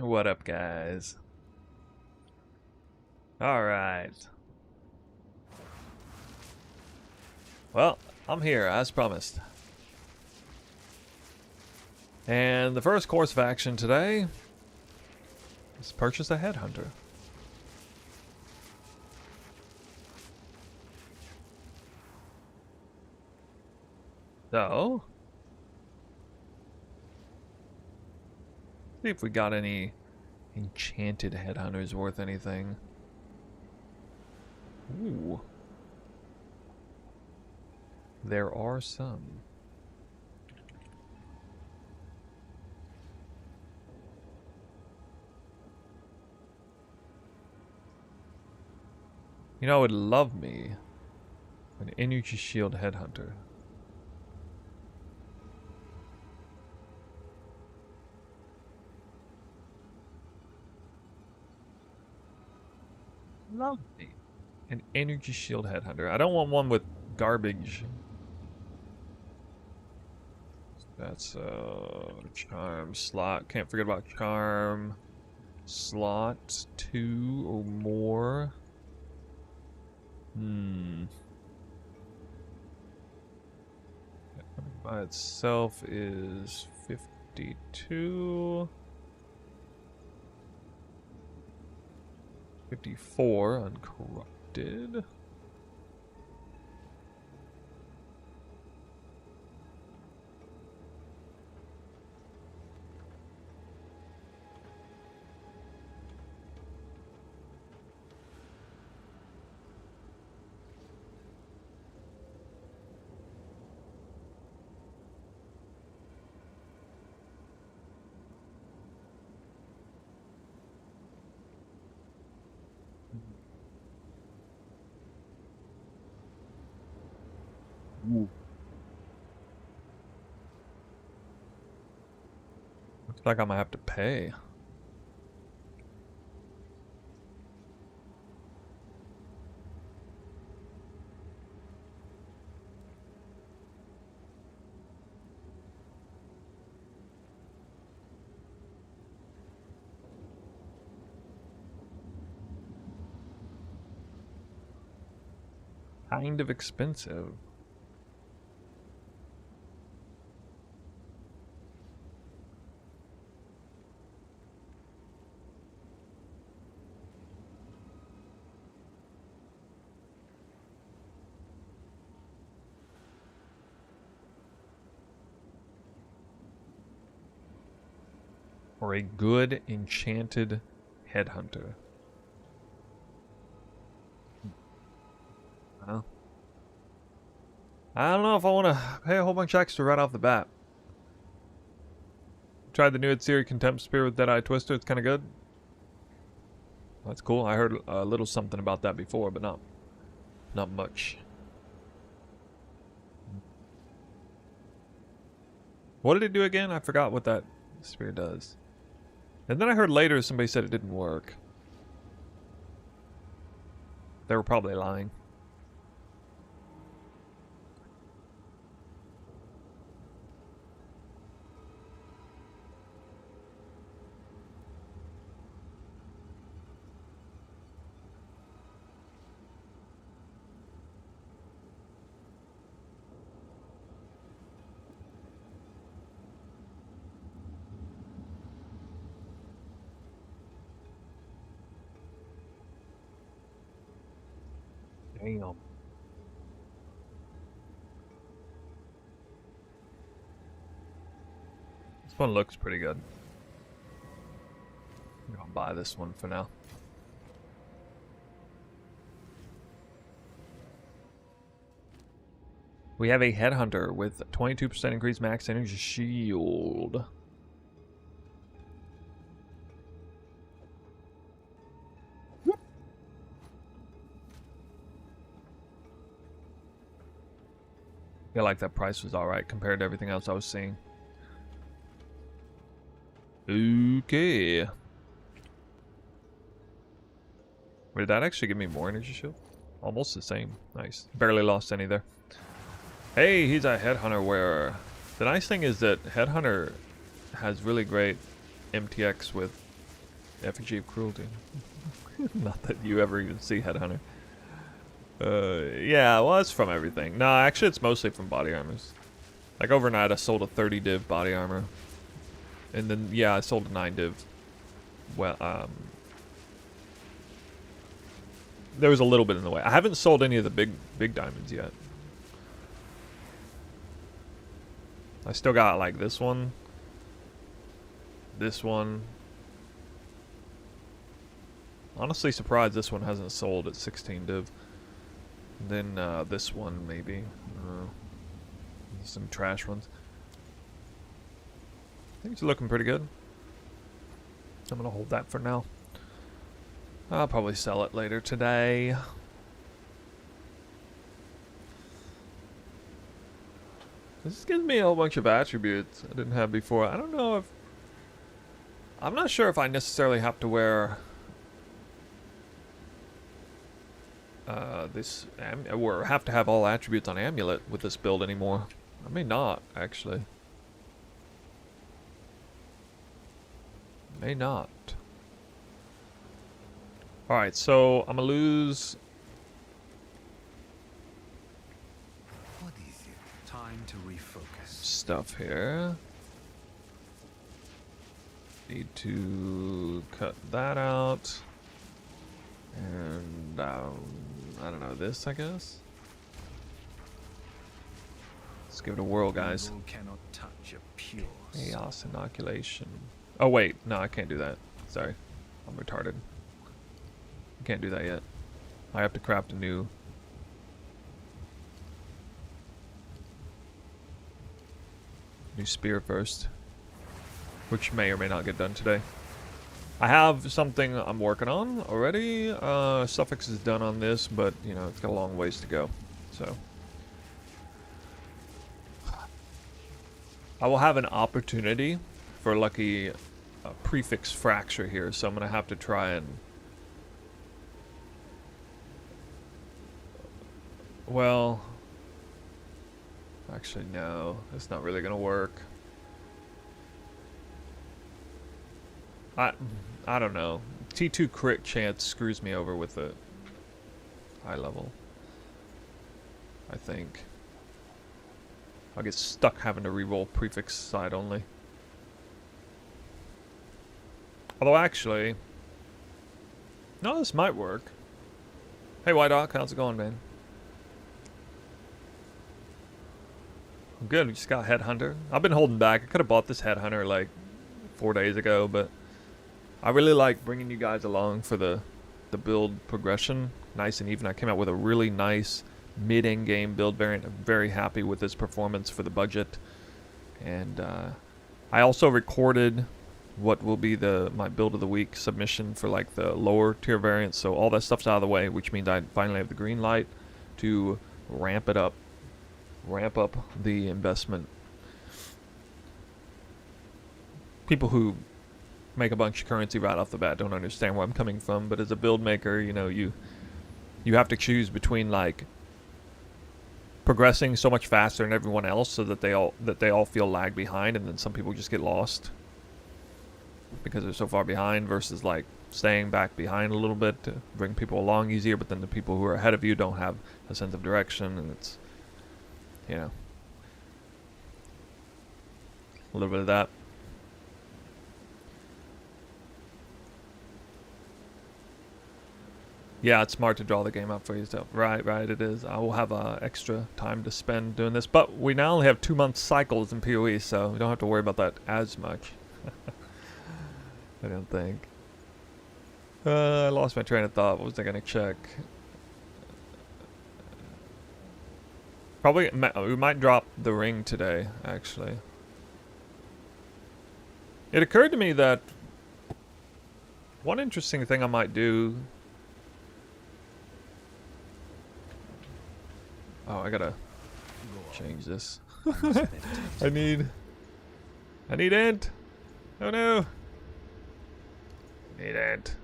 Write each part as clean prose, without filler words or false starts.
What up, guys? Alright. Well, I'm here, as promised. And the first course of action today is purchase a Headhunter. So, see if we got any enchanted Headhunters worth anything. Ooh. There are some. You know, I would love me an energy shield Headhunter. Love me an energy shield Headhunter. I don't want one with garbage. That's charm slot. Can't forget about charm slot 2 or more. By itself is 52. 54 uncorrupted. Ooh. Looks like I might have to pay. Kind of expensive. Or a good enchanted Headhunter. Well, I don't know if I want to pay a whole bunch extra right off the bat. Tried the new Series Contempt Spear with Deadeye Twister. It's kind of good. That's cool. I heard a little something about that before, but not much. What did it do again? I forgot what that spear does. And then I heard later somebody said it didn't work. They were probably lying. Damn. This one looks pretty good. I'll buy this one for now. We have a Headhunter with 22% increased max energy shield. I feel like that price was alright compared to everything else I was seeing. Okay. Did that actually give me more energy shield? Almost the same. Nice. Barely lost any there. Hey, he's a Headhunter wearer. The nice thing is that Headhunter has really great MTX with effigy of cruelty. Not that you ever even see Headhunter. Yeah, well, it's from everything. No, actually, it's mostly from body armors. Like overnight, I sold a 30 div body armor, and then yeah, I sold a 9 div. Well, there was a little bit in the way. I haven't sold any of the big diamonds yet. I still got like this one. This one. Honestly surprised this one hasn't sold at 16 div. Then this one maybe. Some trash ones. Things are looking pretty good. I'm gonna hold that for now. I'll probably sell it later today. This gives me a whole bunch of attributes I didn't have before. I don't know if... I'm not sure if I necessarily have to wear... this... or have to have all attributes on Amulet with this build anymore. I may not, actually. May not. Alright, so I'm gonna lose... What is it? Time to refocus. Stuff here. Need to cut that out. And, I don't know, this, I guess? Let's give it a whirl, guys. Cannot touch a pure Chaos Inoculation. Oh, wait. No, I can't do that. Sorry. I'm retarded. I can't do that yet. I have to craft a new... spear first. Which may or may not get done today. I have something I'm working on already. Suffix is done on this, but, you know, it's got a long ways to go. So... I will have an opportunity for lucky prefix fracture here, so I'm going to have to try and... Well... Actually, no. That's not really going to work. I don't know. T2 crit chance screws me over with the high level. I think. I'll get stuck having to reroll prefix side only. Although actually... No, this might work. Hey White Hawk, how's it going, man? I'm good, we just got Headhunter. I've been holding back. I could have bought this Headhunter like 4 days ago, but... I really like bringing you guys along for the build progression. Nice and even. I came out with a really nice... mid-Endgame build variant. I'm very happy with this performance for the budget, and I also recorded what will be my build of the week submission for like the lower tier variants, so all that stuff's out of the way, which means I finally have the green light to ramp up the investment. People who make a bunch of currency right off the bat don't understand where I'm coming from, but as a build maker, you know, you have to choose between like progressing so much faster than everyone else so that they all feel lag behind, and then some people just get lost because they're so far behind, versus like staying back behind a little bit to bring people along easier, but then the people who are ahead of you don't have a sense of direction, and it's, you know, a little bit of that. Yeah, it's smart to draw the game up for yourself. Right, it is. I will have extra time to spend doing this. But we now only have 2-month cycles in PoE, so we don't have to worry about that as much. I don't think. I lost my train of thought. What was I going to check? Probably, we might drop the ring today, actually. It occurred to me that one interesting thing I might do... Oh, I gotta change this. I need int. Oh no. Need int.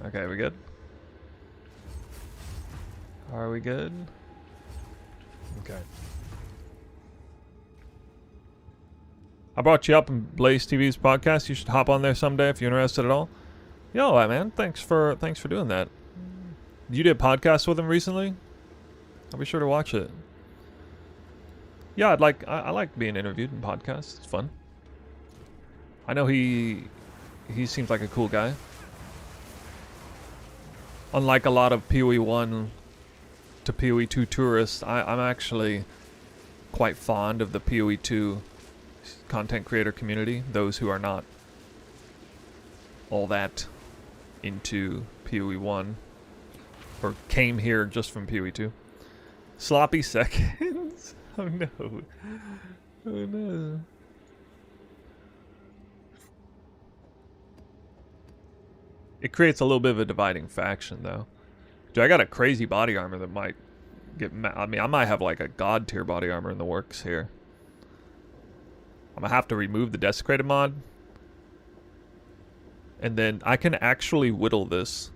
Okay, we good? Are we good? Okay. I brought you up in Blaze TV's podcast. You should hop on there someday if you're interested at all. Yo, man, thanks for doing that. You did podcasts with him recently? I'll be sure to watch it. Yeah, I like being interviewed in podcasts. It's fun. I know he seems like a cool guy. Unlike a lot of PoE 1 to PoE 2 tourists, I'm actually quite fond of the PoE 2 content creator community. Those who are not all that into PoE 1 or came here just from PoE 2. Sloppy seconds. Oh no. Oh no. It creates a little bit of a dividing faction, though. Dude, I got a crazy body armor that might get... I mean, I might have, like, a god tier body armor in the works here. I'm gonna have to remove the desecrated mod. And then I can actually whittle this.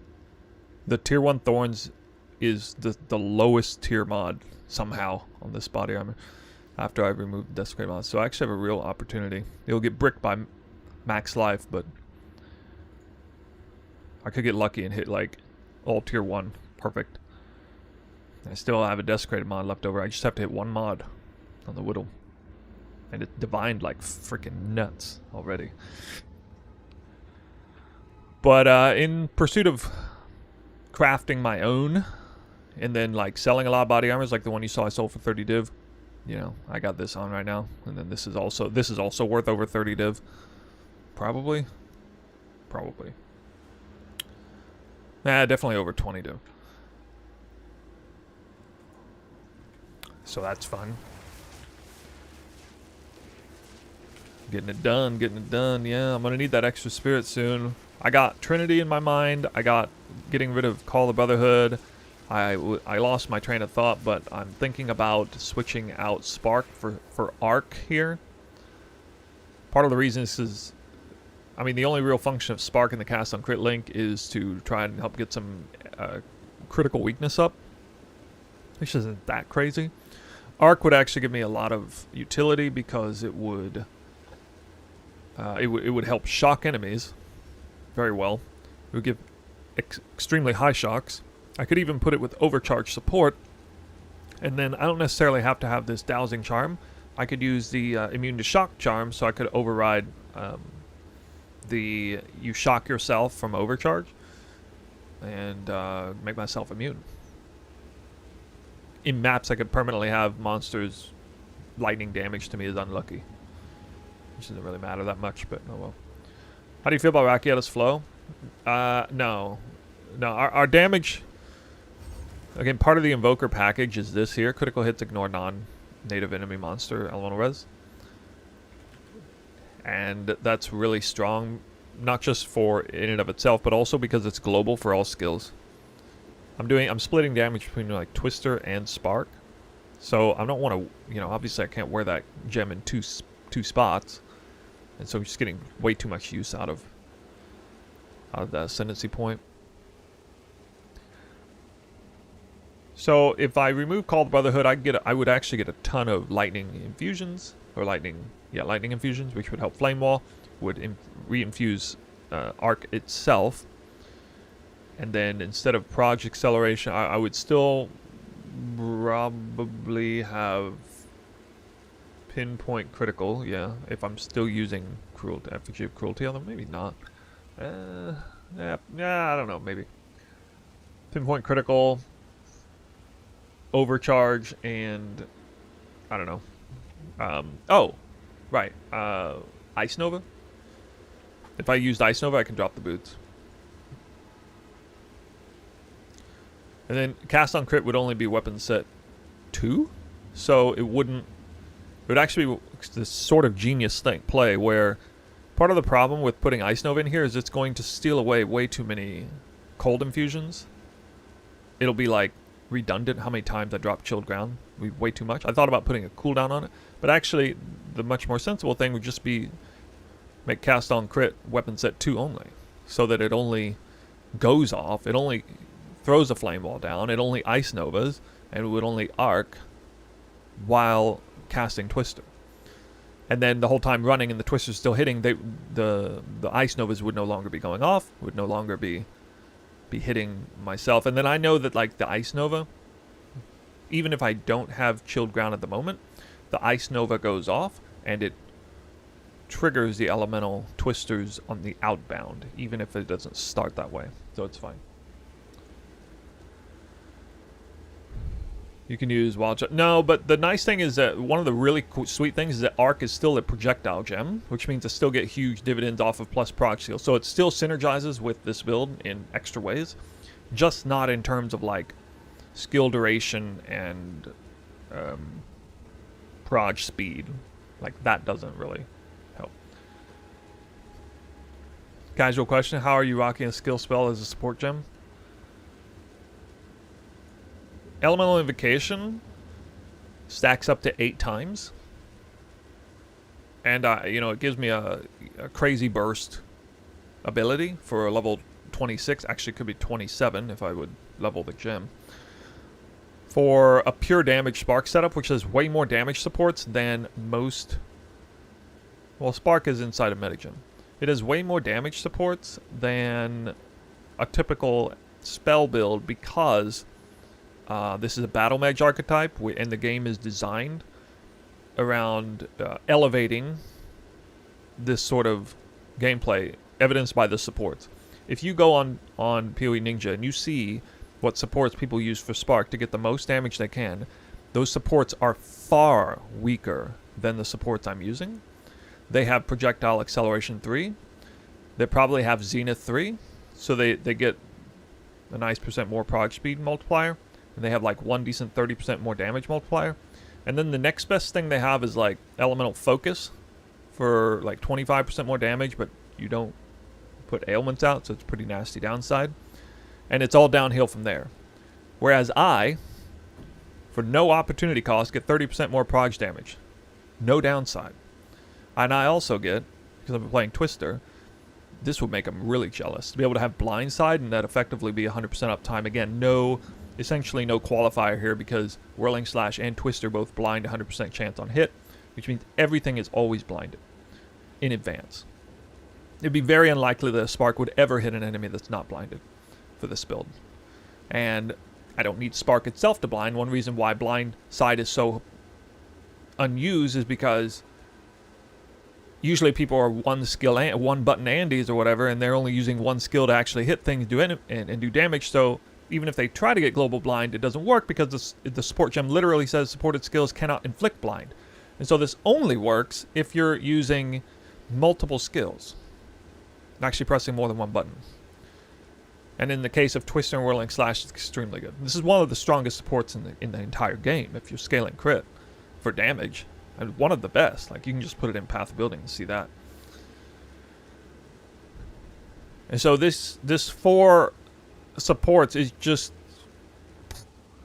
The tier 1 thorns is the lowest tier mod, somehow, on this body armor. After I remove the desecrated mod. So I actually have a real opportunity. It'll get bricked by max life, but... I could get lucky and hit, like, all tier 1. Perfect. I still have a desecrated mod left over. I just have to hit one mod on the whittle. And it divined like freaking nuts already. But in pursuit of crafting my own, and then like selling a lot of body armors, like the one you saw I sold for 30 div. You know, I got this on right now. And then this is also worth over 30 div. Probably. Nah, definitely over 20 div. So that's fun. Getting it done. Yeah, I'm gonna need that extra spirit soon. I got Trinity in my mind. I got getting rid of Call the Brotherhood. I lost my train of thought, but I'm thinking about switching out Spark for Arc here. Part of the reason is, I mean, the only real function of Spark in the cast on Crit Link is to try and help get some critical weakness up, which isn't that crazy. Arc would actually give me a lot of utility because it would help shock enemies very well. It would give extremely high shocks. I could even put it with overcharge support, and then I don't necessarily have to have this dowsing charm. I could use the immune to shock charm, so I could override the you shock yourself from overcharge and make myself immune. In maps, I could permanently have monsters lightning damage to me is unlucky, which doesn't really matter that much, but oh well. How do you feel about Rakieta's flow? No. Our damage. Again, part of the Invoker package is this here. Critical hits ignore non-native enemy monster elemental res. And that's really strong, not just for in and of itself, but also because it's global for all skills. I'm splitting damage between like Twister and Spark. So I don't want to, obviously I can't wear that gem in two spots. And so I'm just getting way too much use out of the ascendancy point. So if I remove Call the Brotherhood, I would actually get a ton of lightning infusions, or lightning infusions, which would help Flame Wall, would re-infuse Arc itself, and then instead of Proj Acceleration, I would still probably have Pinpoint Critical, yeah, if I'm still using Effigy of Cruelty on them, maybe not. Yeah, I don't know, maybe. Pinpoint Critical, Overcharge, and I don't know. Oh, right. Ice Nova. If I used Ice Nova, I can drop the boots. And then cast on crit would only be weapon set 2, so it would actually be this sort of genius play where part of the problem with putting Ice Nova in here is it's going to steal away way too many cold infusions. It'll be like redundant how many times I drop Chilled Ground. Way too much. I thought about putting a cooldown on it, but actually the much more sensible thing would just be make cast on crit weapon set 2 only, so that it only goes off, it only throws a flame wall down, it only Ice Novas, and it would only arc while casting Twister. and then the whole time running and the twister's still hitting, the ice novas would no longer be going off, would no longer be hitting myself. And then I know that like the ice nova, even if I don't have chilled ground at the moment, the ice nova goes off and it triggers the elemental twisters on the outbound, even if it doesn't start that way. So it's fine. You can use wild shot. No, but the nice thing is that one of the really cool, sweet things is that Arc is still a projectile gem, which means I still get huge dividends off of plus proc skill. So it still synergizes with this build in extra ways, just not in terms of like skill duration and proj speed. Like that doesn't really help. Casual question: how are you rocking a skill spell as a support gem? Elemental Invocation stacks up to 8 times. And, you know, it gives me a crazy burst ability for a level 26. Actually, it could be 27 if I would level the gem. For a pure damage Spark setup, which has way more damage supports than most... Well, Spark is inside of Metagem. It has way more damage supports than a typical spell build because... this is a battle mage archetype, and the game is designed around elevating this sort of gameplay, evidenced by the supports. If you go on PoE Ninja and you see what supports people use for Spark to get the most damage they can, those supports are far weaker than the supports I'm using. They have Projectile Acceleration 3. They probably have Zenith 3, so they get a nice % more prog speed multiplier. And they have like one decent 30% more damage multiplier. And then the next best thing they have is like Elemental Focus for like 25% more damage, but you don't put ailments out, so it's pretty nasty downside. And it's all downhill from there. Whereas I, for no opportunity cost, get 30% more prog damage. No downside. And I also get, because I've been playing Twister, this would make them really jealous. To be able to have Blindside and that effectively be 100% uptime. Again, essentially no qualifier here because Whirling Slash and Twister both blind 100% chance on hit, which means everything is always blinded in advance. It'd be very unlikely that a Spark would ever hit an enemy that's not blinded for this build. And I don't need Spark itself to blind. One reason why Blind Side is so unused is because usually people are one button Andes or whatever, and they're only using one skill to actually hit things and do damage. So even if they try to get global blind, it doesn't work because the support gem literally says supported skills cannot inflict blind. And so this only works if you're using multiple skills, actually pressing more than one button. And in the case of Twister and Whirling Slash, it's extremely good. This is one of the strongest supports in the entire game if you're scaling crit for damage. And one of the best. Like, you can just put it in Path of Building and see that. And so this 4 supports is just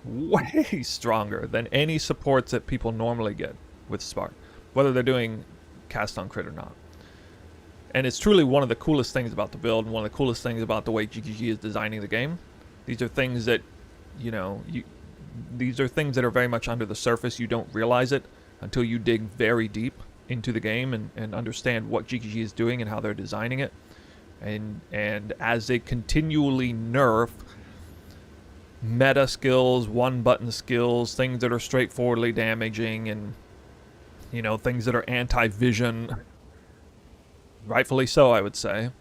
way stronger than any supports that people normally get with Spark, whether they're doing cast on crit or not. And it's truly one of the coolest things about the build and one of the coolest things about the way GGG is designing the game. These are things that, you know, these are things that are very much under the surface. You don't realize it until you dig very deep into the game and understand what GGG is doing and how they're designing it. And as they continually nerf meta skills, one button skills, things that are straightforwardly damaging, and you know, things that are anti-vision, rightfully so, I would say.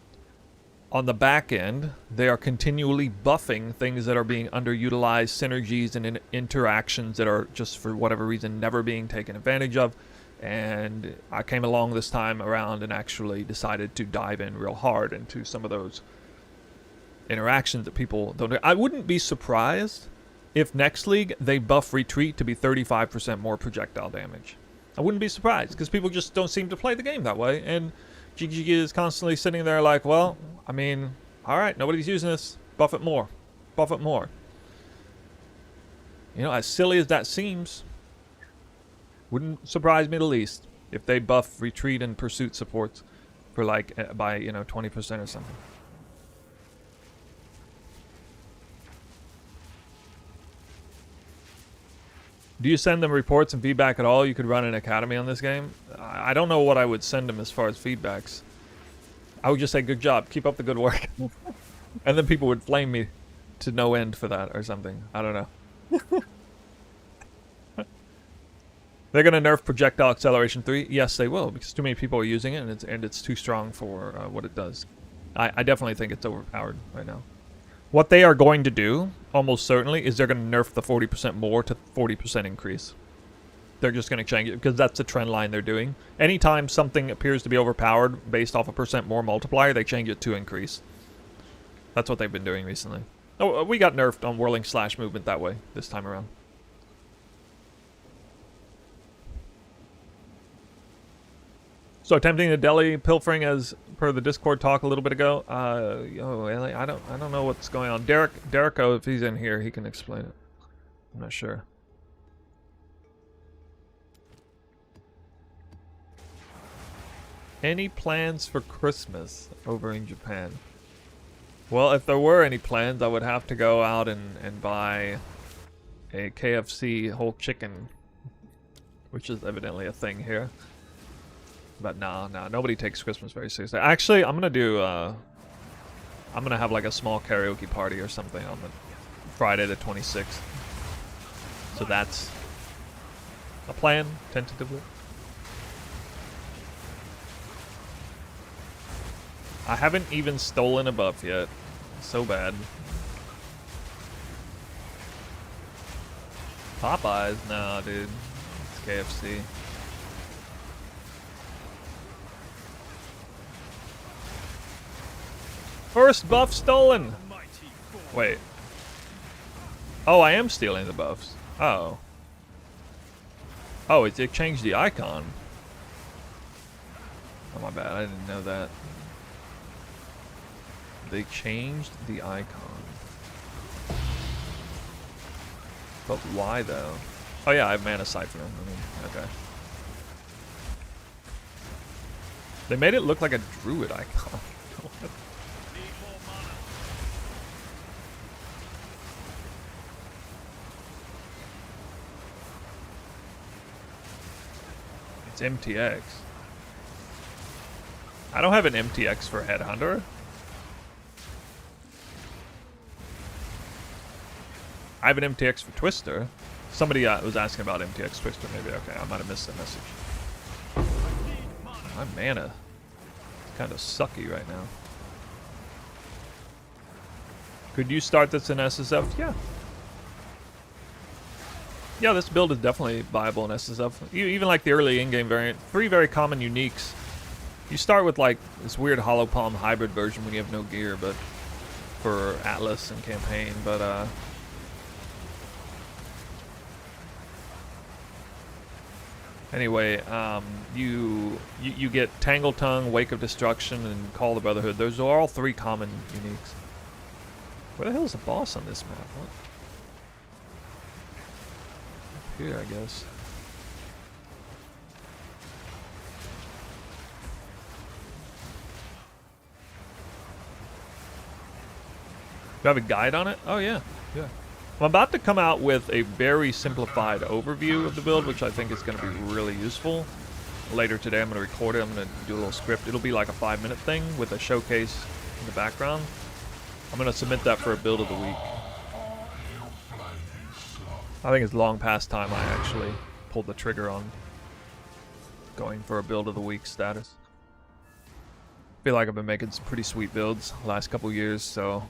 On the back end, they are continually buffing things that are being underutilized, synergies and interactions that are just for whatever reason never being taken advantage of. And I came along this time around and actually decided to dive in real hard into some of those interactions that people don't do. I wouldn't be surprised if next league they buff retreat to be 35% more projectile damage. I wouldn't be surprised because people just don't seem to play the game that way. And GGG is constantly sitting there like, well, I mean, all right, nobody's using this. Buff it more. Buff it more. You know, as silly as that seems, wouldn't surprise me the least if they buff retreat and pursuit supports for like by, you know, 20% or something. Do you send them reports and feedback at all? You could run an academy on this game. I don't know what I would send him as far as feedbacks. I would just say, good job, keep up the good work. And then people would flame me to no end for that or something. I don't know. They're going to nerf projectile acceleration 3? Yes, they will, because too many people are using it, and it's too strong for what it does. I definitely think it's overpowered right now. What they are going to do, almost certainly, is they're going to nerf the 40% more to 40% increase. They're just going to change it, because that's the trend line they're doing. Anytime something appears to be overpowered based off a percent more multiplier, they change it to increase. That's what they've been doing recently. Oh, we got nerfed on whirling slash movement that way this time around. So attempting the deli pilfering as per the Discord talk a little bit ago. I don't know what's going on. Derrico, if he's in here, he can explain it. I'm not sure. Any plans for Christmas over in Japan? Well, if there were any plans, I would have to go out and buy a KFC whole chicken, which is evidently a thing here. But nah, nobody takes Christmas very seriously. Actually, I'm gonna have like a small karaoke party or something on the Friday the 26th. So that's a plan, tentatively. I haven't even stolen a buff yet. So bad. Popeyes? Nah, dude. It's KFC. First buff stolen! Wait. Oh, I am stealing the buffs. Oh. Oh, it changed the icon. Oh, my bad. I didn't know that. They changed the icon. But why, though? Oh, yeah, I have Mana Siphon. Okay. They made it look like a druid icon. It's MTX. I don't have an MTX for Headhunter. I have an MTX for Twister. Somebody was asking about MTX Twister, maybe. Okay, I might have missed that message. My mana is kind of sucky right now. Could you start this in SSF? Yeah. Yeah, this build is definitely viable in SSF. Even like the early in-game variant. 3 very common uniques. You start with like this weird Hollow Palm hybrid version when you have no gear, but for Atlas and campaign, but anyway, you get Tangle Tongue, Wake of Destruction, and Call the Brotherhood. Those are all 3 common uniques. Where the hell is the boss on this map? What? Here, I guess. Do I have a guide on it? Oh, yeah. Yeah. I'm about to come out with a very simplified overview of the build, which I think is going to be really useful. Later today, I'm going to record it. I'm going to do a little script. It'll be like a 5-minute thing with a showcase in the background. I'm going to submit that for a build of the week. I think it's long past time I actually pulled the trigger on going for a build of the week status. I feel like I've been making some pretty sweet builds the last couple years, so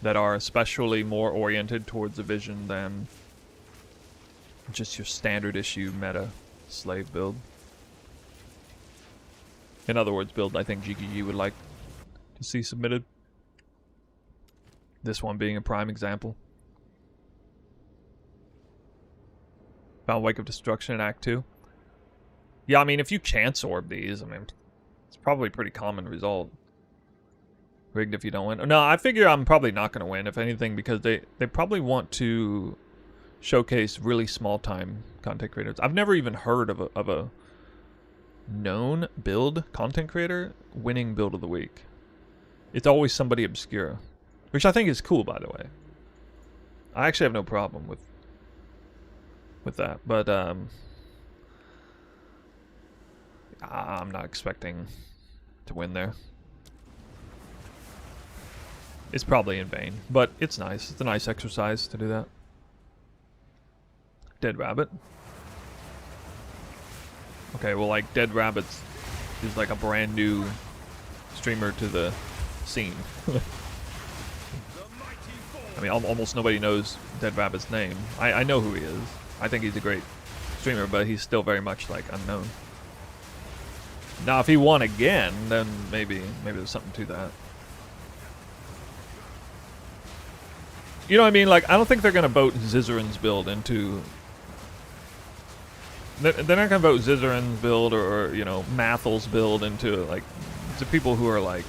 that are especially more oriented towards a vision than just your standard issue meta slave build. In other words, build I think GGG would like to see submitted. This one being a prime example. Found Wake of Destruction in Act 2. Yeah, I mean, if you chance orb these, I mean, it's probably a pretty common result. Rigged if you don't win. No, I figure I'm probably not going to win, if anything, because they probably want to showcase really small-time content creators. I've never even heard of a known build content creator winning build of the week. It's always somebody obscure, which I think is cool, by the way. I actually have no problem with that, but I'm not expecting to win there. It's probably in vain, but it's nice. It's a nice exercise to do that. Dead rabbit. Okay, well, like, Dead Rabbits is like a brand new streamer to the scene. I mean, almost nobody knows Dead Rabbit's name. I know who he is. I think he's a great streamer, but he's still very much, like, unknown. Now, if he won again, then maybe there's something to that. You know what I mean? Like, I don't think they're going to vote Zizaran's build into... They're not going to vote Zizaran's build or, you know, Mathel's build into, like... the people who are, like...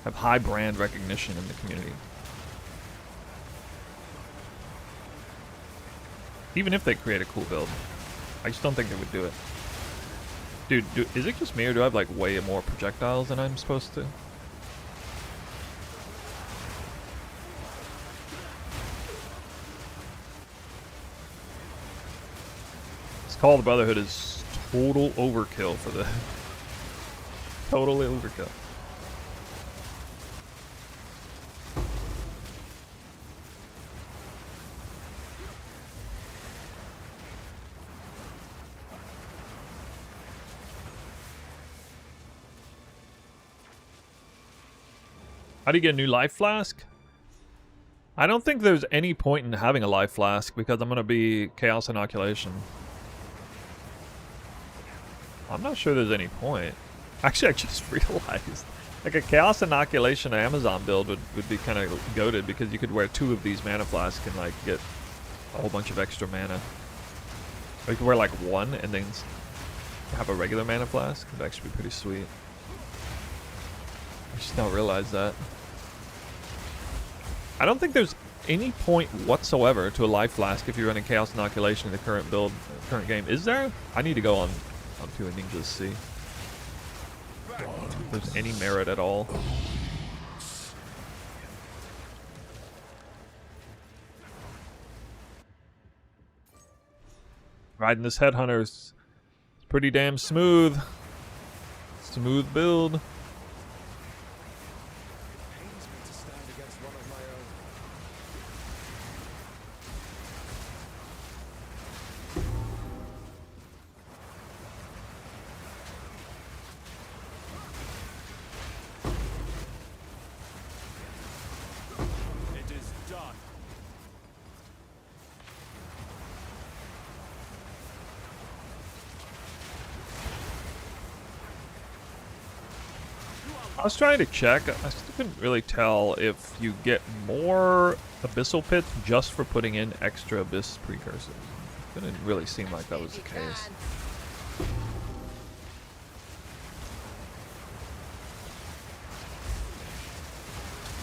have high brand recognition in the community. Even if they create a cool build. I just don't think they would do it. Dude, is it just me or do I have, like, way more projectiles than I'm supposed to? Call of the Brotherhood is total overkill for the... totally overkill. How do you get a new life flask? I don't think there's any point in having a life flask because I'm going to be Chaos Inoculation. I'm not sure there's any point. Actually, I just realized, like, a Chaos Inoculation Amazon build would be kind of goated because you could wear 2 of these mana flasks and, like, get a whole bunch of extra mana. Or you could wear, like, 1 and then have a regular mana flask. It'd actually be pretty sweet. I just now realized that. I don't think there's any point whatsoever to a life flask if you're running Chaos Inoculation in the current build, current game. Is there? I need to go onto a ninja to see if there's any merit at all. Riding this Headhunter is pretty damn smooth. Smooth build. I was trying to check. I still couldn't really tell if you get more Abyssal Pits just for putting in extra Abyss precursors. It didn't really seem like that was the case.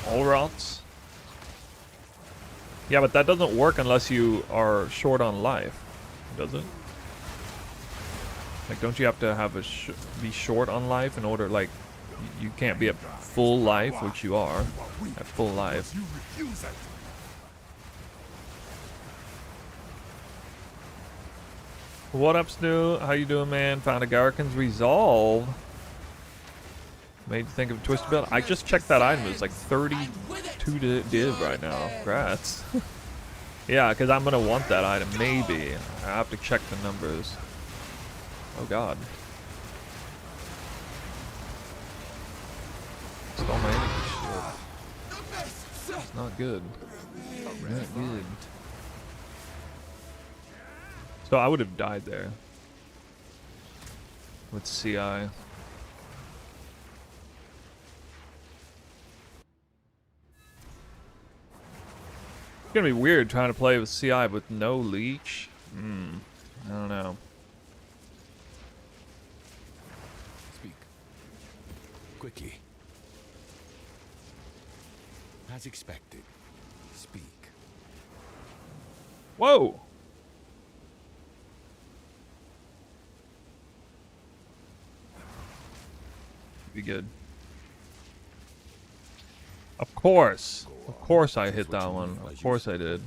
All routes? Yeah, but that doesn't work unless you are short on life, does it? Like, don't you have to have be short on life in order, like, you can't be at full life, which you are at full life. What up, Stu? How you doing, man? Found a Garrican's Resolve. Made you think of a twisted build. I just checked that item. It's like 32 div right now. Congrats. Yeah, because I'm going to want that item. Maybe. I have to check the numbers. Oh, God. Stole my energy shit. It's not good. Not good. So I would have died there. With CI. It's gonna be weird trying to play with CI with no leech. I don't know. Speak. Quickly. As expected. Speak. Whoa! Be good. Of course. Of course I hit that one. Of course I did.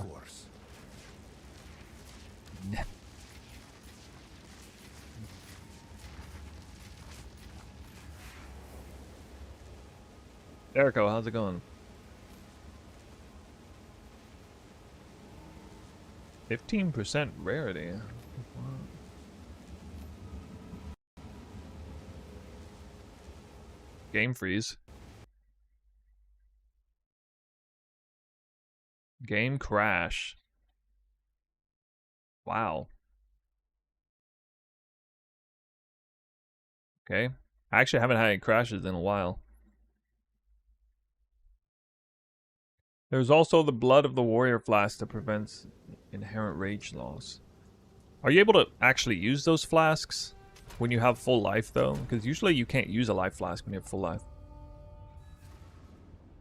Jericho, how's it going? 15% rarity. Game freeze. Game crash. Wow. Okay. I actually haven't had any crashes in a while. There's also the blood of the warrior flask that prevents inherent rage loss. Are you able to actually use those flasks when you have full life, though? Because usually you can't use a life flask when you have full life.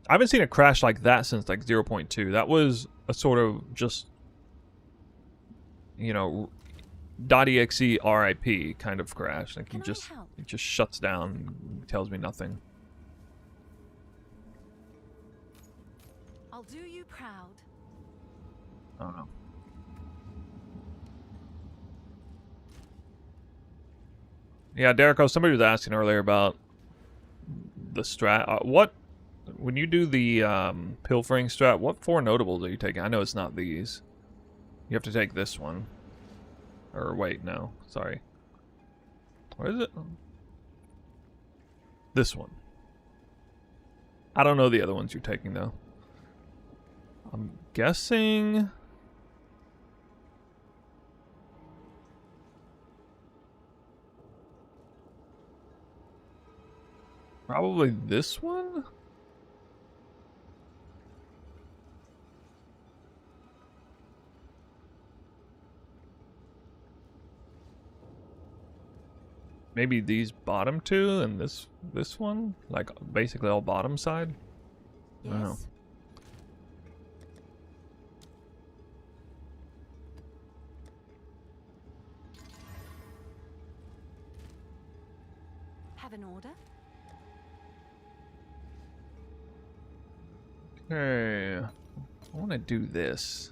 I haven't seen a crash like that since like 0.2. That was a sort of just, you know, .exe RIP kind of crash. Like it just shuts down, and tells me nothing. I'll do you proud. I don't know. Yeah, Derico, somebody was asking earlier about the strat. When you do the pilfering strat, what 4 notables are you taking? I know it's not these. You have to take this one. Or wait, no, sorry. What is it? This one. I don't know the other ones you're taking though. I'm guessing. Probably this one? Maybe these bottom 2 and this one? Like basically all bottom side? Yes. I don't know. Have an order? Okay. I want to do this.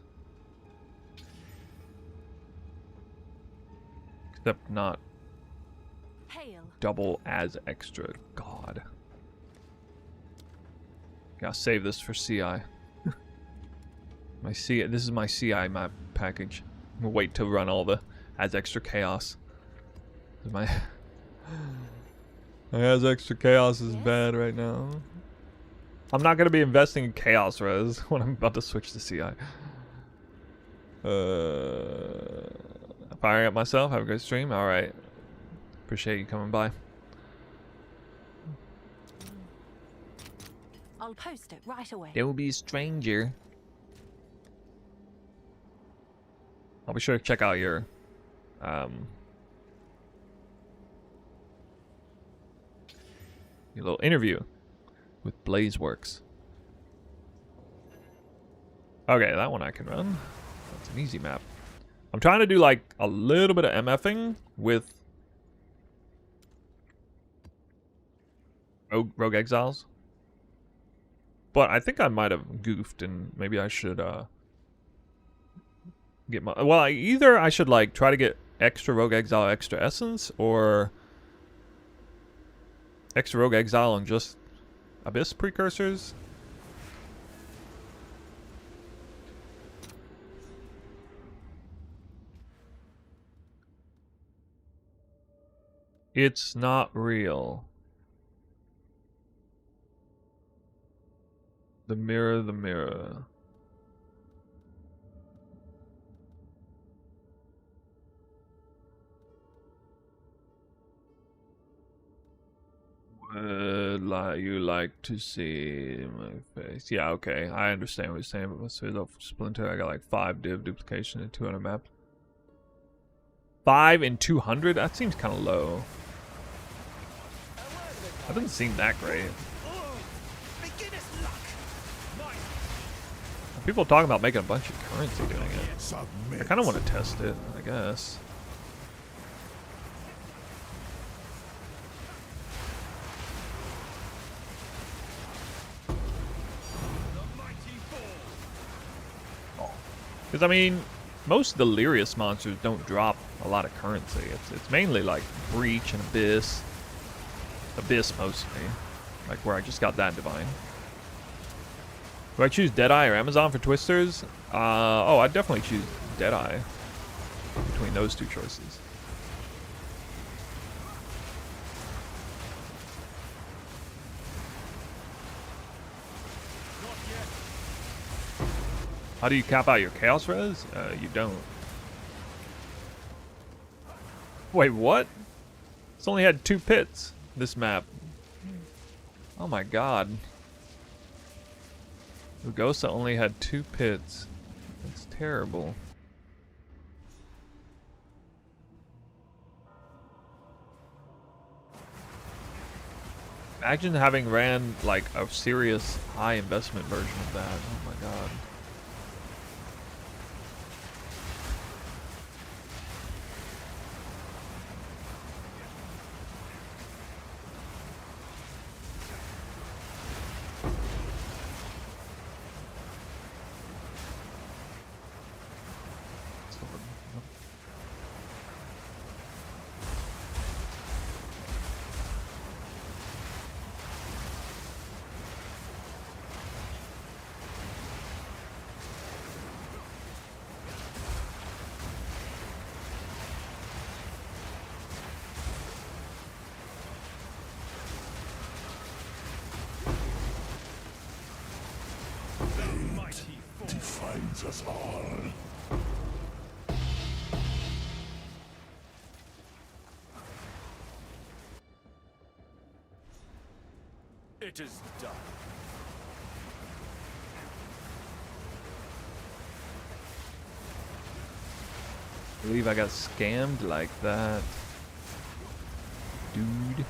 Except not Hail. double as extra. God. Gotta save this for CI. My CI. This is my CI map package. I'm gonna wait to run all the as extra chaos. My as extra chaos is bad right now. I'm not gonna be investing in chaos res when I'm about to switch to CI. Firing up myself. Have a great stream. All right. Appreciate you coming by. I'll post it right away. There will be a stranger. I'll be sure to check out your little interview with Blazeworks. Okay, that one I can run. That's an easy map. I'm trying to do like a little bit of MFing with Rogue Exiles. But I think I might have goofed and maybe I should get my... Well, either I should like try to get extra Rogue Exile, extra Essence, or extra Rogue Exile and just Abyss precursors. It's not real. The mirror, the mirror. Would you like to see my face? Yeah, okay. I understand what you're saying, but let's say though for Splinter, I got like 5 div duplication and 200 map. 5 and 200? That seems kind of low. That doesn't seem that great. People talking about making a bunch of currency doing it. I kind of want to test it, I guess. Because, I mean, most of the Lyrius monsters don't drop a lot of currency. It's mainly like Breach and Abyss. Abyss mostly. Like where I just got that Divine. Do I choose Deadeye or Amazon for twisters? Oh, I'd definitely choose Deadeye between those two choices. How do you cap out your chaos res? You don't. Wait, what? It's only had 2 pits, this map. Oh my god. Lugosa only had 2 pits. That's terrible. Imagine having ran like a serious high investment version of that. Oh my god. Defines us all. It is done. I believe I got scammed like that. Dude.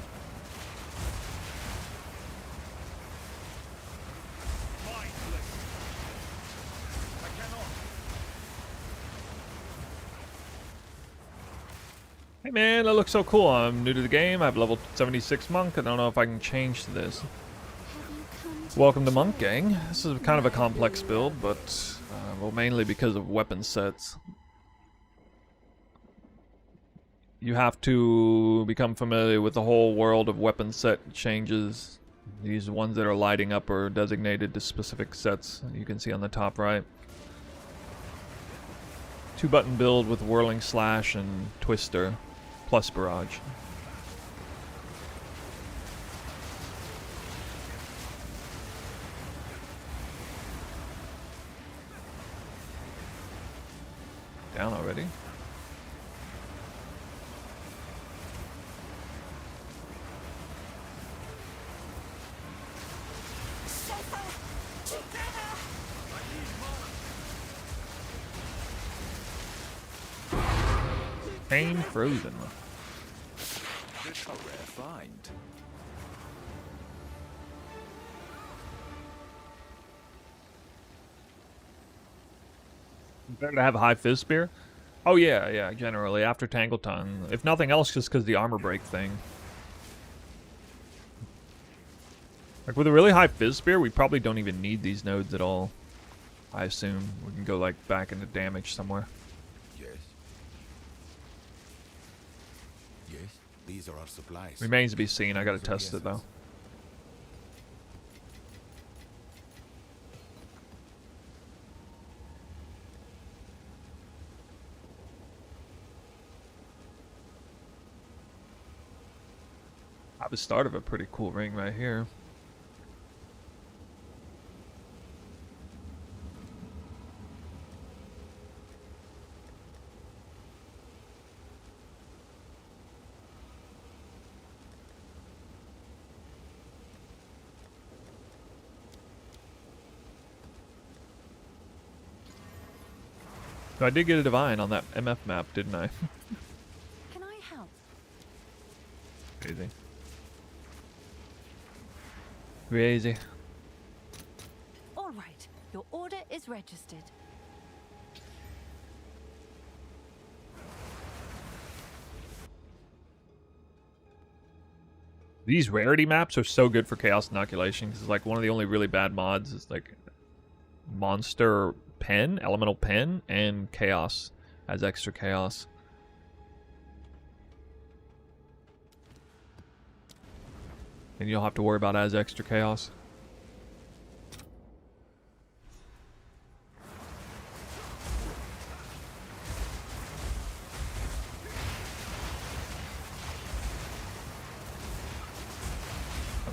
Hey man, that looks so cool. I'm new to the game. I have level 76 monk. I don't know if I can change this. Welcome to Monk Gang. This is kind of a complex build, but well, mainly because of weapon sets. You have to become familiar with the whole world of weapon set changes. These ones that are lighting up are designated to specific sets. You can see on the top right. 2-button build with Whirling Slash and Twister, plus Barrage. Down already? Pain frozen. This a rare find. Better to have a high fizz spear? Oh yeah, generally, after Tangle Tongue. If nothing else, just because the armor break thing. Like, with a really high fizz spear, we probably don't even need these nodes at all. I assume. We can go, like, back into damage somewhere. Yes. Yes, these are our supplies. Remains to be seen, I gotta test it, though. I have the start of a pretty cool ring right here. So I did get a divine on that MF map, didn't I? Can I help? Crazy. Crazy. All right. Your order is registered. These rarity maps are so good for Chaos Inoculation because it's like one of the only really bad mods is like Monster Pen, Elemental Pen, and Chaos as extra Chaos. And you don't have to worry about as extra Chaos.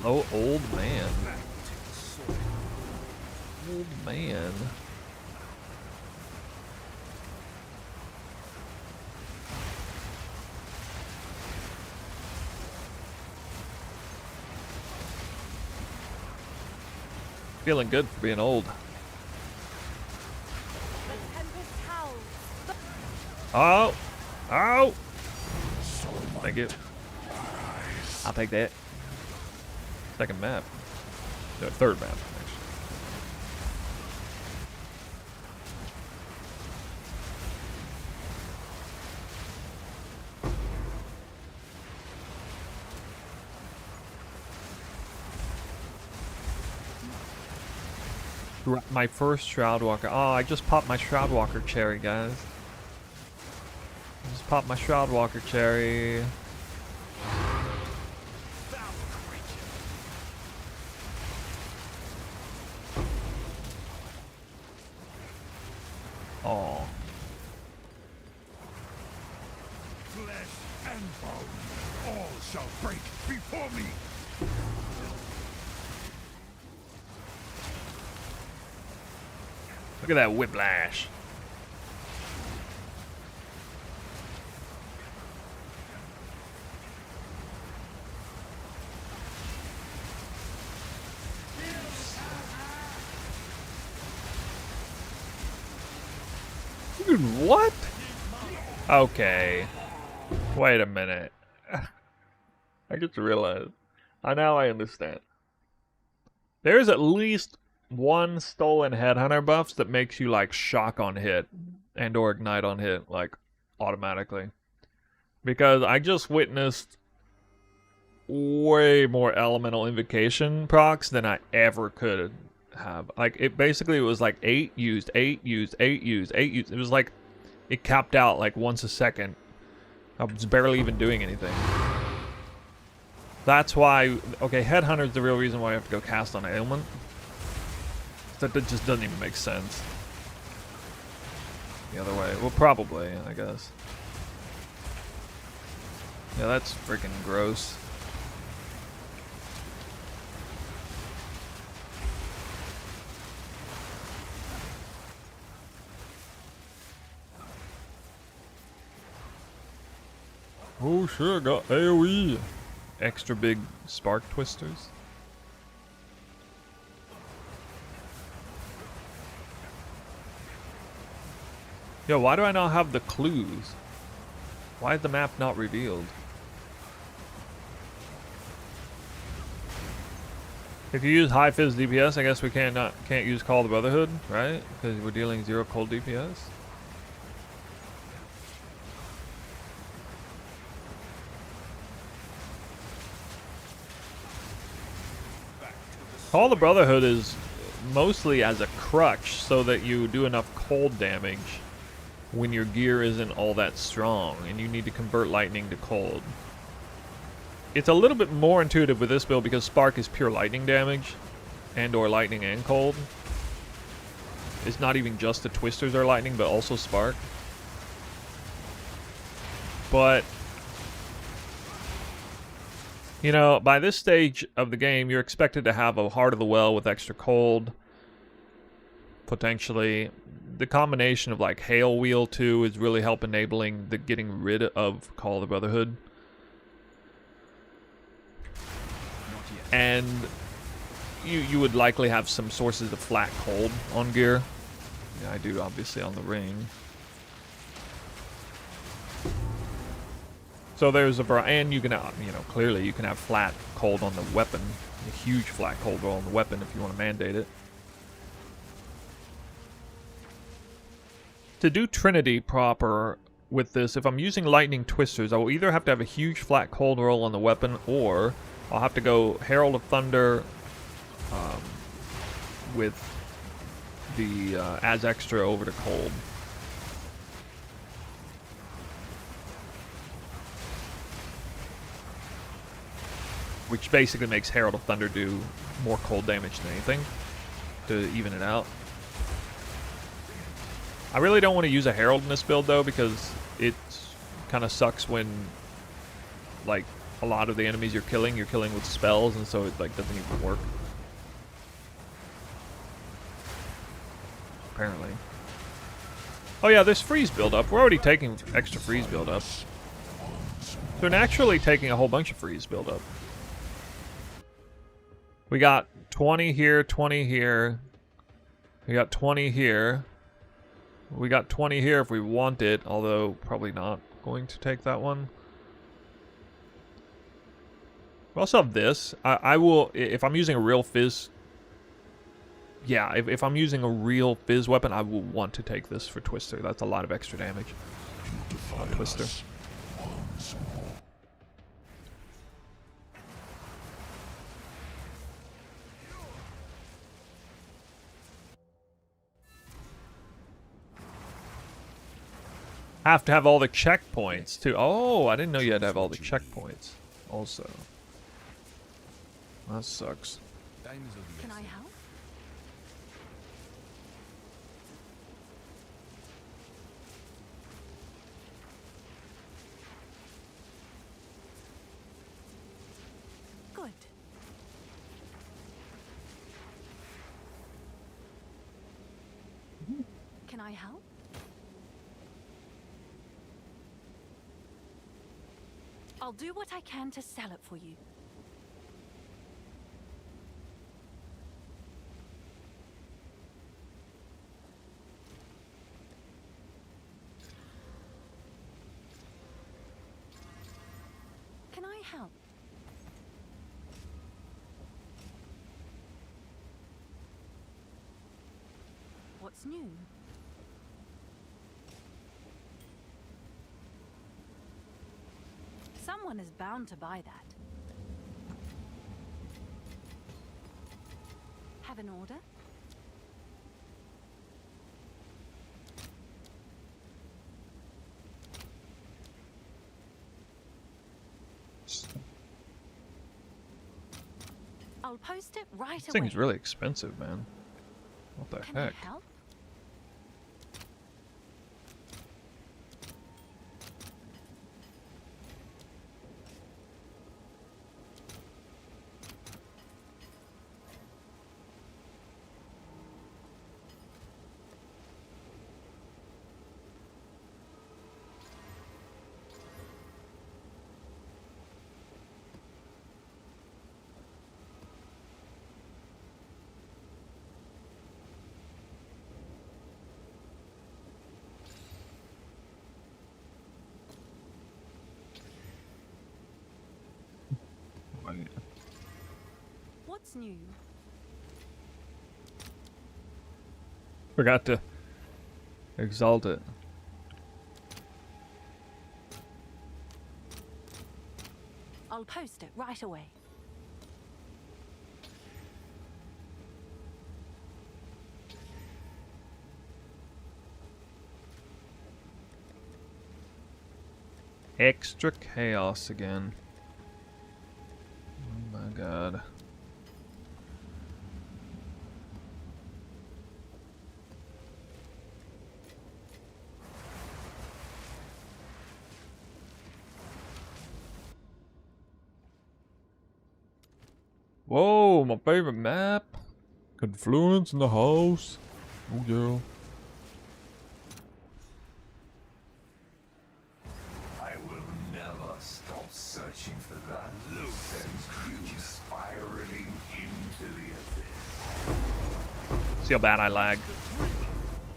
Oh, old man. Old man. Feeling good for being old. The tempest howls. Oh! Oh! Thank you. I'll take that. Second map. No, third map, actually. My first Shroud Walker. Oh, I just popped my Shroud Walker cherry, guys. Just popped my Shroud Walker cherry. Oh. Flesh and bone, all shall break before me. Look at that whiplash. Dude, what? Okay. Wait a minute. I just realized. Now I understand. There's at least one stolen Headhunter buffs that makes you like shock on hit and or ignite on hit like automatically. Because I just witnessed way more elemental invocation procs than I ever could have. Like it basically was like 8 used, 8 used, 8 used, 8 used. It was like it capped out like once a second. I was barely even doing anything. That's why, okay, Headhunter's the real reason why I have to go cast on Ailment. That just doesn't even make sense. The other way. Well, probably, I guess. Yeah, that's freaking gross. Oh shit, got AoE. Extra big spark twisters. Yo, why do I not have the clues? Why is the map not revealed? If you use high fizz DPS, I guess we can't use Call of the Brotherhood, right? Because we're dealing 0 cold DPS. Call of the Brotherhood is mostly as a crutch so that you do enough cold damage when your gear isn't all that strong and you need to convert lightning to cold. It's a little bit more intuitive with this build because Spark is pure lightning damage and or lightning and cold. It's not even just the twisters are lightning but also Spark. But you know, by this stage of the game, you're expected to have a Heart of the Well with extra cold. Potentially. The combination of like Hail Wheel too is really help enabling the getting rid of Call of the Brotherhood. And you would likely have some sources of flat cold on gear. Yeah, I do obviously on the ring. So there's a and you can you know clearly you can have flat cold on the weapon, a huge flat cold roll on the weapon if you want to mandate it. To do Trinity proper with this, if I'm using lightning twisters, I will either have to have a huge flat cold roll on the weapon, or I'll have to go Herald of Thunder with the as extra over to cold. Which basically makes Herald of Thunder do more cold damage than anything to even it out. I really don't want to use a Herald in this build though because it kind of sucks when like a lot of the enemies you're killing with spells, and so it like doesn't even work. Apparently. Oh yeah, there's freeze buildup. We're already taking extra freeze buildup. So we're naturally taking a whole bunch of freeze buildup. We got 20 here, 20 here. We got 20 here. We got 20 here if we want it, although probably not going to take that one. We also have this. I will, if I'm using a real fizz... Yeah, if I'm using a real fizz weapon, I will want to take this for Twister. That's a lot of extra damage on Twister. Have to have all the checkpoints too. Oh, I didn't know you had to have all the checkpoints also. That sucks. Can I help? Good. Can I help? I'll do what I can to sell it for you. Can I help? What's new? Someone is bound to buy that. Have an order? I'll post it right This away. thing's really expensive, man. What the Can heck? I help? What's new? Forgot to exalt it. I'll post it right away. Extra chaos again. Oh my god. Whoa, my favorite map. Confluence in the house. Oh yeah. I will never stop searching for that loot and you spiraling into the abyss. See how bad I lag.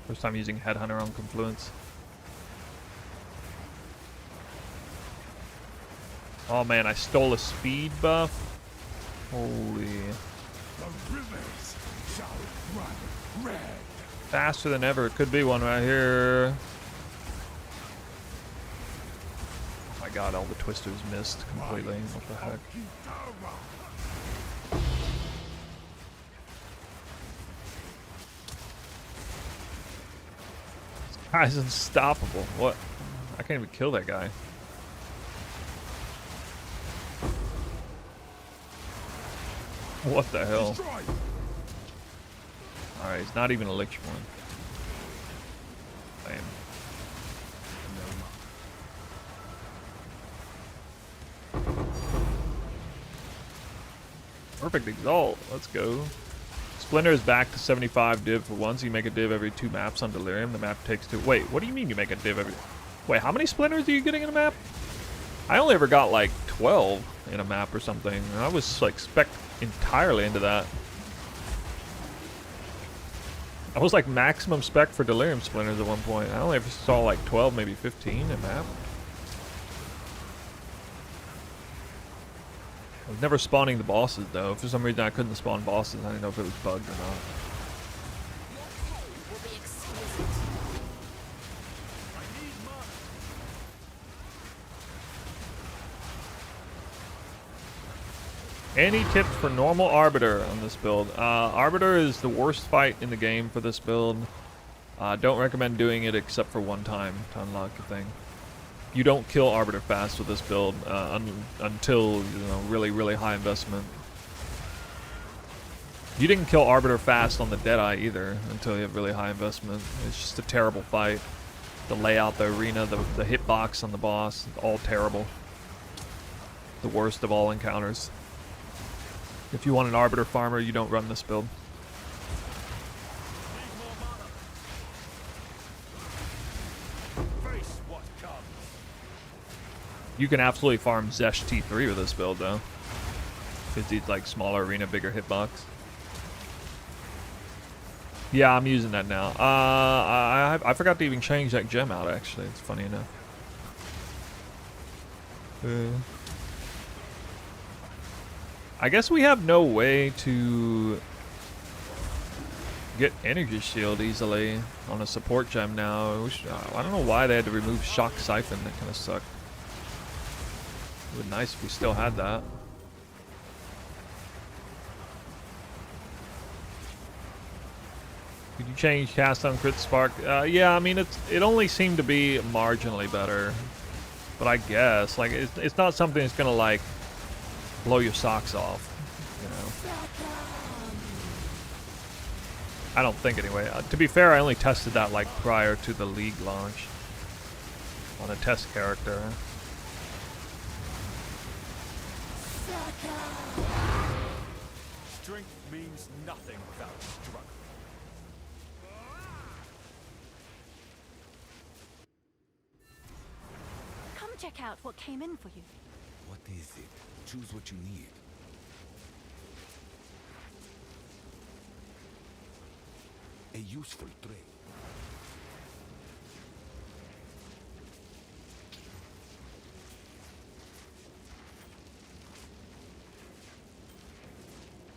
First time using Headhunter on Confluence. Oh man, I stole a speed buff. Holy. The rivers shall run red. Faster than ever. It could be one right here. Oh my god, all the twisters missed completely. What the heck? This guy's unstoppable. What? I can't even kill that guy. What the hell? Alright, he's not even a Lich one. Lame. Perfect exalt. Let's go. Splinter is back to 75 div for once. You make a div every 2 maps on Delirium. The map takes 2. Wait, what do you mean you make a div every... Wait, how many splinters are you getting in a map? I only ever got like 12 in a map or something. I was like spec entirely into that. I was like maximum spec for Delirium splinters at one point. I only ever saw like 12, maybe 15 a map. I was never spawning the bosses though. For some reason I couldn't spawn bosses. I didn't know if it was bugged or not. Any tips for normal Arbiter on this build? Arbiter is the worst fight in the game for this build. Don't recommend doing it except for one time to unlock a thing. You don't kill Arbiter fast with this build until, you know, really high investment. You didn't kill Arbiter fast on the Deadeye either until you have really high investment. It's just a terrible fight. The layout, the arena, the hitbox on the boss, all terrible. The worst of all encounters. If you want an Arbiter farmer, you don't run this build. You can absolutely farm Zesh T3 with this build though. Because he's like smaller arena, bigger hitbox. Yeah, I'm using that now. I forgot to even change that gem out actually. It's funny enough. I guess we have no way to get energy shield easily on a support gem now. I don't know why they had to remove shock siphon. That kind of sucked. It would be nice if we still had that. Did you change cast on crit spark? Yeah, I mean it only seemed to be marginally better, but I guess like it's not something that's gonna like blow your socks off, you know. I don't think anyway. To be fair, I only tested that like prior to the League launch on a test character. Strength means nothing without struggle. Come check out what came in for you. What is it? Choose what you need. A useful trade.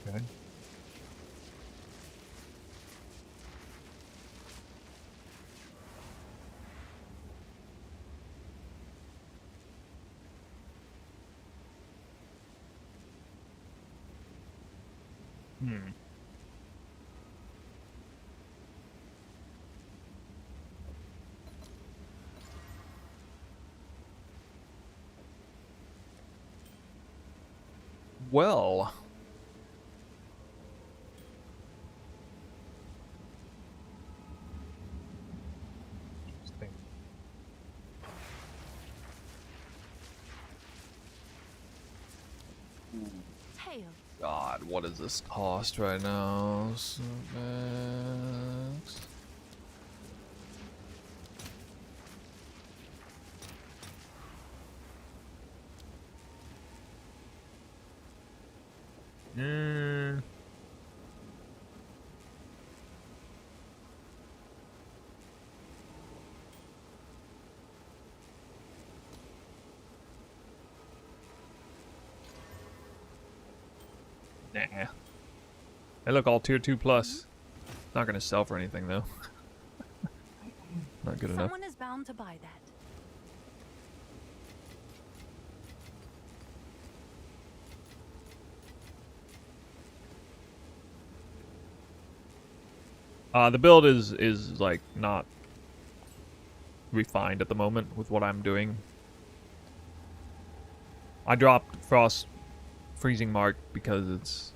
Okay. Well. Interesting. Hail. God, what is this cost right now? So nah. They look all tier 2 plus. Not gonna sell for anything though. Not good enough. Someone is bound to buy that. The build is like not refined at the moment with what I'm doing. I dropped Frost Freezing Mark because it's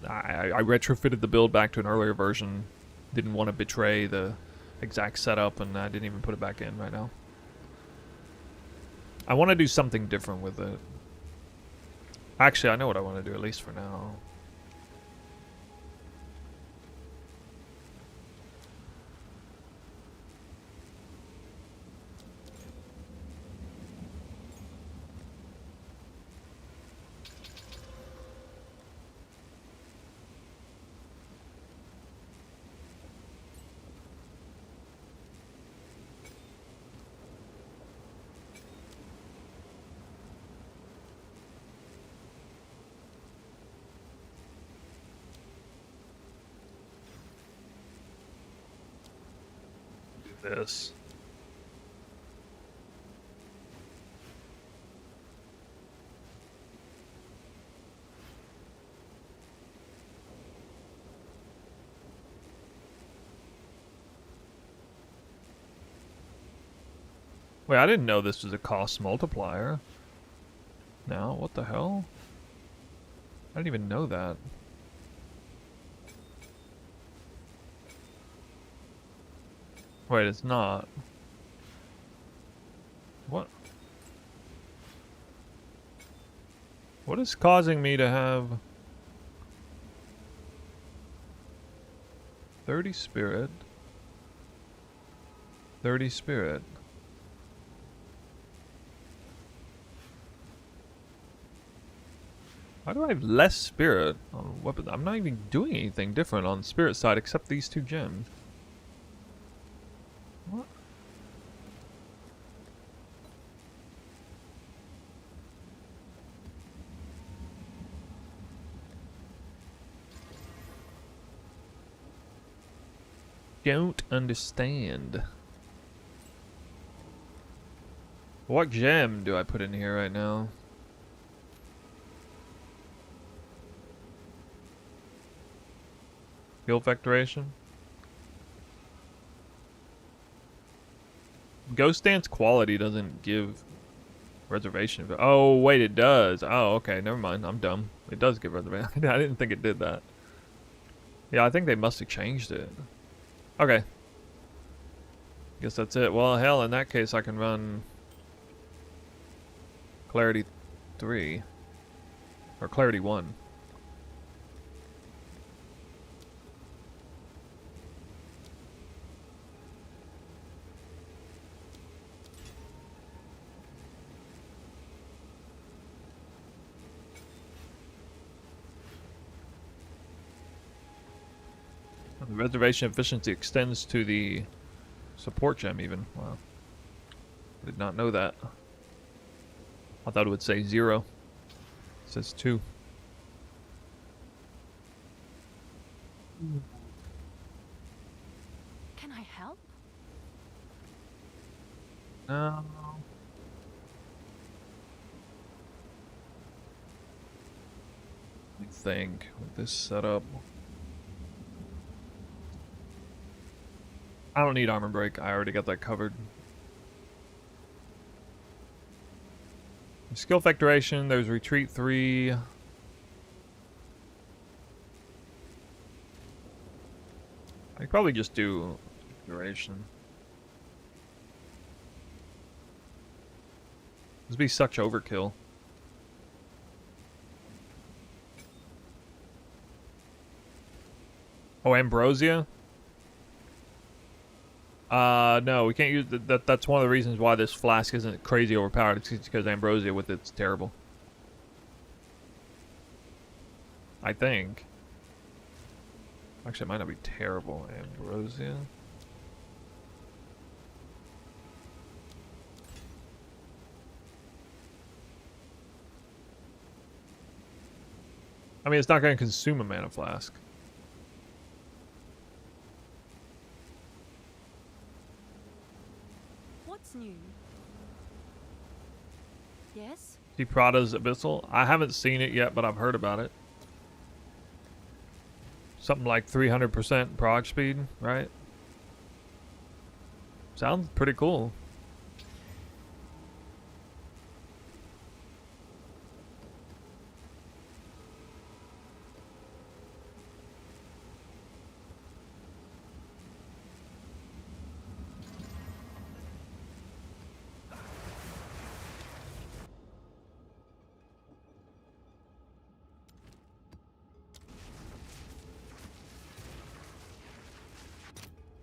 I retrofitted the build back to an earlier version. Didn't want to betray the exact setup, and I didn't even put it back in right now. I want to do something different with it. Actually, I know what I want to do, at least for now. this. Wait, I didn't know this was a cost multiplier. Now, what the hell? I didn't even know that. Wait, it's not. What? What is causing me to have 30 spirit, 30 spirit? Why do I have less spirit on weapons? I'm not even doing anything different on the spirit side except these 2 gems. What? Don't understand. What gem do I put in here right now? Skill factoration? Ghost Dance quality doesn't give reservation. Oh, wait, it does. Oh, okay, never mind. I'm dumb. It does give reservation. I didn't think it did that. Yeah, I think they must have changed it. Okay. Guess that's it. Well, hell, in that case, I can run Clarity 3. Or Clarity 1. The reservation efficiency extends to the support gem even. Wow. Did not know that. I thought it would say 0. It says 2. Can I help? No. I think with this setup, I don't need armor break. I already got that covered. Skill factoration. There's retreat 3. I could probably just do duration. This would be such overkill. Oh, Ambrosia? No, we can't use that. That's one of the reasons why this flask isn't crazy overpowered. It's because Ambrosia with it's terrible. I think. Actually, it might not be terrible. Ambrosia. I mean, it's not going to consume a mana flask. What's new? Yes? See Prada's Abyssal? I haven't seen it yet, but I've heard about it. Something like 300% prog speed, right? Sounds pretty cool.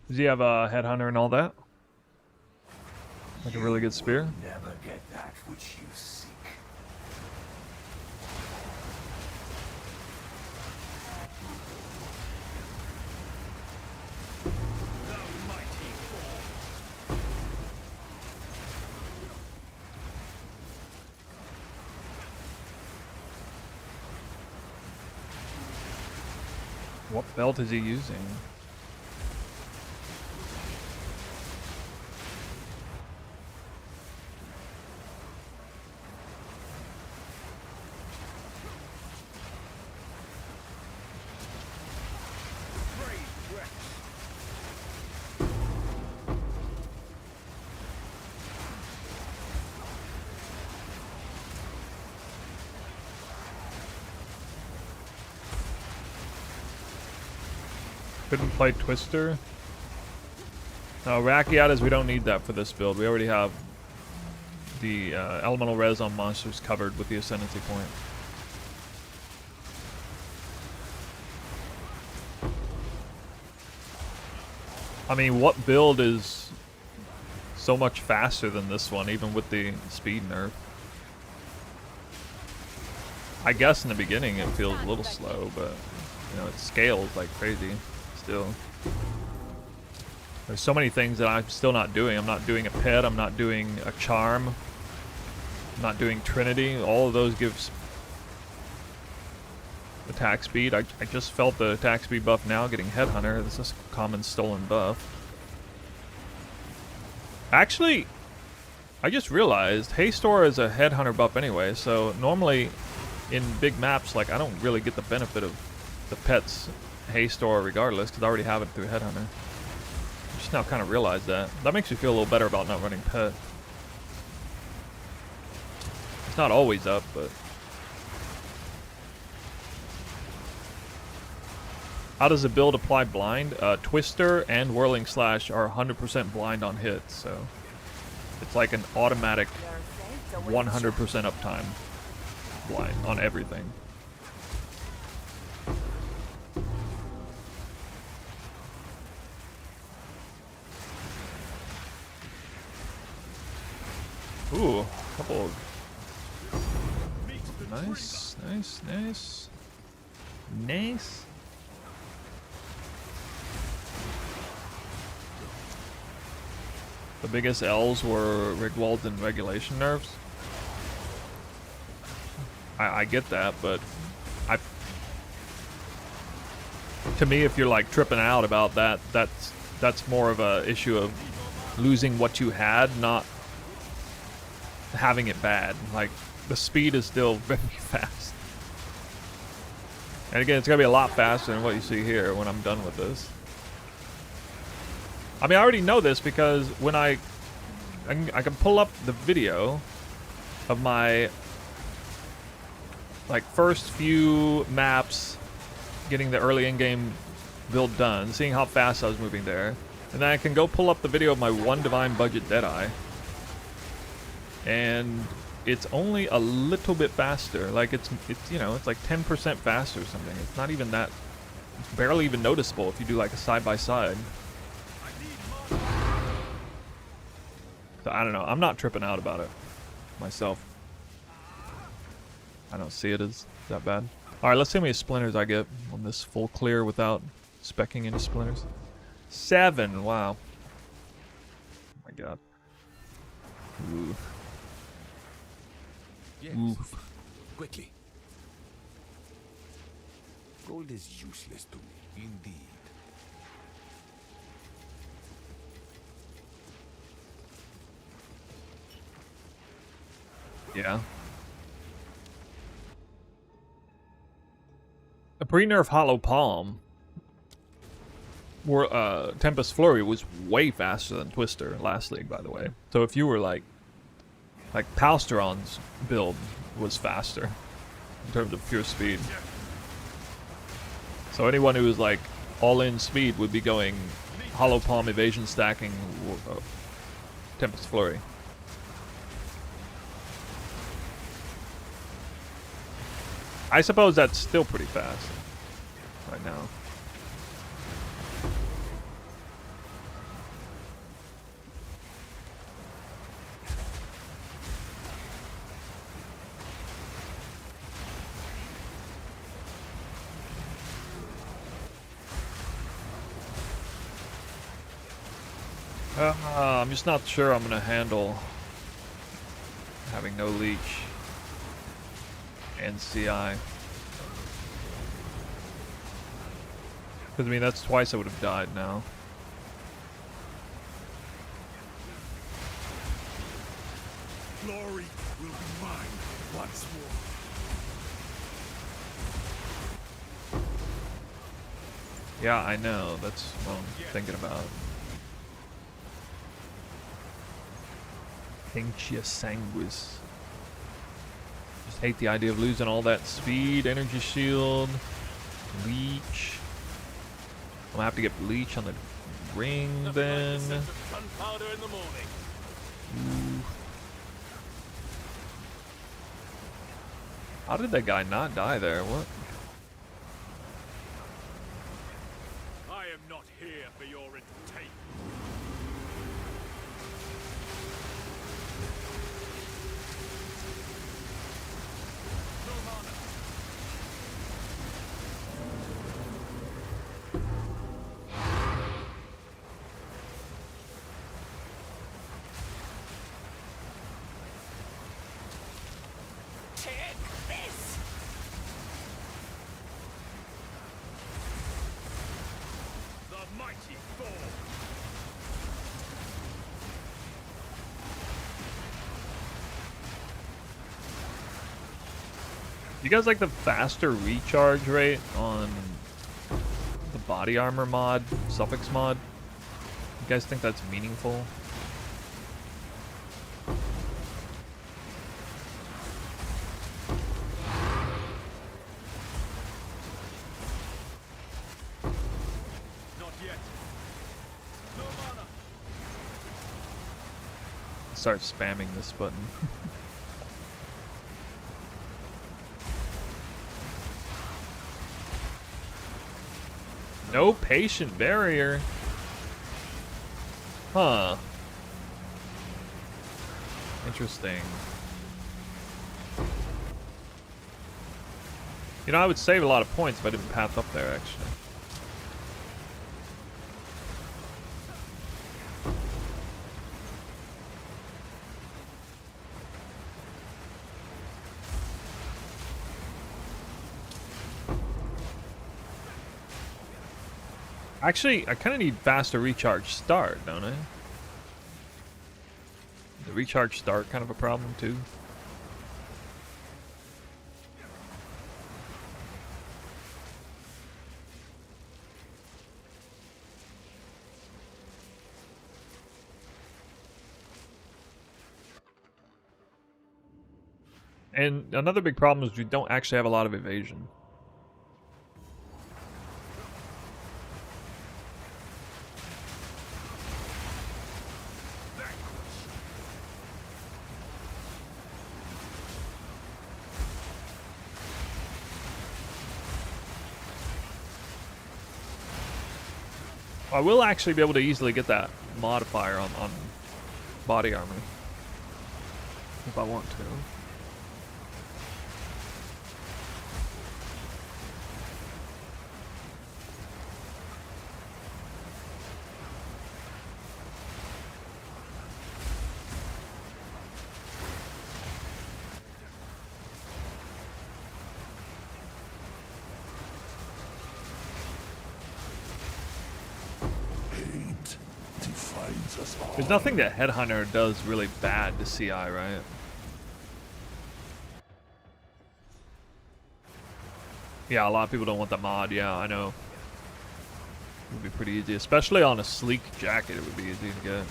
Does he have a Headhunter and all that? Like a really good spear? Never get that which you seek. What belt is he using? Couldn't play Twister. No, Rakiatas, we don't need that for this build. We already have the elemental res on monsters covered with the Ascendancy point. I mean, what build is so much faster than this one, even with the speed nerf? I guess in the beginning it feels a little slow, but you know, it scales like crazy still. There's so many things that I'm still not doing. I'm not doing a pet, I'm not doing a charm, I'm not doing Trinity. All of those gives attack speed. I just felt the attack speed buff now getting Headhunter. This is a common stolen buff. Actually, I just realized Haystor is a Headhunter buff anyway, so normally in big maps, like, I don't really get the benefit of the pet's Haystor regardless, because I already have it through Headhunter. I just now kind of realized that. That makes me feel a little better about not running pet. It's not always up, but... How does the build apply blind? Twister and Whirling Slash are 100% blind on hit, so it's like an automatic 100% uptime blind on everything. Ooh, couple of... Nice, nice, nice. Nice. The biggest L's were Rigwald and regulation nerfs. I get that, but to me, if you're like tripping out about that, that's more of a issue of losing what you had, not having it bad. Like, the speed is still very fast. And again, it's gonna be a lot faster than what you see here when I'm done with this. I mean, I already know this because when I can pull up the video of my like first few maps, getting the early in-game build done, seeing how fast I was moving there, and then I can go pull up the video of my one Divine Budget Deadeye, and it's only a little bit faster. Like it's you know, it's like 10% faster or something. It's not even that, it's barely even noticeable if you do like a side by side. So I don't know. I'm not tripping out about it myself. I don't see it as that bad. Alright, let's see how many splinters I get on this full clear without speccing any splinters. 7, wow. Oh my god. Ooh. Yes. Oof. Quickly. Gold is useless to me, indeed. Yeah. A pre-nerf Hollow Palm, Tempest Flurry was way faster than Twister last league, by the way. So if you were like Palsteron's build was faster in terms of pure speed. So anyone who was like all-in speed would be going Hollow Palm evasion stacking Tempest Flurry. I suppose that's still pretty fast right now. I'm just not sure I'm going to handle having no leech and CI. Because, I mean, that's twice I would have died now. Glory will be mine once more. Yeah, I know. That's what I'm thinking about. Tinctia Sanguis. Just hate the idea of losing all that speed, energy shield, leech. I'm gonna have to get bleach on the ring then. Gunpowder in the morning. How did that guy not die there? What? I am not here for your entertainment. No mana. Take this! The mighty fall. You guys like the faster recharge rate on the body armor mod, suffix mod? You guys think that's meaningful? Not yet. No mana. Start spamming this button. No patient barrier. Huh. Interesting. You know, I would save a lot of points if I didn't path up there, actually. Actually, I kind of need faster recharge start, don't I? The recharge start kind of a problem too. And another big problem is we don't actually have a lot of evasion. I will actually be able to easily get that modifier on body armor if I want to. Hate defines us all. There's nothing that Headhunter does really bad to CI, right? Yeah, a lot of people don't want the mod. Yeah, I know. It would be pretty easy, especially on a sleek jacket. It would be easy to get.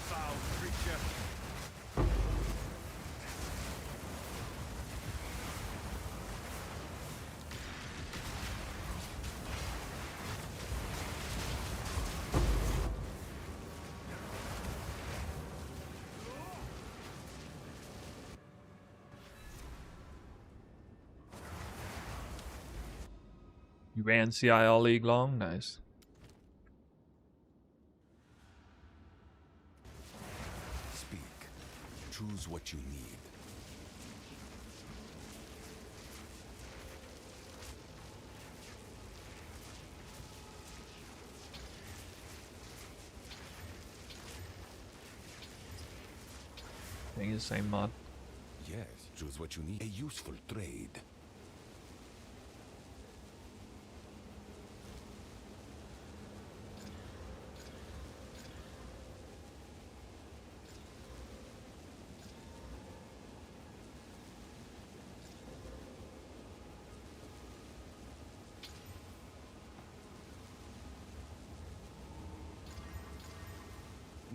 Foul creature. You ran CI all league long? Nice. Speak. Choose what you need. I think it's the same mod. Yes, choose what you need. A useful trade.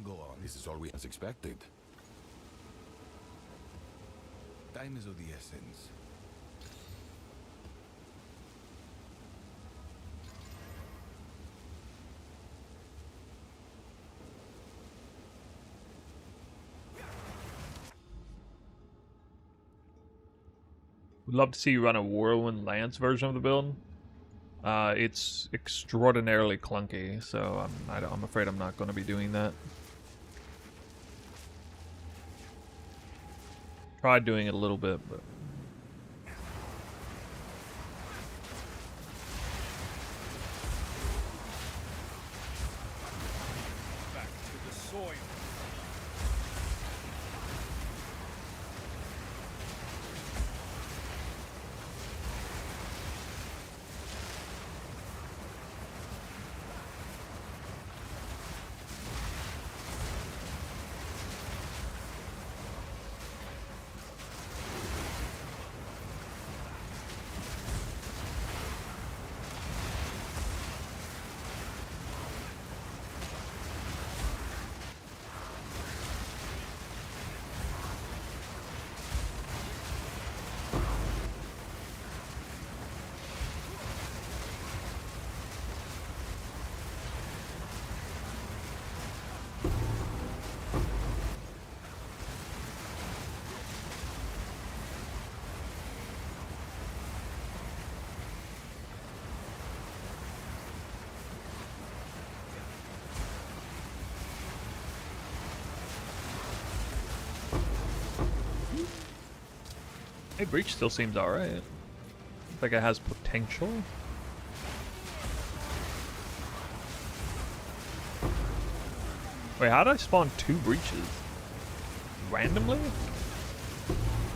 Go on. This is all we as expected. Time is of the essence. Would love to see you run a Whirlwind Lance version of the build. It's extraordinarily clunky, so I'm afraid I'm not going to be doing that. Tried doing it a little bit, but Back to the soil. hey, Breach still seems alright. Like it has potential. Wait, how did I spawn 2 breaches? Randomly?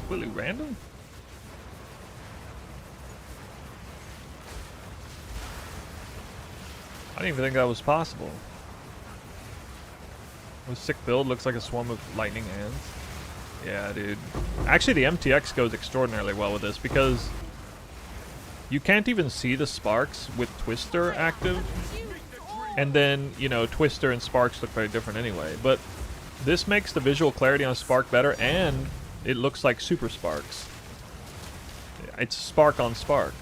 Completely random? I didn't even think that was possible. With sick build, looks like a swarm of lightning hands. Yeah, dude. Actually, the MTX goes extraordinarily well with this because you can't even see the sparks with Twister active. And then, you know, Twister and Sparks look very different anyway. But this makes the visual clarity on Spark better, and it looks like Super Sparks. It's Spark on Spark.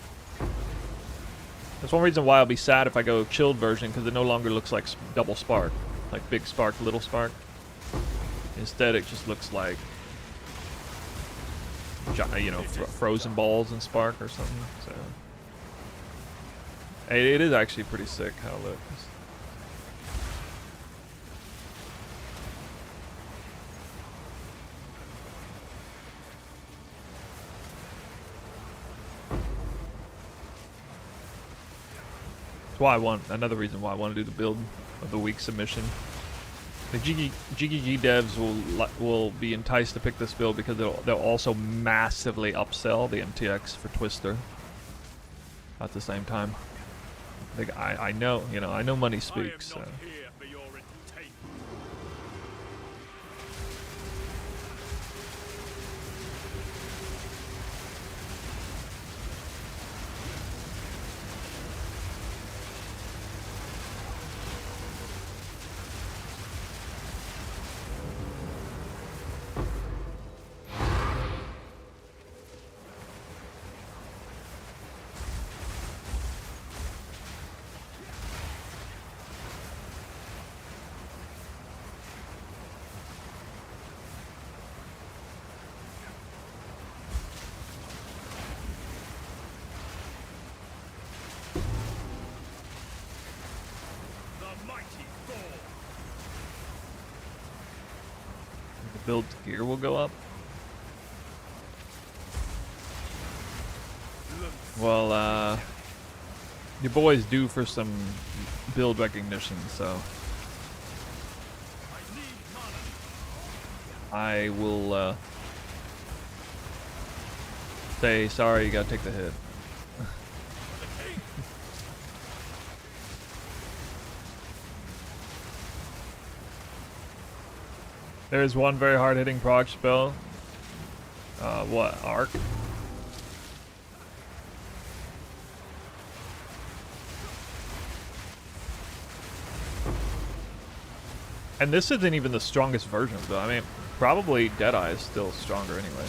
That's one reason why I'll be sad if I go chilled version, because it no longer looks like double Spark. Like big Spark, little Spark. Instead, it just looks like, you know, frozen balls and Spark or something. So it is actually pretty sick how it looks. That's why I want, another reason why I want to do the build of the week submission. The GGG devs will be enticed to pick this build because they'll also massively upsell the MTX for Twister at the same time. I know, you know, I know money speaks. So. I am not here for your entertainment. Build gear will go up. Well, your boy's due for some build recognition, so I will say sorry. You gotta take the hit. There is one very hard-hitting proc spell. What? Arc? And this isn't even the strongest version of it. I mean, probably Deadeye is still stronger anyway.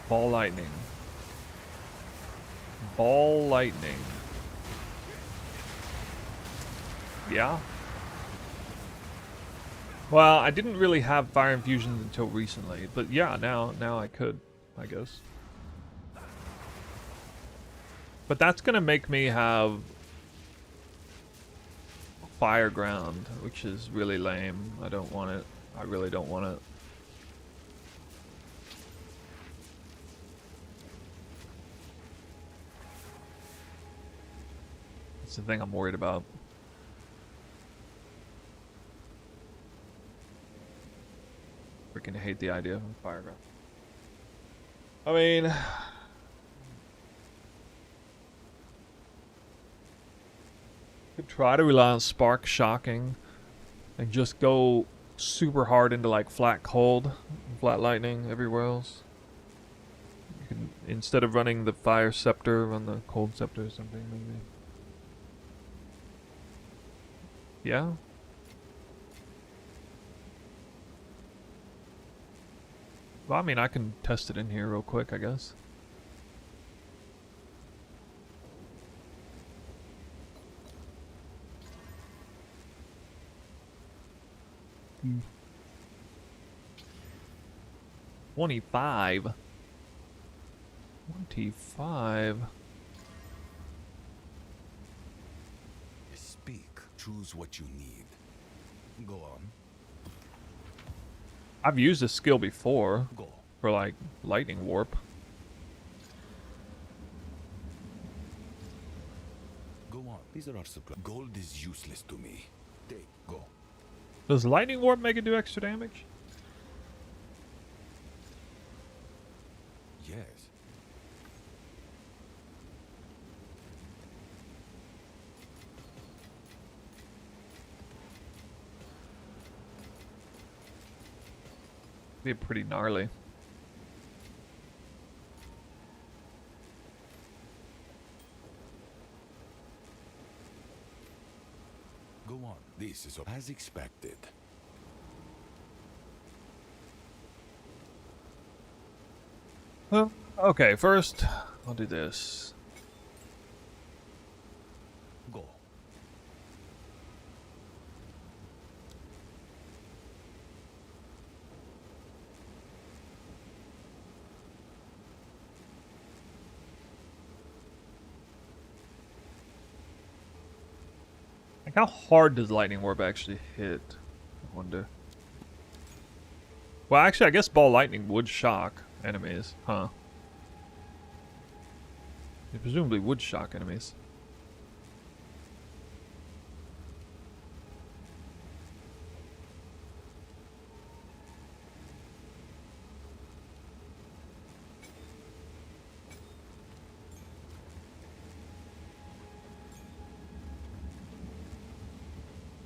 Ball lightning. Ball lightning. Yeah. Well, I didn't really have fire infusions until recently, but yeah, now I could, I guess. But that's gonna make me have fire ground, which is really lame. I don't want it. I really don't want it. That's the thing I'm worried about. Freaking hate the idea of fire ground. I mean, could try to rely on spark shocking and just go super hard into like flat cold, flat lightning everywhere else. You can, instead of running the fire scepter, run the cold scepter or something maybe. Yeah. Well, I mean, I can test it in here real quick, I guess. Hmm. 25. 25. Speak. Choose what you need. Go on. I've used this skill before Go. for like lightning warp. Go on. These are our supplies. Gold is useless to me. Take. Go. Does lightning warp make it do extra damage? Yes. Be pretty gnarly. Go on. This is as expected. Well, okay, first I'll do this. Go. Like, how hard does lightning warp actually hit? I wonder. Well, actually, I guess ball lightning would shock enemies, huh? It presumably would shock enemies.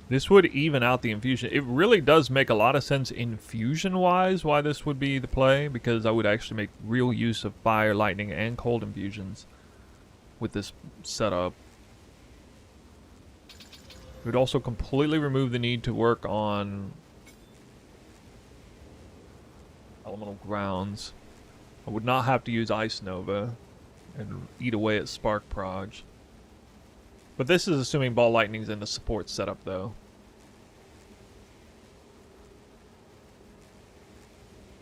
This would even out the infusion. It really does make a lot of sense infusion-wise why this would be the play, because I would actually make real use of fire, lightning, and cold infusions with this setup. It would also completely remove the need to work on elemental grounds. I would not have to use Ice Nova and eat away at Spark Proj. But this is assuming ball lightning's in the support setup, though.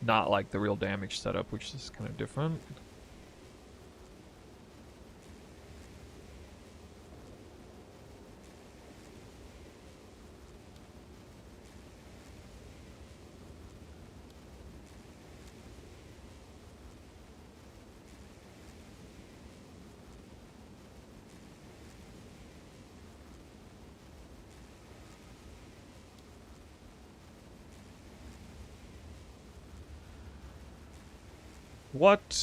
Not like the real damage setup, which is kind of different. What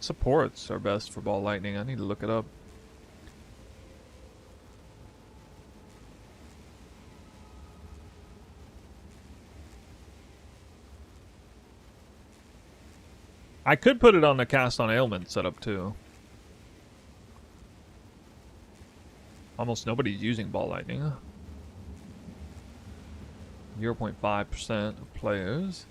supports are best for ball lightning? I need to look it up. I could put it on the cast on ailment setup too. Almost nobody's using ball lightning. 0.5% of players.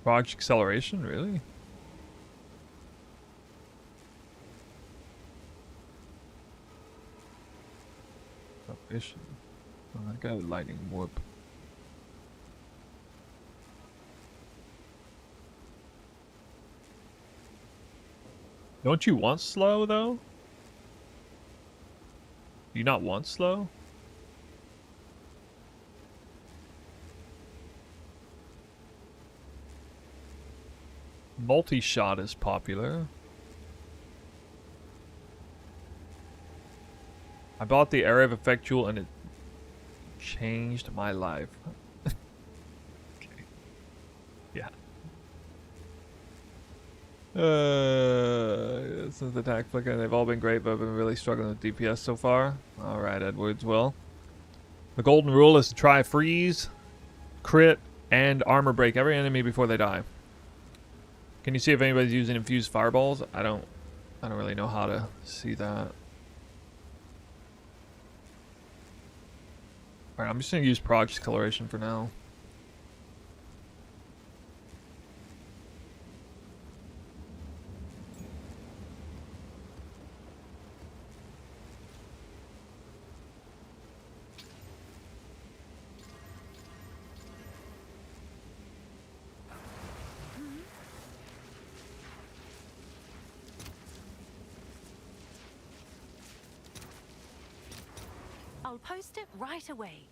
Project acceleration, really? Reservation. Oh, I got a lightning warp. Don't you want slow though? Do you not want slow? Multi-shot is popular. I bought the area of effect jewel and it changed my life. Okay. Yeah. Since the attack flicker, they've all been great, but I've been really struggling with DPS so far. Alright, Edwards, well. The golden rule is to try freeze, crit, and armor break every enemy before they die. Can you see if anybody's using infused fireballs? I don't really know how to see that. Alright, I'm just gonna use Project Acceleration for now. I'll post it right away.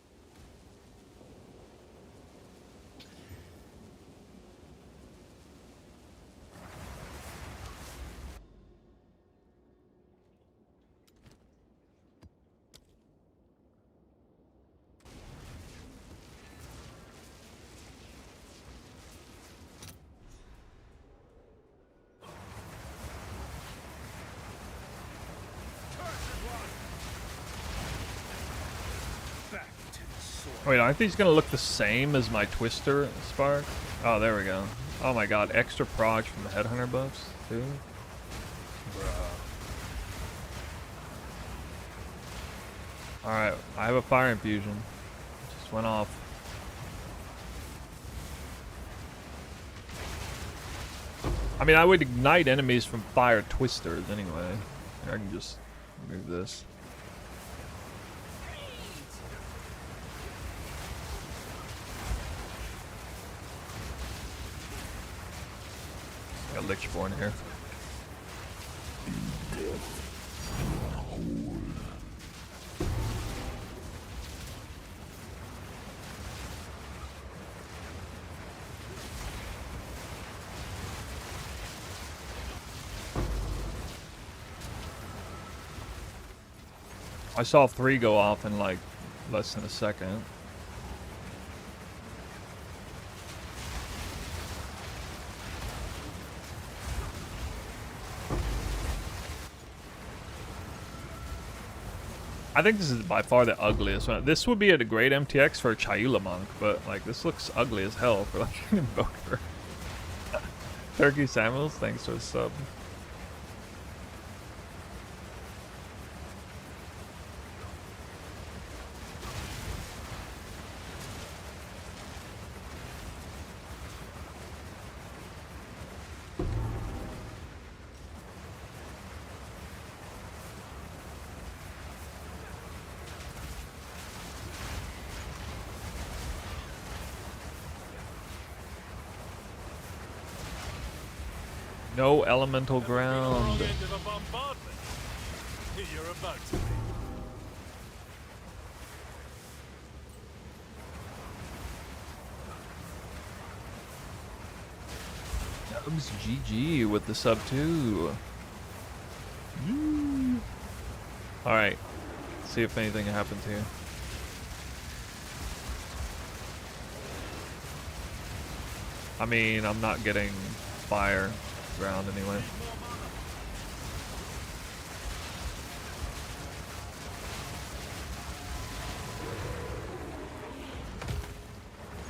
Wait, aren't these gonna look the same as my Twister Spark? Oh, there we go. Oh my god, extra prog from the Headhunter buffs, too? Alright, I have a fire infusion. It just went off. I mean, I would ignite enemies from fire twisters anyway. I can just remove this. Got Lichborn here. I saw 3 go off in like less than a second. I think this is by far the ugliest one. This would be a great MTX for a Chayula monk, but like this looks ugly as hell for like an invoker. Turkey Samuels, thanks for the sub. No elemental ground. End of a bombardment. You're about to be. Dubs GG with the sub 2. Alright. See if anything happens here. I mean, I'm not getting fire ground anyway.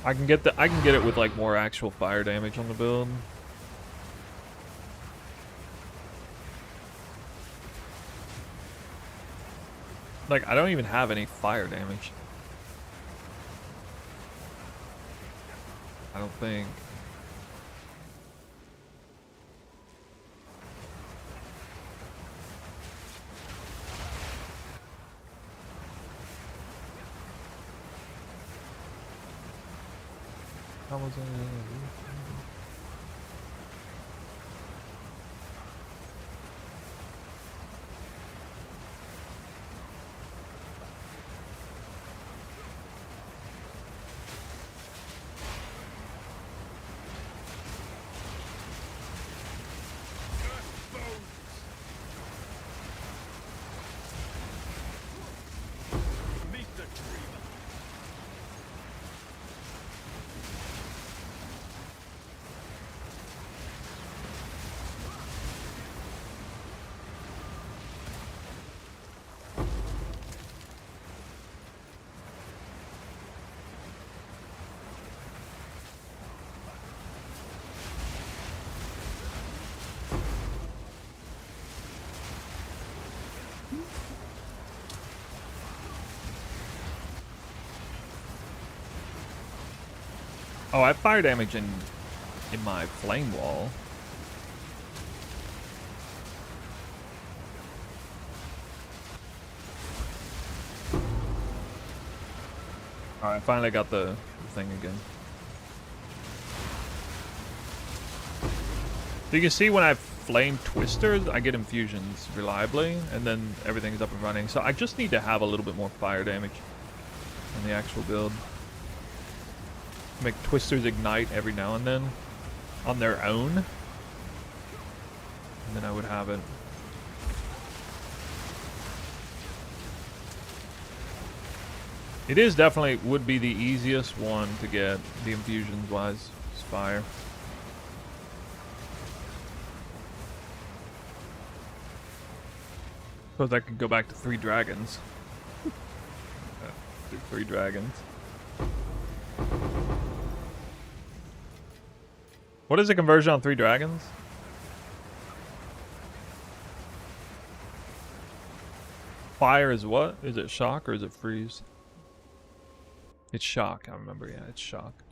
I can get it with like more actual fire damage on the build. Like, I don't even have any fire damage. I don't think. How was it? Meet the dreamer. Oh, I have fire damage in my flame wall. Alright, I finally got the thing again. So you can see when I flame twisters, I get infusions reliably, and then everything's up and running. So I just need to have a little bit more fire damage in the actual build. Make twisters ignite every now and then on their own, and then I would have it. It is definitely would be the easiest one to get the infusions wise. Is fire. Suppose I could go back to 3 dragons. Do 3 dragons. What is the conversion on 3 dragons? Fire is what? Is it shock or is it freeze? It's shock, I remember, yeah, it's shock.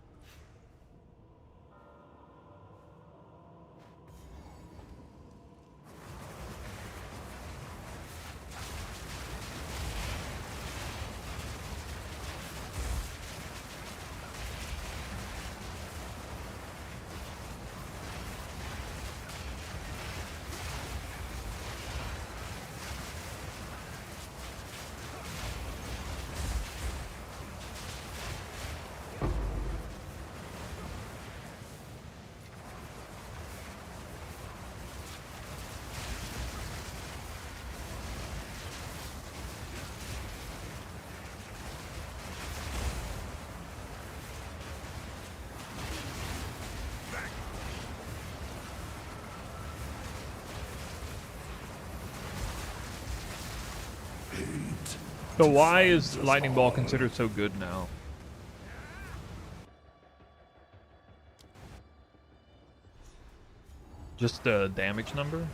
So why is Lightning Ball considered so good now? Just the damage number?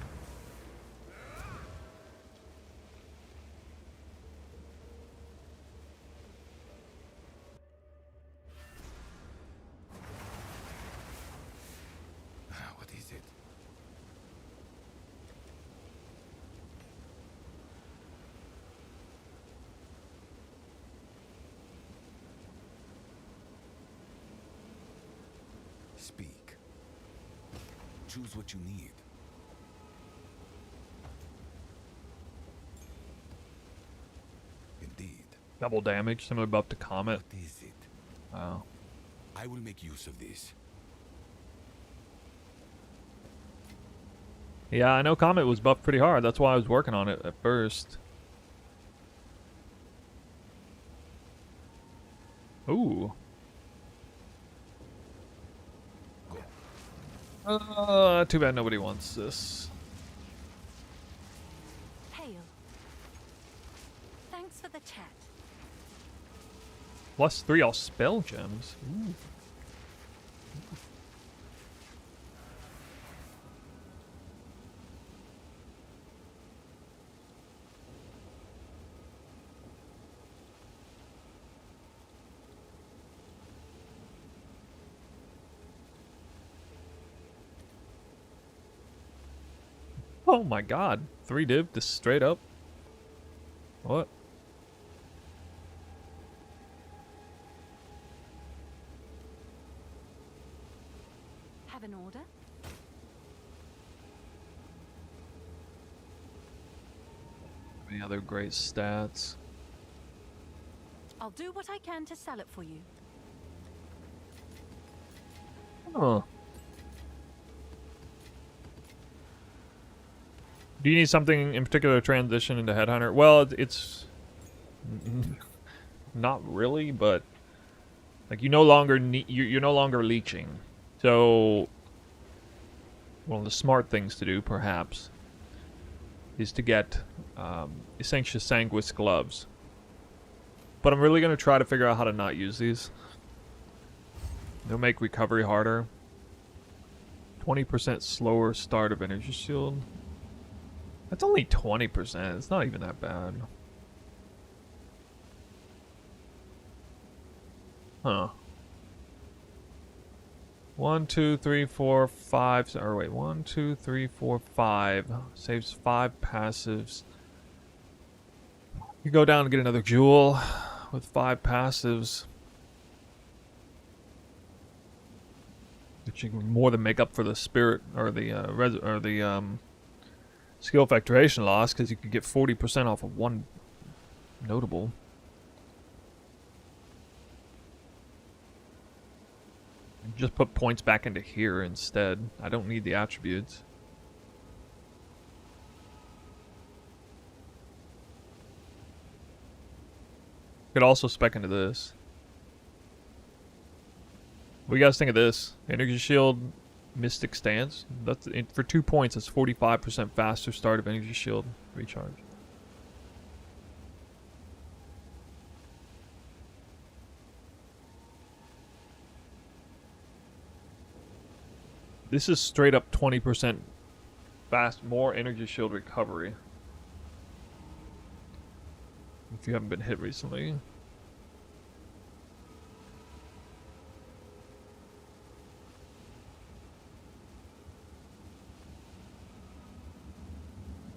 What is it? Speak. Choose what you need. Indeed. Double damage, similar buff to Comet. What is it? Wow. I will make use of this. Yeah, I know Comet was buffed pretty hard. That's why I was working on it at first. Ooh. Too bad nobody wants this. Hail. Thanks for the chat. +3 all spell gems. Ooh. Oh my god. 3 div just straight up. What? have an order? Any other great stats? I'll do what I can to sell it for you. Oh. Do you need something in particular to transition into Headhunter? Well, it's not really, but like you no longer need you're no longer leeching. So one of the smart things to do, perhaps, is to get essentially Sanguis gloves. But I'm really gonna try to figure out how to not use these. They'll make recovery harder. 20% slower start of energy shield. That's only 20%. It's not even that bad. Huh. 1, 2, 3, 4, 5. Or wait, 1, 2, 3, 4, 5. Saves 5 passives. You go down and get another jewel with 5 passives. Which you can more than make up for the spirit or the skill factoration loss, because you could get 40% off of one notable. And just put points back into here instead. I don't need the attributes. Could also spec into this. What do you guys think of this? Energy shield, mystic stance. That's for 2 points. That's 45% faster start of energy shield recharge. This is straight up 20% fast, more energy shield recovery. If you haven't been hit recently.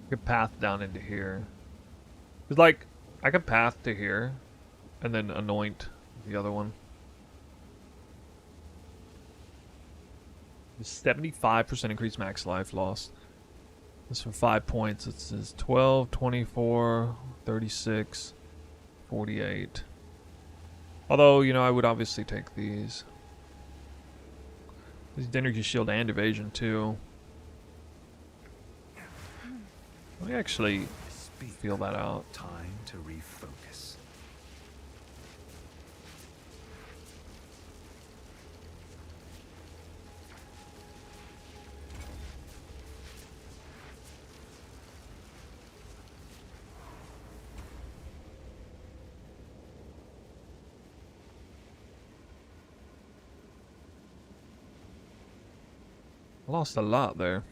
Could path down into here. It's like I could path to here and then anoint the other one. 75% increased max life lost. This for 5 points. It says 12, 24, 36, 48. Although, you know, I would obviously take these. These energy shield and evasion too. Let me actually feel that out. Time to refocus. I lost a lot there.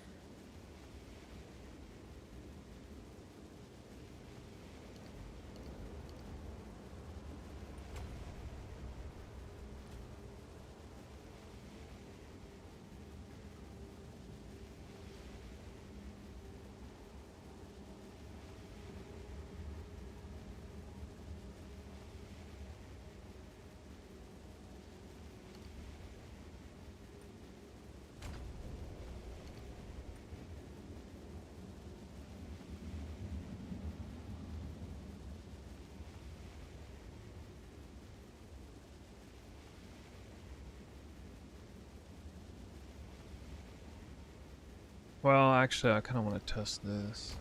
Well, actually, I kind of want to test this.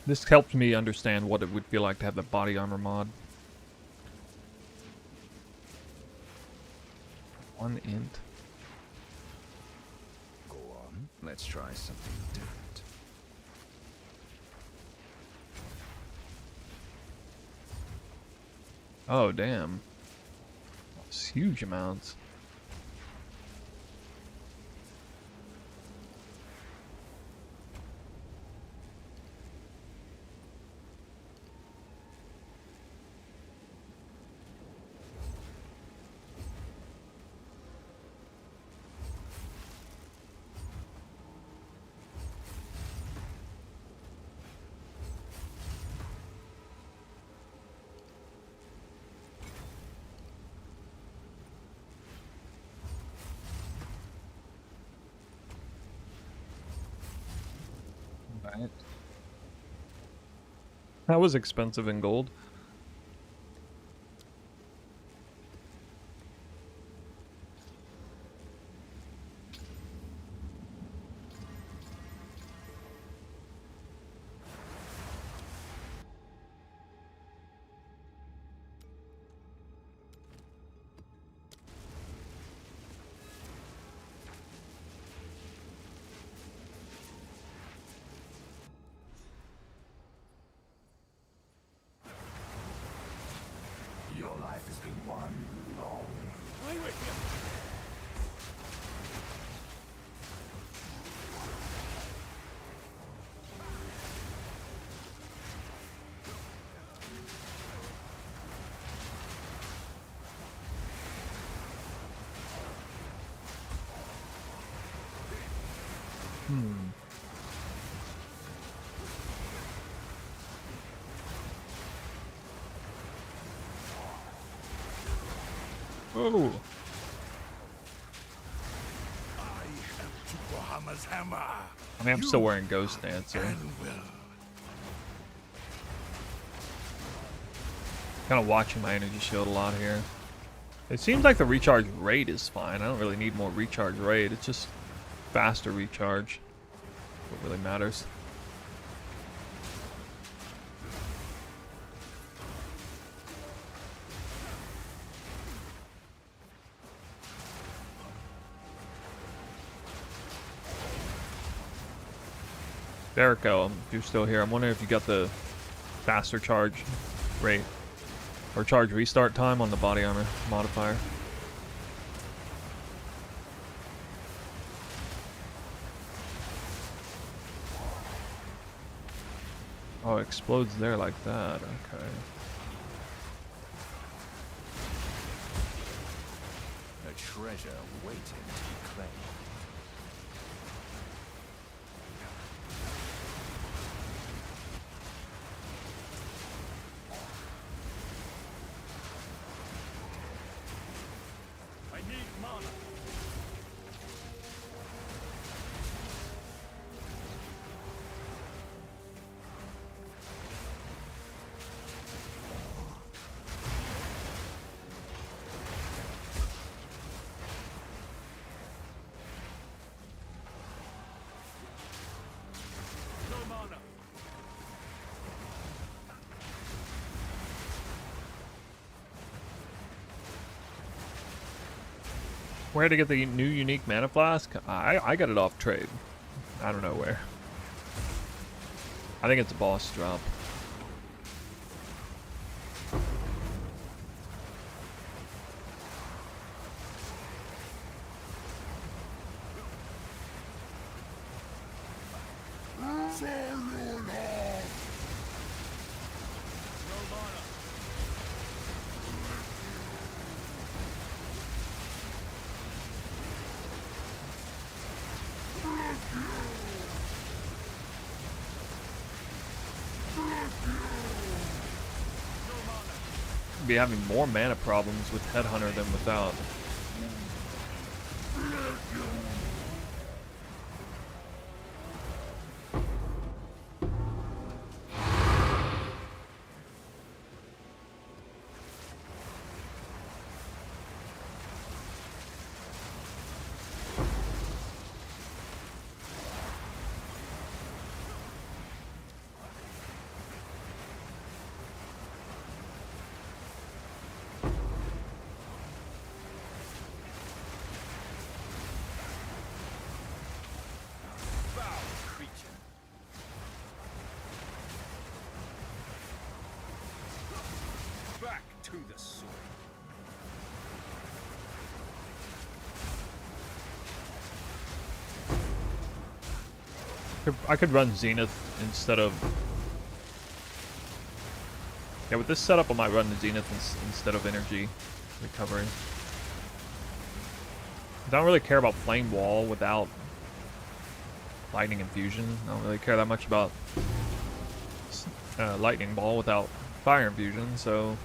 This helps me understand what it would feel like to have the body armor mod. 1 int. Go on. Let's try something different. Oh, damn. It's huge amounts. Right. That was expensive in gold. Your life has been one long. Oh, I am Tukohama's hammer. I mean, I'm still wearing Ghost Dancer. And will. Kind of watching my energy shield a lot here. It seems like the recharge rate is fine. I don't really need more recharge rate. It's just faster recharge. What really matters. Derrico, if you're still here, I'm wondering if you got the faster charge rate or charge restart time on the body armor modifier. Oh, it explodes there like that. Okay. A treasure waiting to be claimed. I need mana. No mana. Where to get the new unique mana flask? I got it off trade. I don't know where. I think it's a boss drop. Be having more mana problems with Headhunter than without. Foul creature. Back to the sword. I could run Zenith instead of... Yeah, with this setup I might run the Zenith instead of energy recovery. I don't really care about Flame Wall without Lightning Infusion. I don't really care that much about Lightning Ball without Fire Infusion, so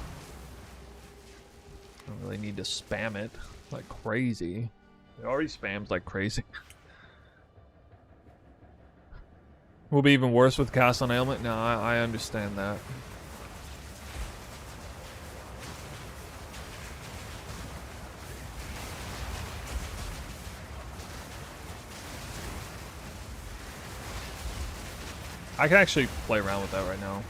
I don't really need to spam it like crazy. It already spams like crazy. Will be even worse with cast on ailment. No, I understand that. I can actually play around with that right now.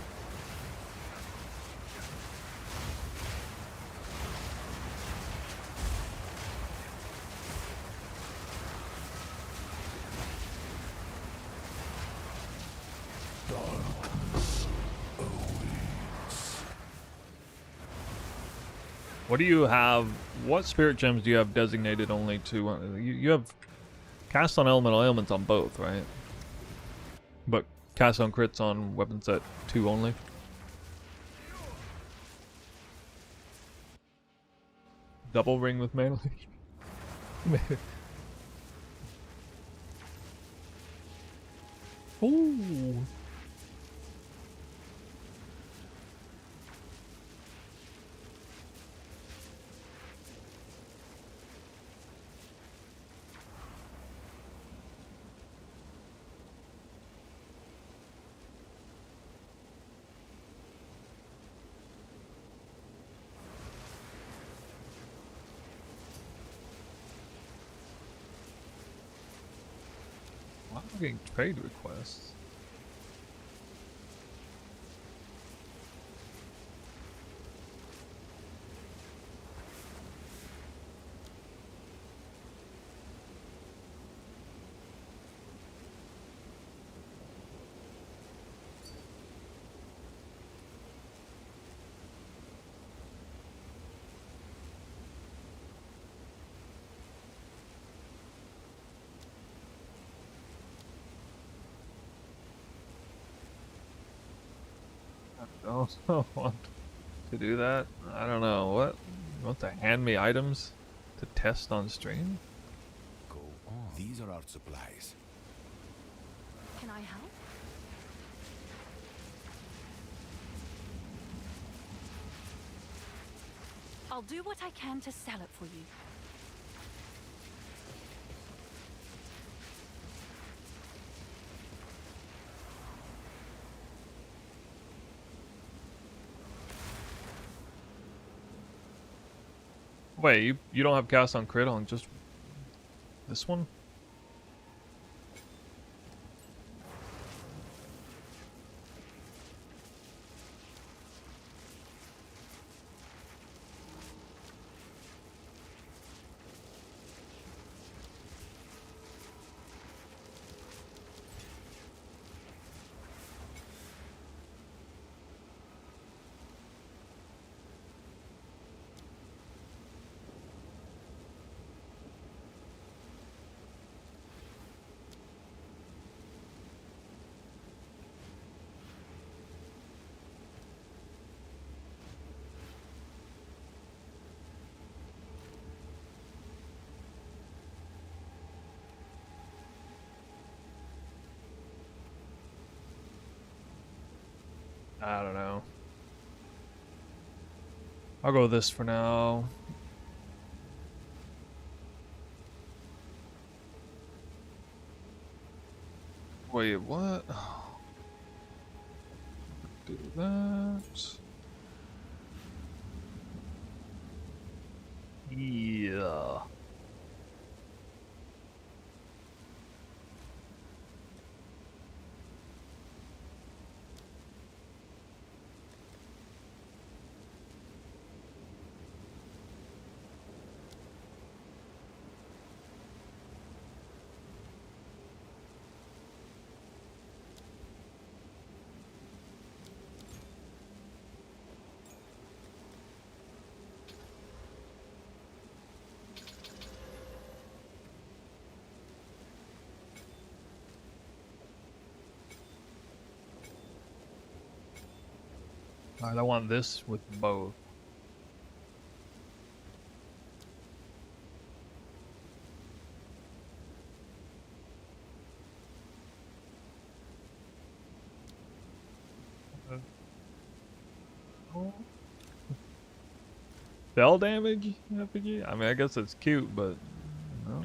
What do you have? What spirit gems do you have designated only to? You have cast on elemental ailments on both, right? But cast on crits on weapons at 2 only. Double ring with melee. Ooh. Why am I getting trade requests? I don't want to do that. I don't know. What? You want to hand me items to test on stream? Go on. These are our supplies. Can I help? I'll do what I can to sell it for you. Wait, you don't have cast on crit on just this one? I don't know. I'll go with this for now. Wait, what? Do that. Yeah. Alright, I want this with both. Spell damage? RPG? I mean, I guess it's cute, but no.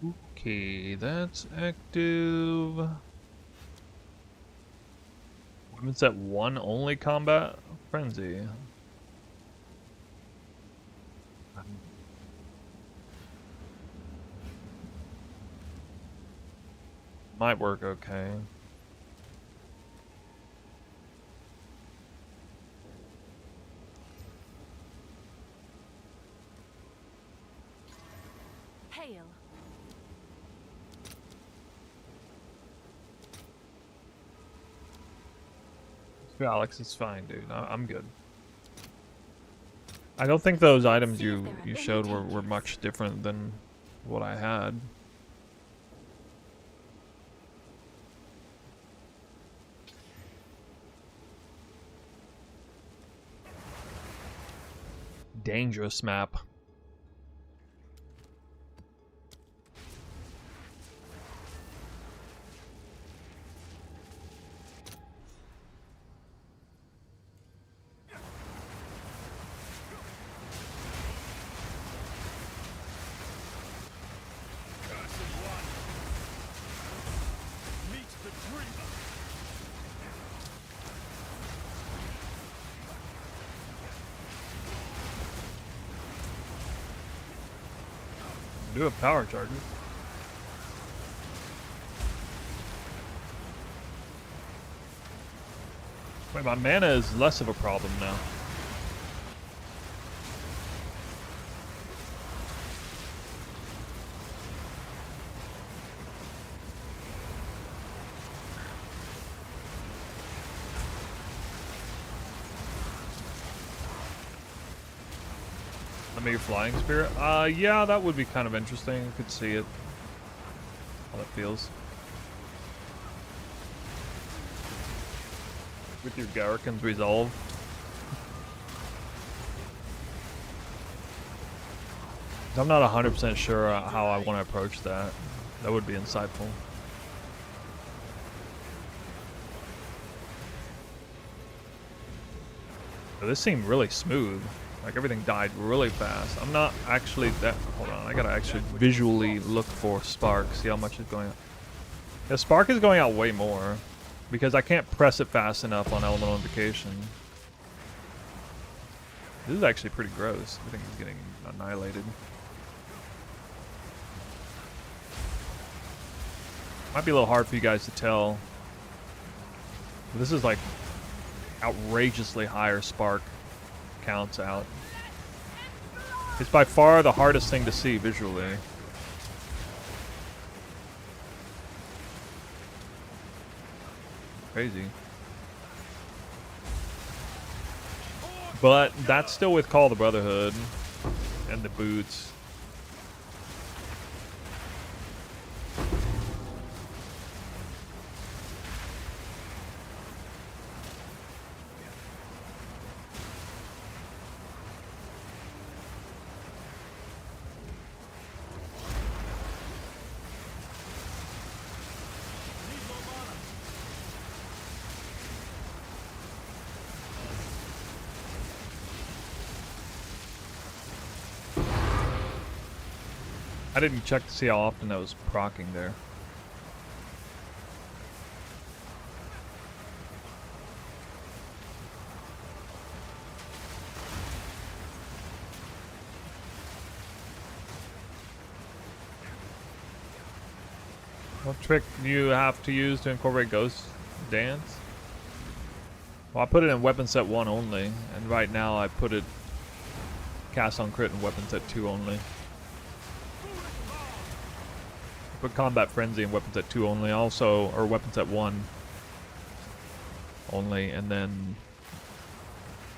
Okay, that's active. Weapons at 1 only combat frenzy. Might work okay. Hail. Alex, it's fine, dude. I'm good. I don't think those items See if you there are any showed were changes. much different than what I had. Dangerous map. Meet the dreamer. Do have power charges. Wait, my mana is less of a problem now. Let me your flying spirit. Yeah, that would be kind of interesting. I could see it. How that feels. With your Garrican's resolve. I'm not 100% sure how I want to approach that. That would be insightful. But this seemed really smooth. Like everything died really fast. I'm not actually that. Hold on, I gotta actually visually look for spark, see how much is going out. Yeah, spark is going out way more because I can't press it fast enough on elemental invocation. This is actually pretty gross. Everything is getting annihilated. Might be a little hard for you guys to tell. But this is like outrageously higher spark counts out. It's by far the hardest thing to see visually. Crazy. But that's still with Call of the Brotherhood and the boots. I didn't check to see how often that was proccing there. What trick do you have to use to incorporate Ghost Dance? Well, I put it in weapon set 1 only, and right now I put it cast on crit and weapon set 2 only. Put Combat Frenzy and weapons at 2 only, also, or weapons at 1 only, and then,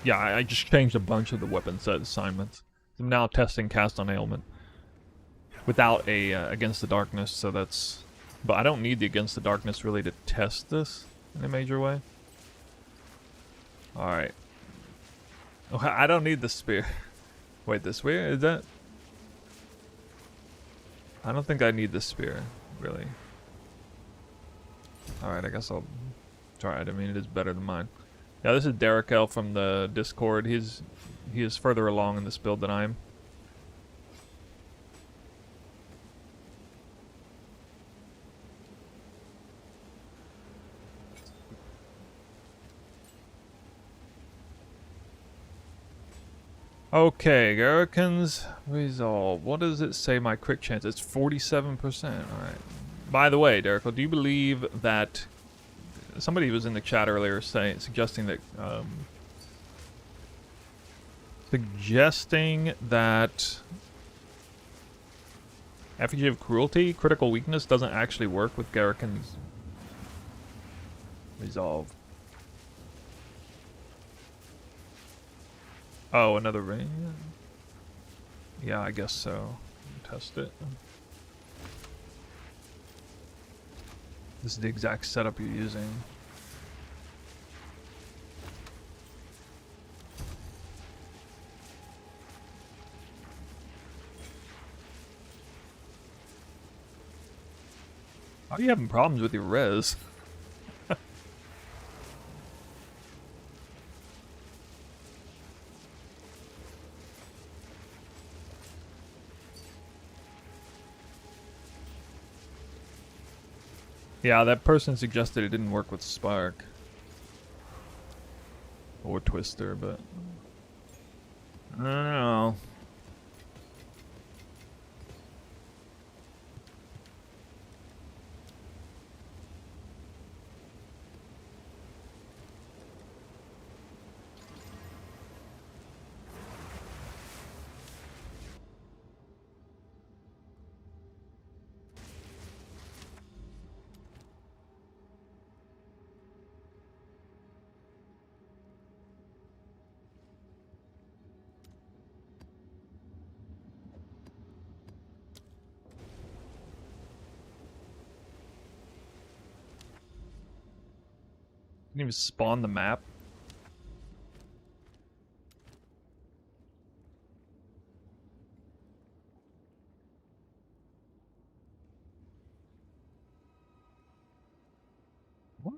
yeah, I just changed a bunch of the weapon set assignments. I'm now testing Cast on Ailment without a Against the Darkness, so that's, but I don't need the Against the Darkness really to test this in a major way. Alright. Oh, I don't need the spear. Wait, the spear? Is that? I don't think I need this spear, really. Alright, I guess I'll try it. I mean, it is better than mine. Yeah, this is Derikel from the Discord. He is further along in this build than I am. Okay, Garrican's resolve. What does it say my crit chance? It's 47%. Alright. By the way, Derek, do you believe that somebody was in the chat earlier suggesting that effigy of cruelty, critical weakness, doesn't actually work with Garrican's resolve. Oh, another ring? Yeah, I guess so. Test it. This is the exact setup you're using. How are you having problems with your res? Yeah, that person suggested it didn't work with Spark. Or Twister, but I don't know. Didn't even spawn the map. What?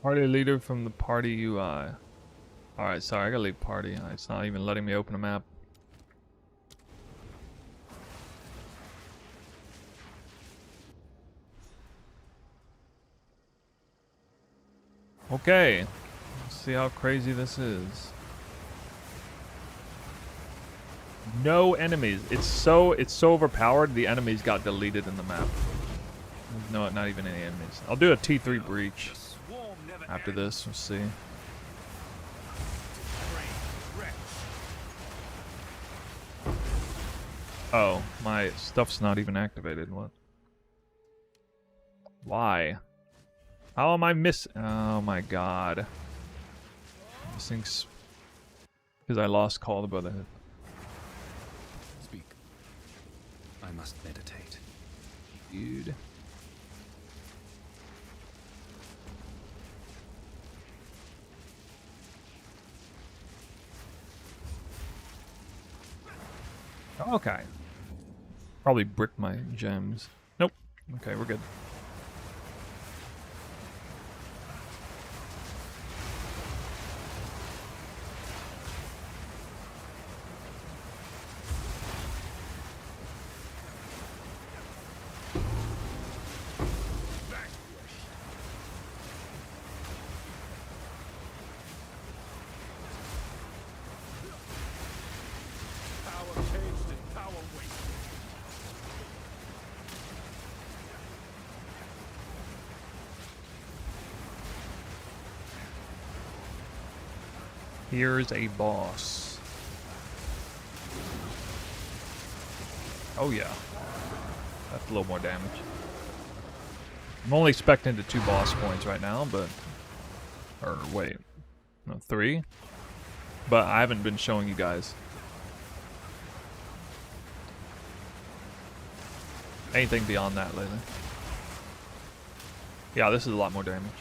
Party leader from the party UI. Alright, sorry, I gotta leave party. It's not even letting me open a map. Okay. Let's see how crazy this is. No enemies. It's so overpowered, the enemies got deleted in the map. No, not even any enemies. I'll do a T3 breach after this. We'll see. Oh, my stuff's not even activated. What? Why? How am I oh my god. This thing's... because I lost Call of the Brotherhood. Speak. I must meditate. Dude. Okay. Probably brick my gems. Nope. Okay, we're good. Here's a boss. Oh yeah. That's a little more damage. I'm only expecting the 2 boss points right now, but... or wait. No, 3? But I haven't been showing you guys. Anything beyond that lately. Yeah, this is a lot more damage.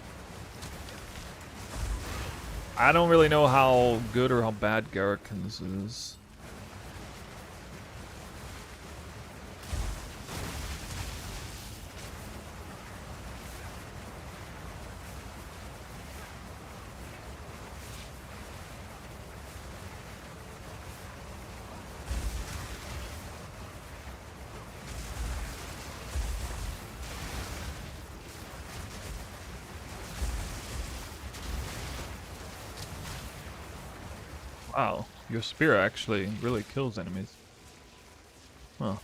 I don't really know how good or how bad Garrican's is. Wow, your spear actually really kills enemies. Huh.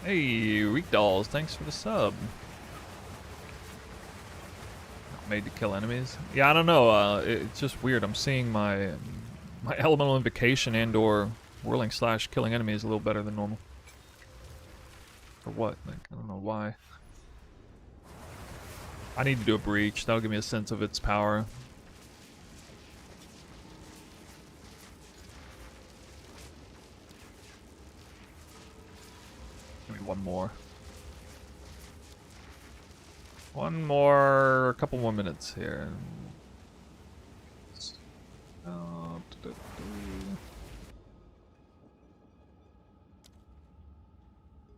Hey, Reek Dolls, thanks for the sub. Made to kill enemies. Yeah, I don't know. It's just weird. I'm seeing my elemental invocation and/or whirling slash killing enemies a little better than normal. For what? Like, I don't know why. I need to do a breach. That'll give me a sense of its power. Give me one more. One more, a couple more minutes here.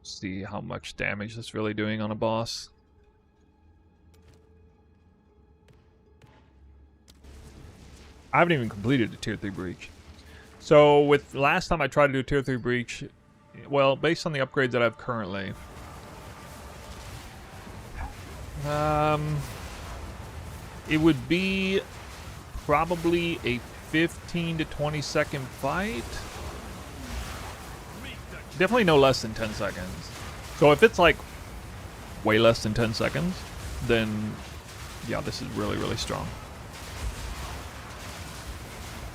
See how much damage that's really doing on a boss. I haven't even completed a tier 3 breach. So with last time I tried to do a tier 3 breach, well, based on the upgrades that I have currently, it would be probably a 15 to 20 second fight. Definitely no less than 10 seconds. So if it's like way less than 10 seconds, then yeah, this is really, really strong.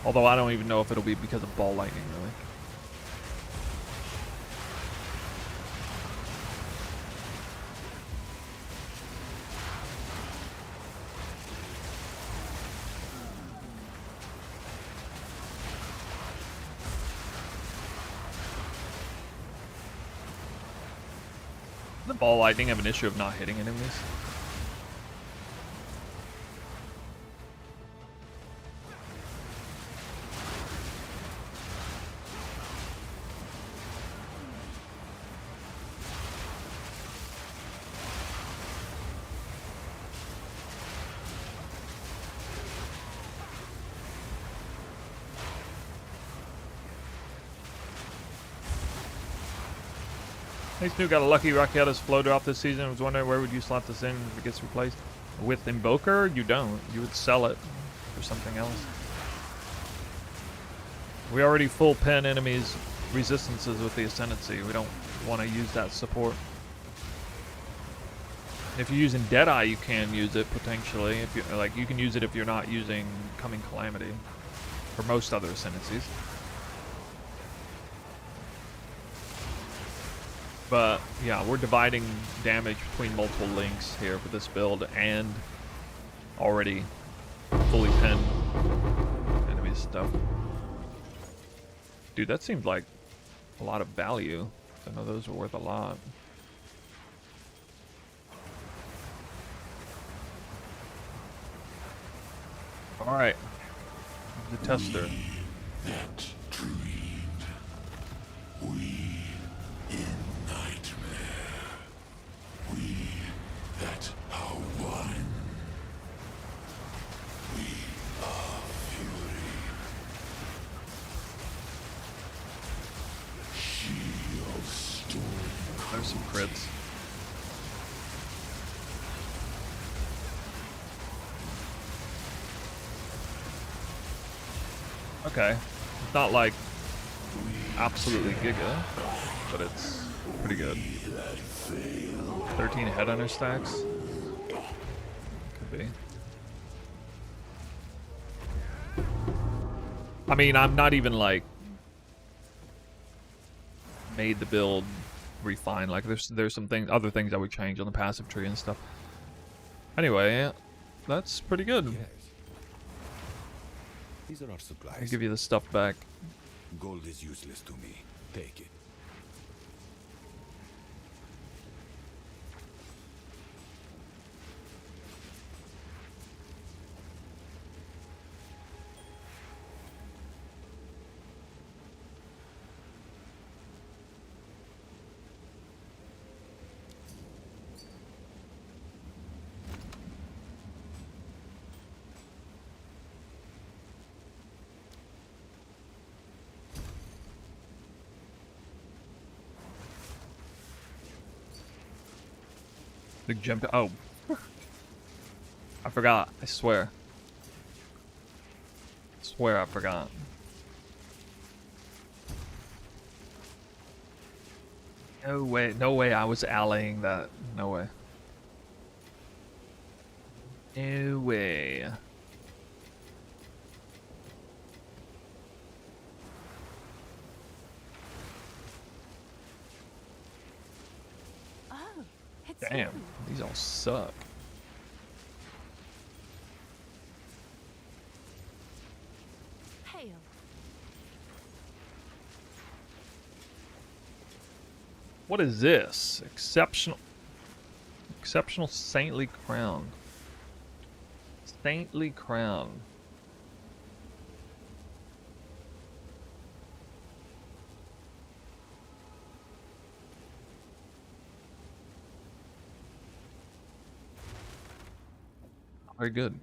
Although I don't even know if it'll be because of ball lightning, really. The ball lightning have an issue of not hitting enemies. Hey Snoop, got a lucky Rakiata's flow drop this season. I was wondering where would you slot this in if it gets replaced? With Invoker, you don't. You would sell it for something else. We already full pen enemies resistances with the Ascendancy. We don't want to use that support. If you're using Deadeye, you can use it potentially. If you like, you can use it if you're not using Coming Calamity for most other Ascendancies. But yeah, we're dividing damage between multiple links here for this build and already fully pinned enemy stuff. Dude, that seemed like a lot of value. I know those are worth a lot. Alright. The tester. That dreamed. We in nightmare. We that are one. We are fury. Shield storm. There's some crits. Okay. It's not like absolutely giga, but it's pretty good. 13 Headhunter stacks. Could be. I mean, I'm not even like made the build refine. Like there's some things, other things I would change on the passive tree and stuff. Anyway, that's pretty good. Yes. These are our I'll supplies. give you the stuff back. Gold is useless to me. Take it. Big jump. Oh. I forgot. I swear. I swear I forgot. No way. No way I was allying that. No way. No way. Oh, it's Damn. you. These all suck. Hail. What is this? Exceptional saintly crown. Saintly crown. Very good.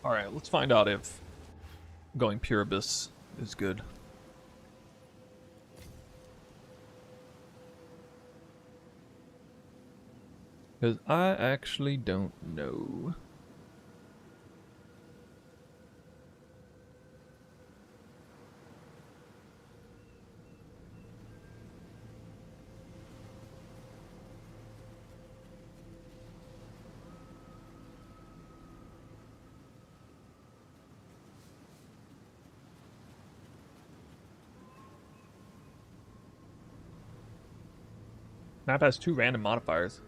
Alright, let's find out if going Pure Abyss is good. Because I actually don't know. Map has 2 random modifiers.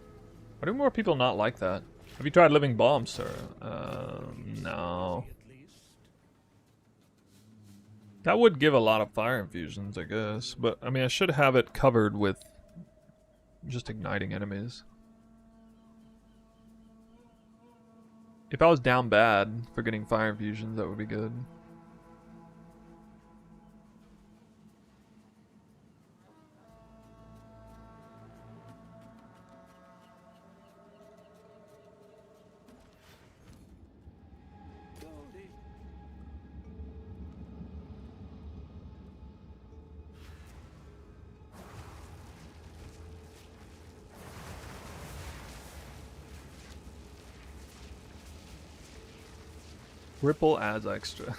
Why do more people not like that? Have you tried Living Bomb, sir? No. That would give a lot of fire infusions, I guess. But, I mean, I should have it covered with just igniting enemies. If I was down bad for getting fire infusions, that would be good. Ripple adds extra. God.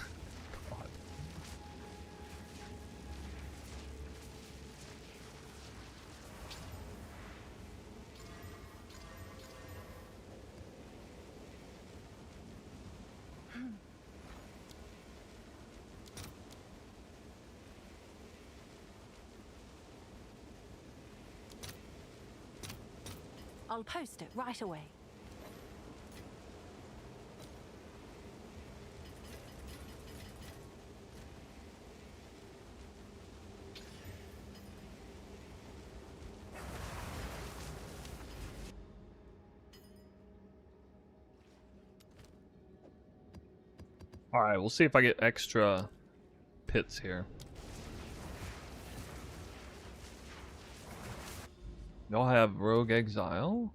I'll post it right away. Alright, we'll see if I get extra pits here. Y'all have Rogue Exile?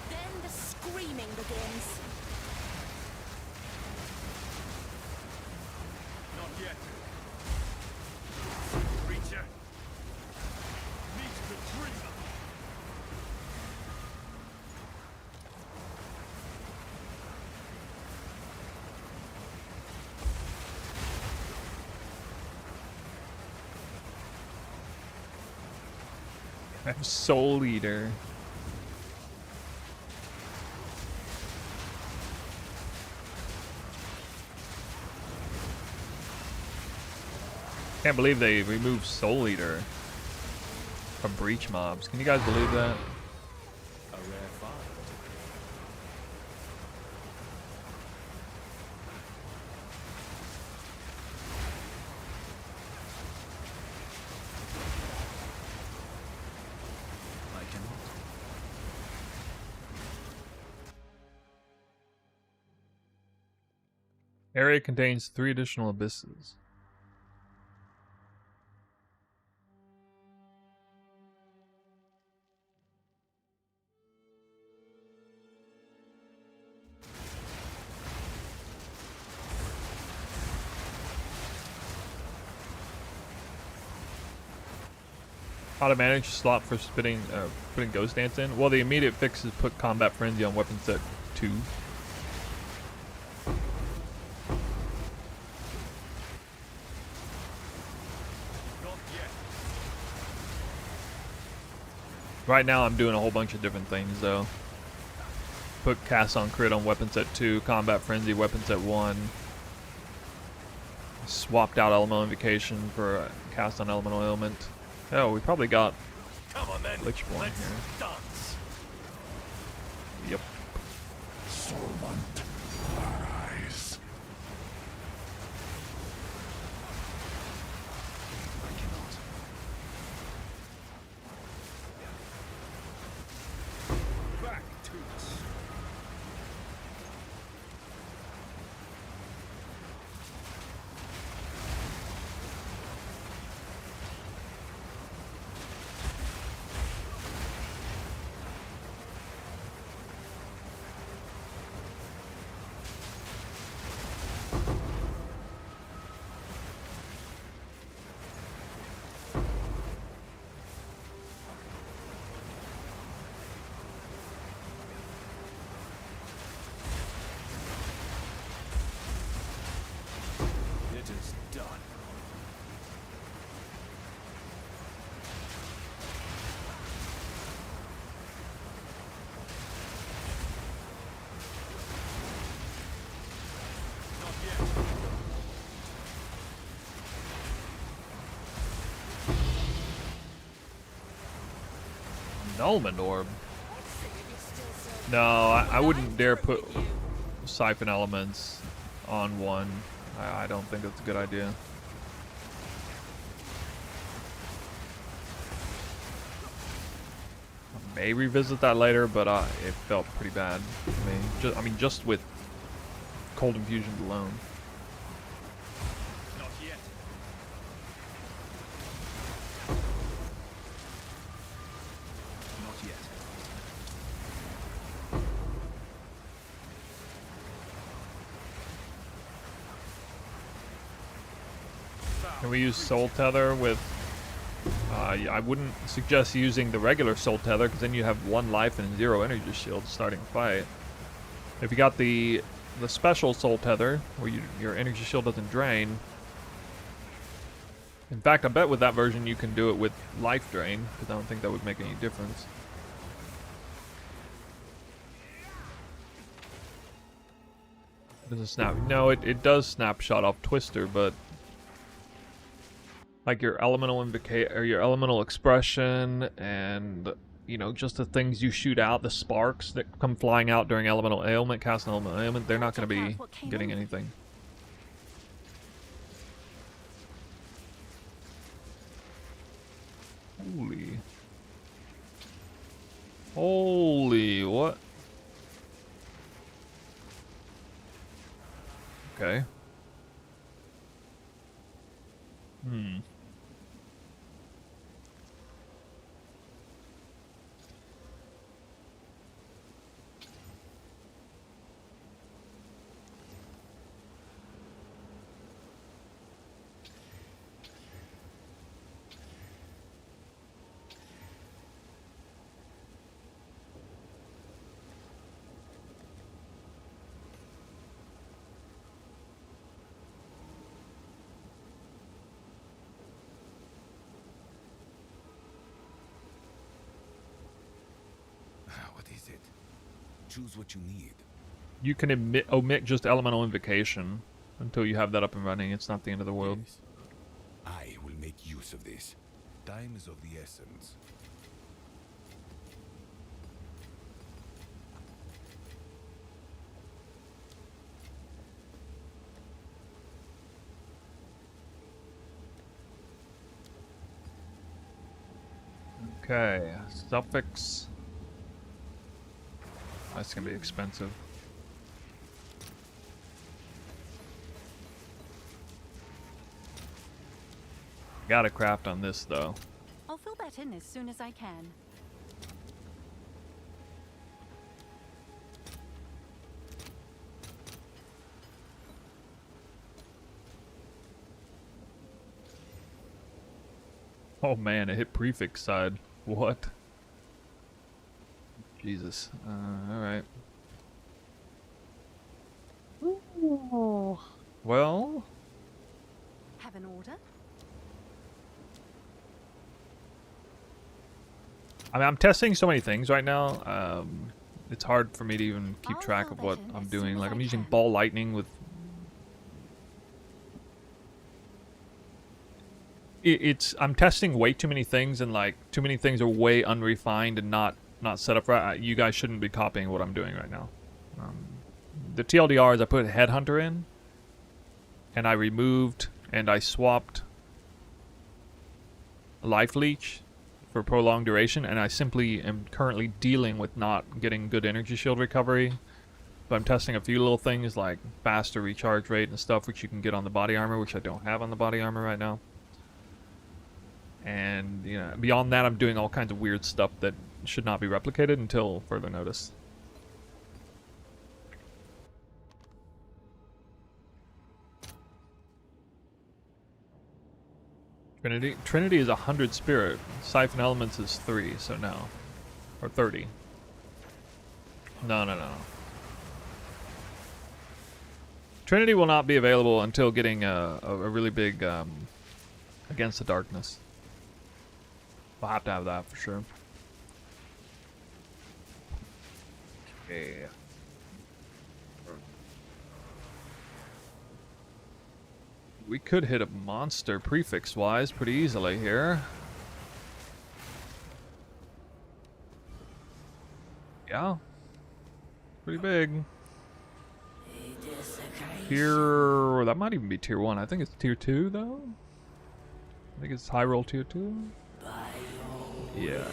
Then the screaming begins. Not yet. Creature. Meet the dreamer. I have Soul Eater. Can't believe they removed Soul Eater from breach mobs. Can you guys believe that? A rare find. I cannot. Area contains 3 additional abysses. How to manage slot for putting Ghost Dance in? Well, the immediate fix is put Combat Frenzy on weapon set 2. Not yet. Right now I'm doing a whole bunch of different things though. Put Cast on Crit on weapon set 2, Combat Frenzy weapon set 1. Swapped out Elemental Invocation for Cast on Elemental Ailment. Oh, we probably got Come on then. Lichborn Let's here. dance. Yep. Solvent, arise. I cannot. Back to us. It is done. Not yet. Nullman Orb. No, I wouldn't dare put Siphon Elements on one. I don't think that's a good idea. I may revisit that later, but it felt pretty bad to me. I mean, just with Cold Infusions alone. Not yet. Not yet. Can we use Soul Tether with... I wouldn't suggest using the regular Soul Tether, because then you have 1 life and 0 energy shield starting a fight. If you got the special Soul Tether, where your energy shield doesn't drain... In fact, I bet with that version you can do it with life drain, because I don't think that would make any difference. Does it snap? No, it does snapshot off Twister, but... Like your elemental or your elemental expression, and you know, just the things you shoot out, the sparks that come flying out during elemental ailment, casting elemental ailment, they're not going to be getting anything. Holy, what? Okay. choose what you need. You can omit just elemental invocation until you have that up and running. It's not the end of the world. Yes. I will make use of this. Time is of the essence. Okay, suffix. That's gonna be expensive. Gotta craft on this though. I'll fill that in as soon as I can. Oh man, it hit prefix side. What? Jesus. Alright. Well, Have an order? I mean, I'm testing so many things right now. It's hard for me to even keep I'll track fill of that what in I'm as soon doing. as Like, I'm I using can. ball lightning with... I'm testing way too many things, and like, too many things are way unrefined and not set up right. You guys shouldn't be copying what I'm doing right now. The TLDR is I put Headhunter in, and I removed and I swapped Life Leech for prolonged duration, and I simply am currently dealing with not getting good energy shield recovery. But I'm testing a few little things like faster recharge rate and stuff, which you can get on the body armor, which I don't have on the body armor right now. And, you know, beyond that, I'm doing all kinds of weird stuff that should not be replicated until further notice. Trinity is 100 spirit. Siphon elements is 3, so no. Or 30. No. Trinity will not be available until getting a really big Against the Darkness. We'll have to have that for sure. Okay. We could hit a monster prefix-wise pretty easily here. Yeah. Pretty big. Tier... that might even be tier 1. I think it's tier 2, though. I think it's high roll tier 2. Yeah.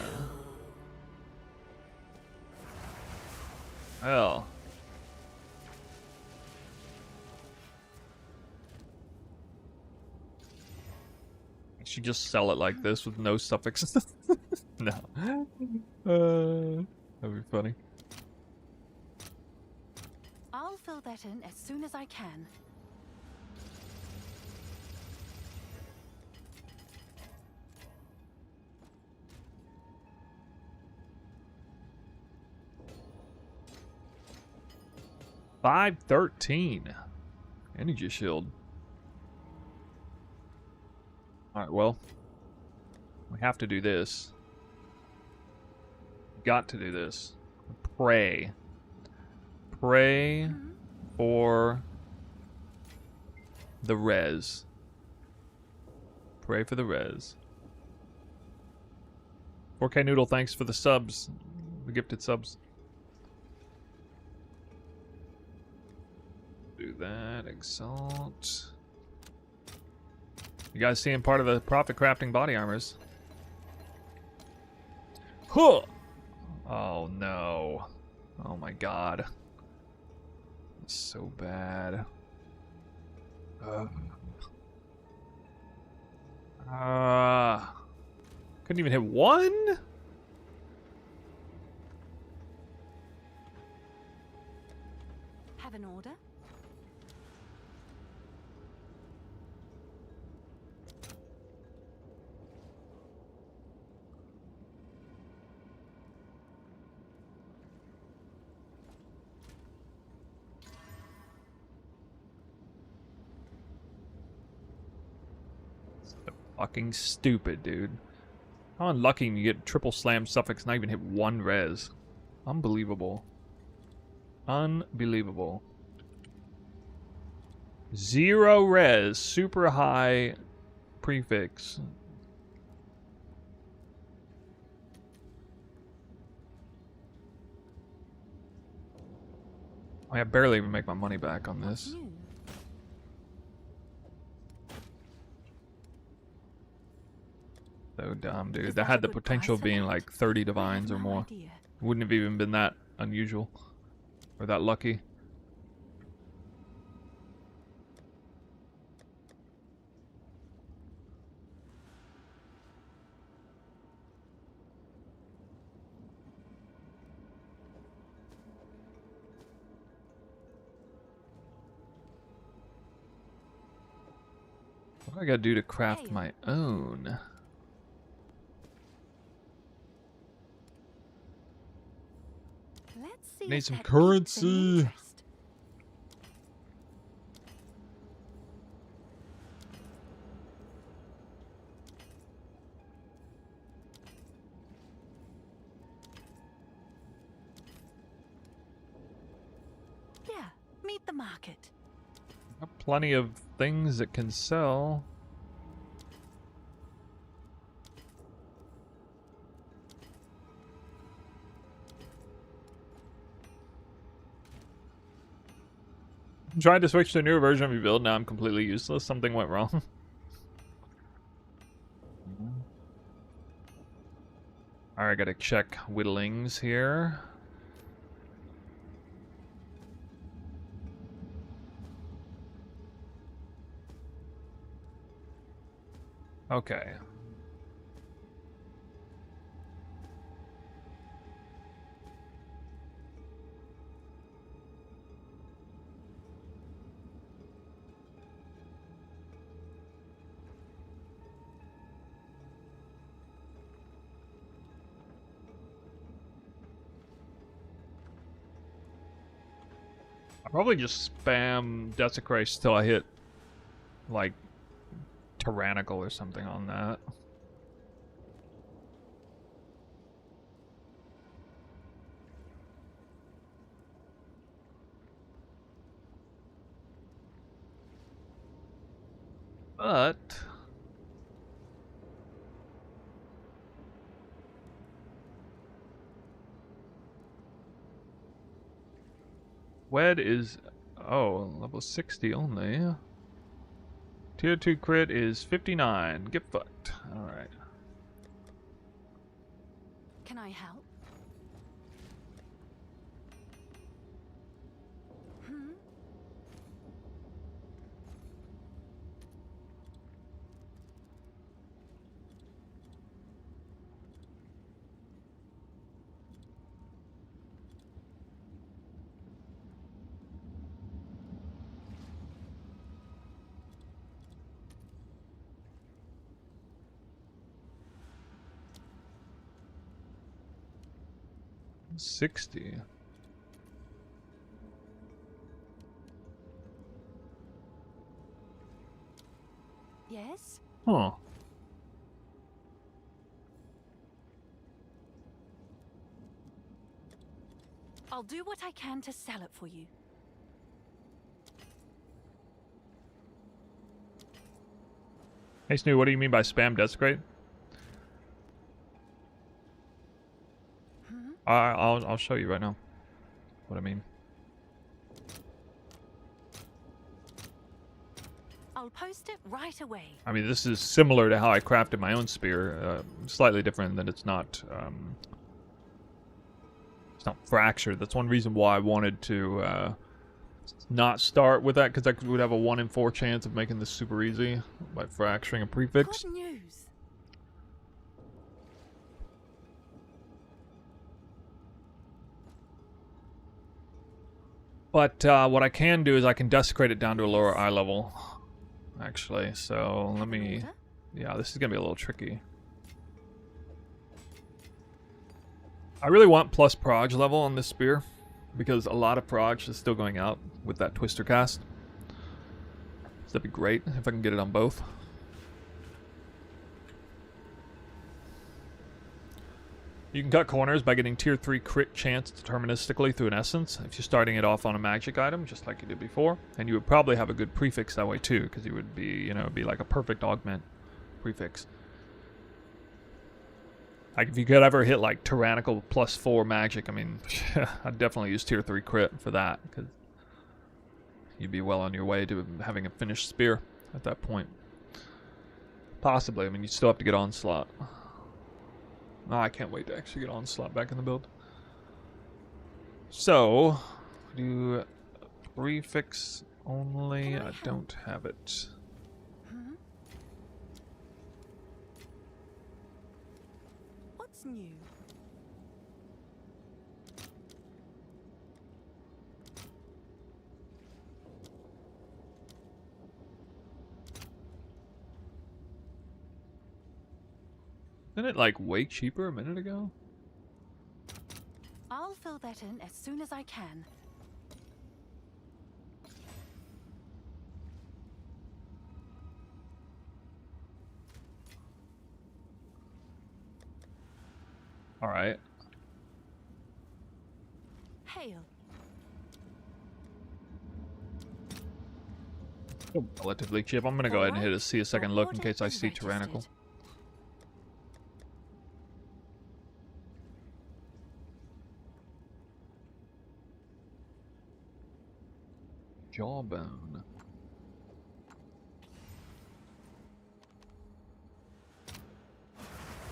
Well. She just sell it like this with no suffixes. No. That'd be funny. I'll fill that in as soon as I can. $513. Energy shield. Alright, well. We have to do this. Got to do this. Pray. Pray for the res. Pray for the res. 4K Noodle, thanks for the subs. The gifted subs. Do that. Exalt. You guys seeing part of the profit crafting body armors? Huh! Oh no. Oh my god. It's so bad. Couldn't even hit one? Have an order? Fucking stupid, dude. How unlucky you get triple slam suffix, not even hit one res. Unbelievable. Unbelievable. 0 res, super high prefix. I barely even make my money back on What's this. new? So dumb, dude. Is That that had a the good potential price of for being that? like 30 I have divines or no more. idea. Wouldn't have even been that unusual. Or that lucky. What do I gotta do to craft Hey. my own? Let's see Need if some that piques any currency. interest. Yeah, meet the market. Got plenty of things that can sell. Tried to switch to a newer version of your build, now I'm completely useless. Something went wrong. Alright, gotta check whittlings here. Okay. I'll probably just spam Desecration till I hit, like, Tyrannical or something on that. But Wed is, oh, level 60 only. Tier 2 crit is 59. Get fucked. Alright. Can I help? Hmm? $60. Yes? Huh. I'll do what I can to sell it for you. Hey Snoo, what do you mean by spam Desecrate? Hmm? I'll show you right now what I mean. I'll post it right away. I mean, this is similar to how I crafted my own spear. Slightly different than it's not fractured. That's one reason why I wanted to not start with that, because I would have a 1 in 4 chance of making this super easy by fracturing a prefix. Good news. But what I can do is I can desecrate it down to a lower eye level, actually. So let Have an me... order? Yeah, this is going to be a little tricky. I really want plus proj level on this spear, because a lot of proj is still going out with that twister cast. So that'd be great if I can get it on both. You can cut corners by getting tier 3 crit chance deterministically through an essence if you're starting it off on a magic item, just like you did before. And you would probably have a good prefix that way too, because you would be, you know, it'd be like a perfect augment prefix. Like if you could ever hit like tyrannical +4 magic, I mean, I'd definitely use tier 3 crit for that, because you'd be well on your way to having a finished spear at that point. Possibly, I mean, you still have to get Onslaught. Oh, I can't wait to actually get Onslaught back in the build. So, do prefix only. I don't have it. Hmm? What's new? Didn't it like way cheaper a minute ago? I'll fill that in as soon as I can. All right. Hail. Relatively cheap. I'm gonna go ahead and hit a see a second look in case I see tyrannical. Jawbone.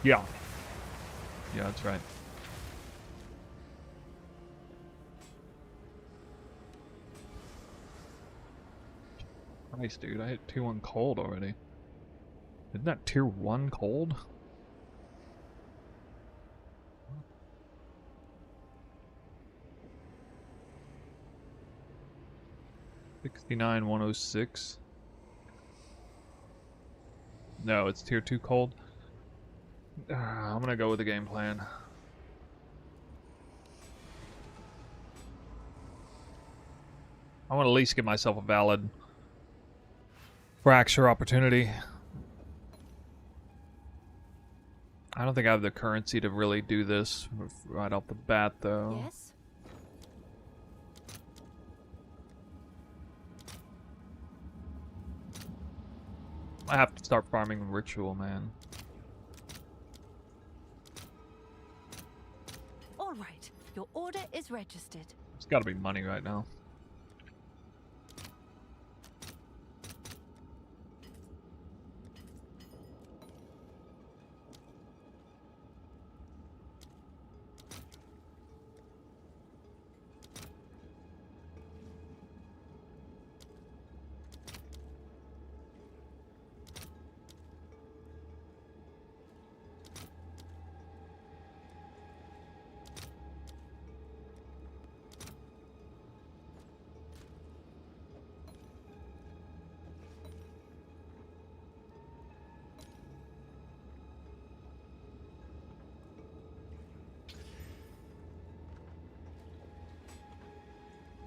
Yeah. Yeah, that's right. Nice, dude. I hit tier 1 cold already. Isn't that tier 1 cold? $69, 106. No, it's tier 2 cold. I'm gonna go with the game plan. I want to at least give myself a valid fracture opportunity. I don't think I have the currency to really do this right off the bat, though. Yes? I have to start farming ritual, man. All right. Your order is registered. It's got to be money right now.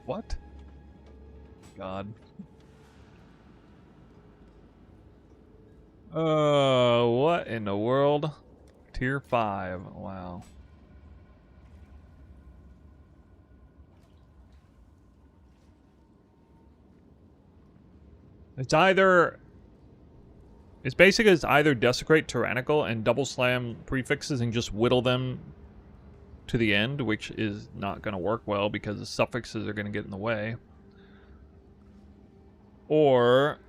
What? God. What in the world? Tier 5. Wow. It's either Desecrate Tyrannical and double slam prefixes and just whittle them to the end, which is not going to work well because the suffixes are going to get in the way. Or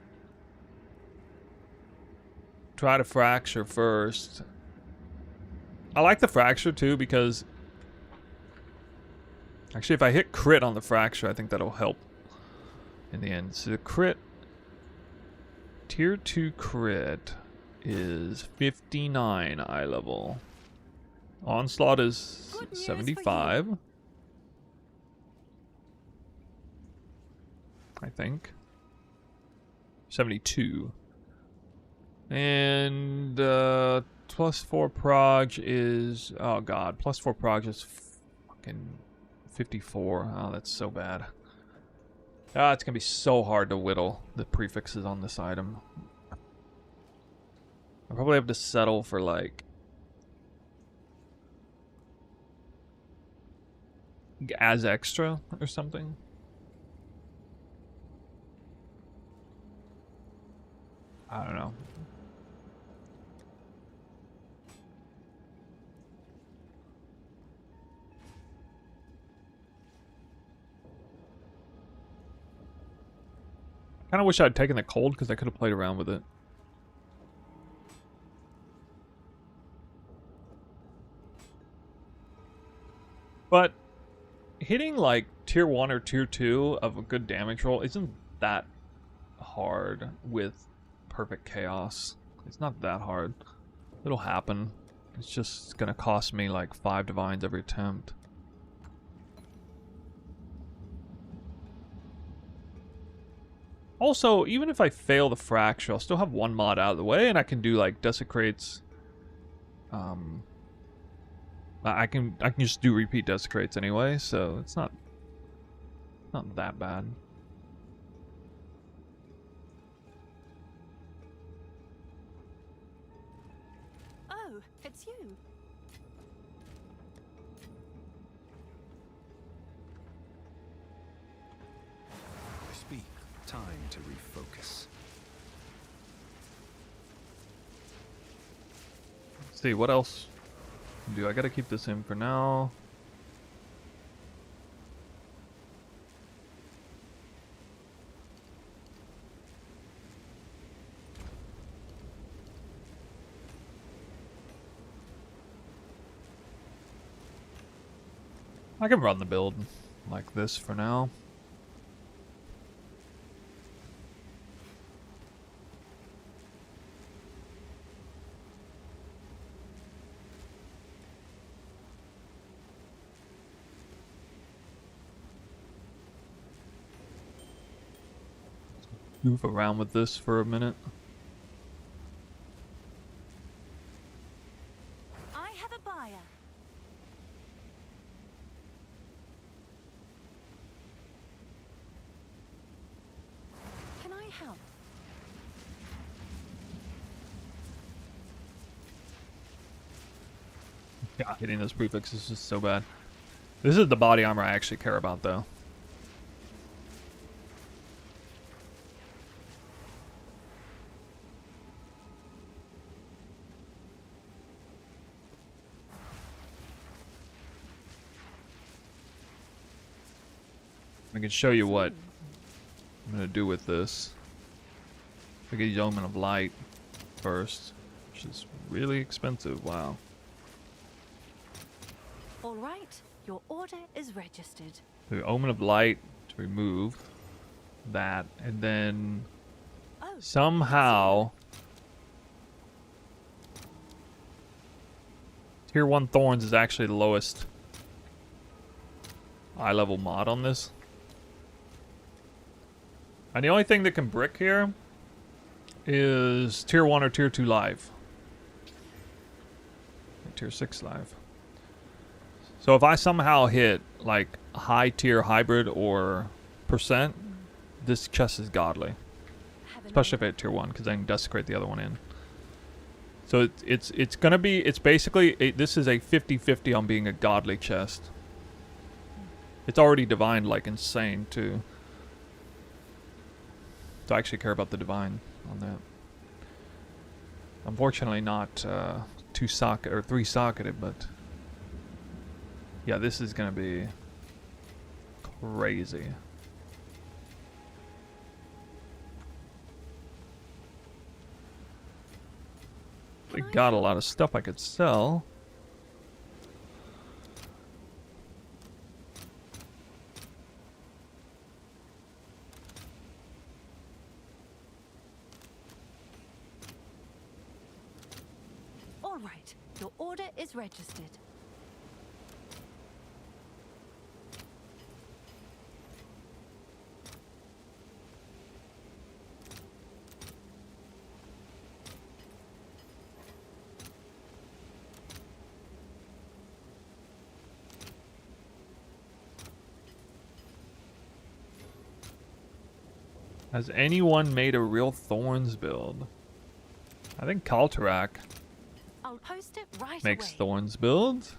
try to fracture first. I like the fracture too because actually if I hit crit on the fracture, I think that'll help in the end. So the crit, tier 2 crit is 59 eye level. Onslaught is 75. I think. 72. And +4 prog is, oh god, +4 prog is fucking 54. Oh, that's so bad. Ah, it's gonna be so hard to whittle the prefixes on this item. I probably have to settle for like as extra or something. I don't know. Kind of wish I'd taken the cold because I could have played around with it. But hitting like tier 1 or tier 2 of a good damage roll isn't that hard with perfect chaos. It's not that hard. It'll happen. It's just gonna cost me like 5 divines every attempt. Also, even if I fail the fracture, I'll still have one mod out of the way, and I can do like desecrates. I can just do repeat desecrates anyway, so it's not that bad. Oh, it's you. Speak. Time to refocus. Let's see, what else do I gotta keep this in for now? I can run the build like this for now. Move around with this for a minute. I have a buyer. Can I help? Yeah, hitting those prefixes is just so bad. This is the body armor I actually care about, though. I can show you what I'm gonna do with this. I get Omen of Light first, which is really expensive. Wow. All right, your order is registered. The Omen of Light to remove that, and then Oh, somehow Tier 1 Thorns is actually the lowest eye level mod on this. And the only thing that can brick here is Tier 1 or Tier 2 live. Tier 6 live. So if I somehow hit like high tier hybrid or percent, this chest is godly. Especially if I hit tier 1, because I can desecrate the other one in. So it's gonna be, it's basically, this is a 50-50 on being a godly chest. It's already divined like insane too. So I actually care about the divine on that. Unfortunately not 2-socket or 3-socketed, but yeah, this is gonna be crazy. We got a lot of stuff I could sell. All right, your order is registered. Has anyone made a real Thorns build? I think Kaltarak I'll post it right makes away. Thorns builds.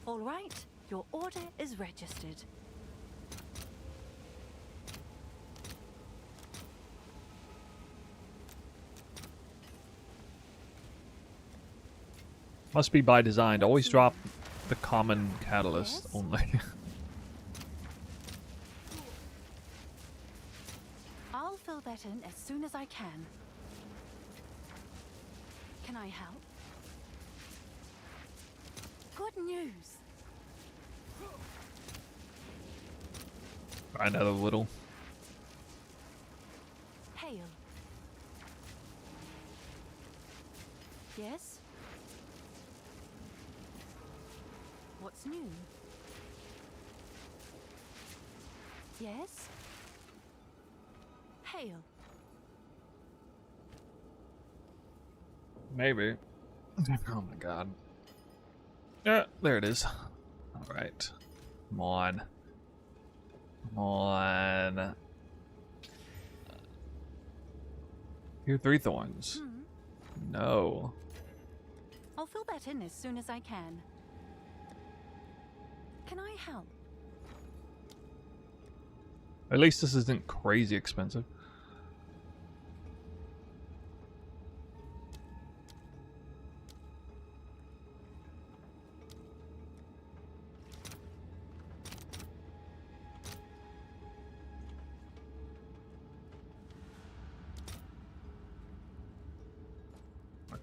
All right, your order is registered. Must be by design to always drop the common catalyst Yes? only. I'll fill that in as soon as I can. Can I help? Good news. Try another little. Hail. Yes? What's new? Yes? Hail. Maybe. Oh my god. Yeah, there it is. Alright. Come on. Come on. Here, 3 thorns. No. I'll fill that in as soon as I can. Can I help? At least this isn't crazy expensive.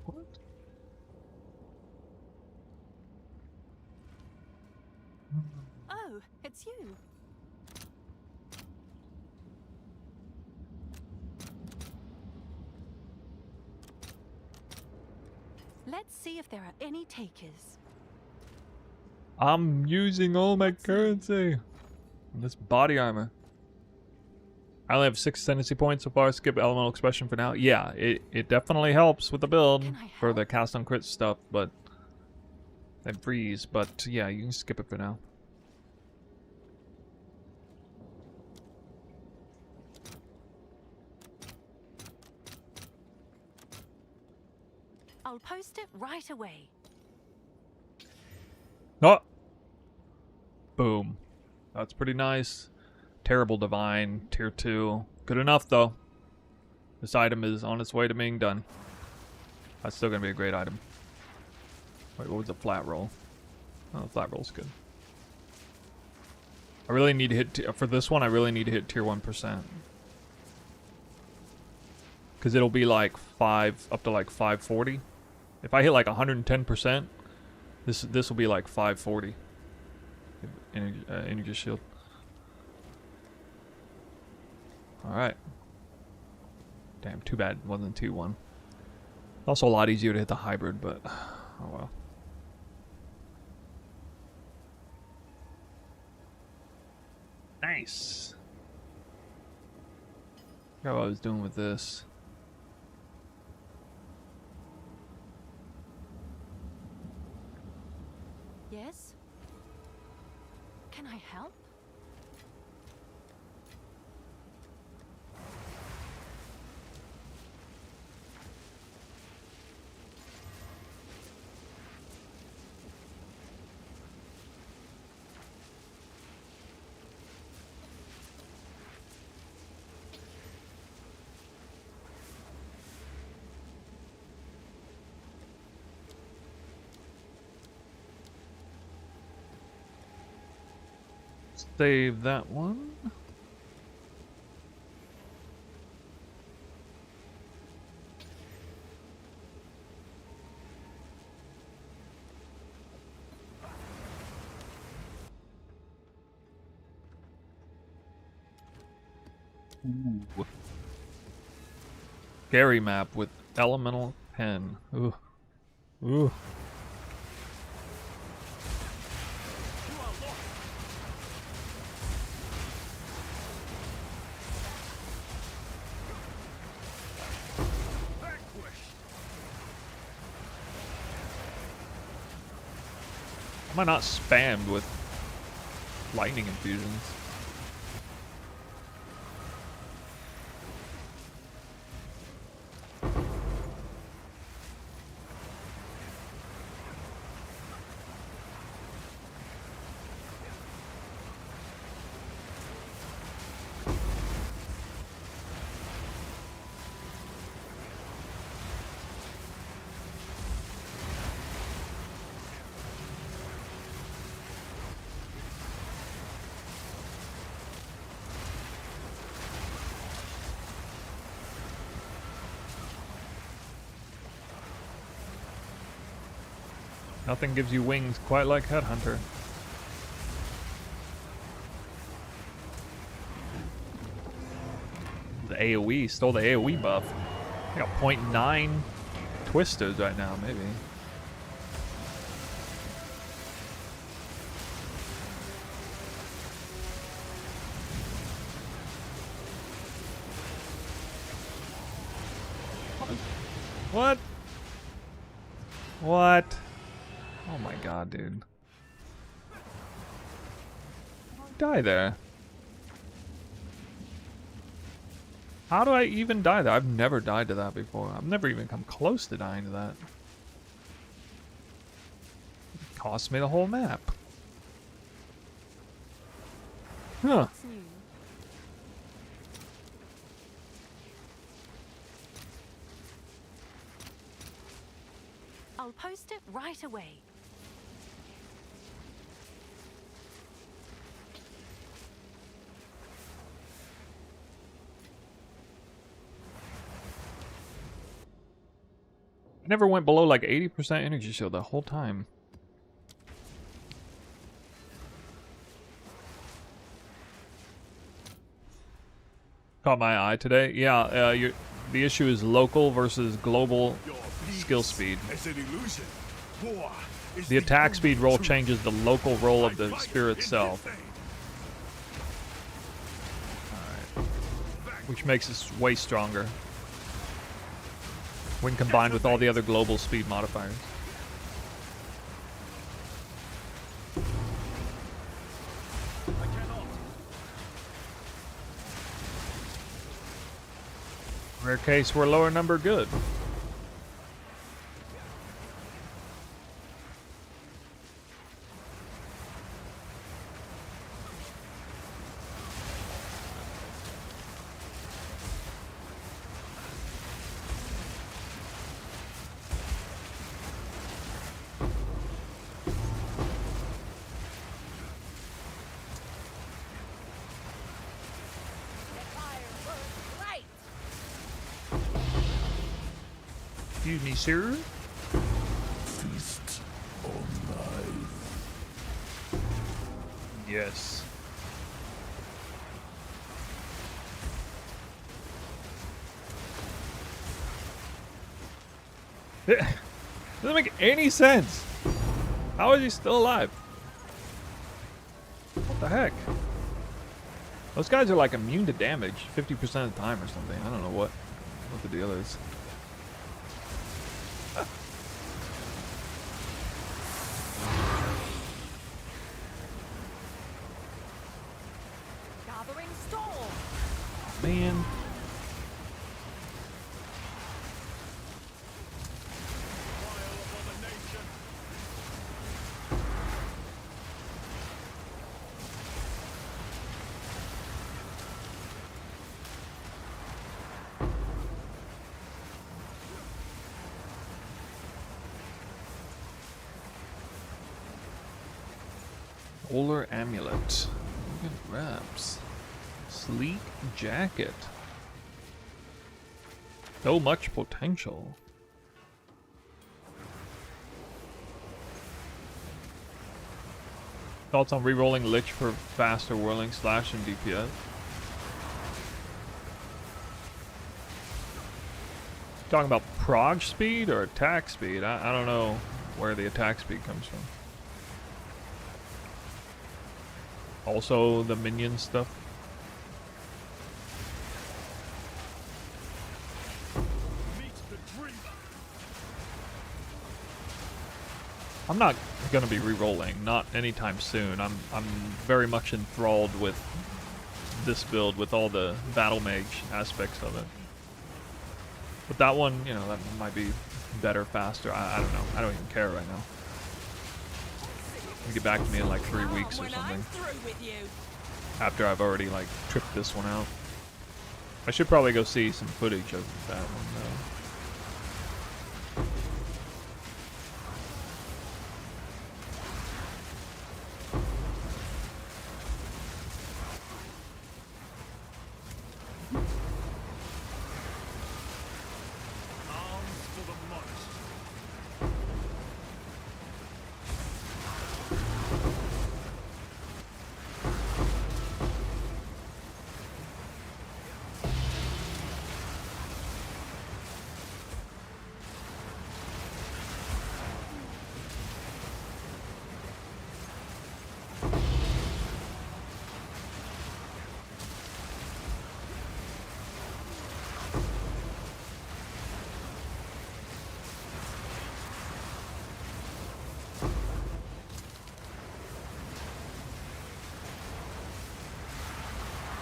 What? Oh, it's you. Let's see if there are any takers. I'm using all my currency. This body armor. I only have 6 tendency points so far. Skip elemental expression for now. Yeah, it definitely helps with the build Can I for the help? cast on crit stuff, but and freeze. But yeah, you can skip it for now. I'll post it right away. Oh! Boom. That's pretty nice. Terrible Divine, tier 2. Good enough, though. This item is on its way to being done. That's still going to be a great item. Wait, what was the flat roll? Oh, the flat roll's good. I really need to hit... For this one, I really need to hit tier 1%. Because it'll be like 5... Up to like 540. If I hit like 110%, this will be like 540. Energy shield. Alright. Damn, too bad it wasn't 2-1. Also a lot easier to hit the hybrid, but oh well. Nice. Forgot what I was doing with this. Yes? Can I help? Save that one. Ooh. Scary map with elemental pen. Ooh. Ooh. Am I not spammed with lightning infusions? Nothing gives you wings quite like Headhunter. The AoE, stole the AoE buff. I got 0.9 twisters right now, maybe. What? What? Oh my god, dude. Die there. How do I even die there? I've never died to that before. I've never even come close to dying to that. It cost me the whole map. Huh. What's new? I'll post it right away. I never went below like 80% energy shield the whole time. Caught my eye today. Yeah, the issue is local versus global skill speed. It's an illusion. War is The attack only speed roll truth. changes the local roll of the Like spear fire in itself, this thing. which makes us way stronger when combined with all the other global speed modifiers. I cannot. Rare case, we're lower number good. Excuse me, sir. Feast on life. Yes. It doesn't make any sense. How is he still alive? What the heck? Those guys are like immune to damage 50% of the time or something. I don't know what the deal is. Gathering storm. Man. Vile abomination. Polar amulet. Look at wraps. Sleek jacket. So much potential. Thoughts on rerolling Lich for faster whirling slash and DPS? Talking about prog speed or attack speed? I don't know where the attack speed comes from. Also the minion stuff. Meet the dreamer. I'm not gonna be re-rolling, not anytime soon. I'm very much enthralled with this build with all the battle mage aspects of it. But that one, you know, that might be better, faster. I don't know. I don't even care right now. You get back to me in like 3 weeks or something. After I've already like tripped this one out. I should probably go see some footage of that one though. Arms for the monster.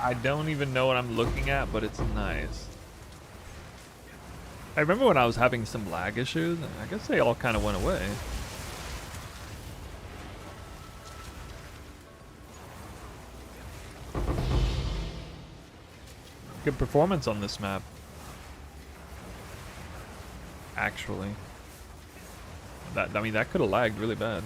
I don't even know what I'm looking at, but it's nice. I remember when I was having some lag issues, and I guess they all kind of went away. Good performance on this map. Actually. I mean, that could have lagged really bad.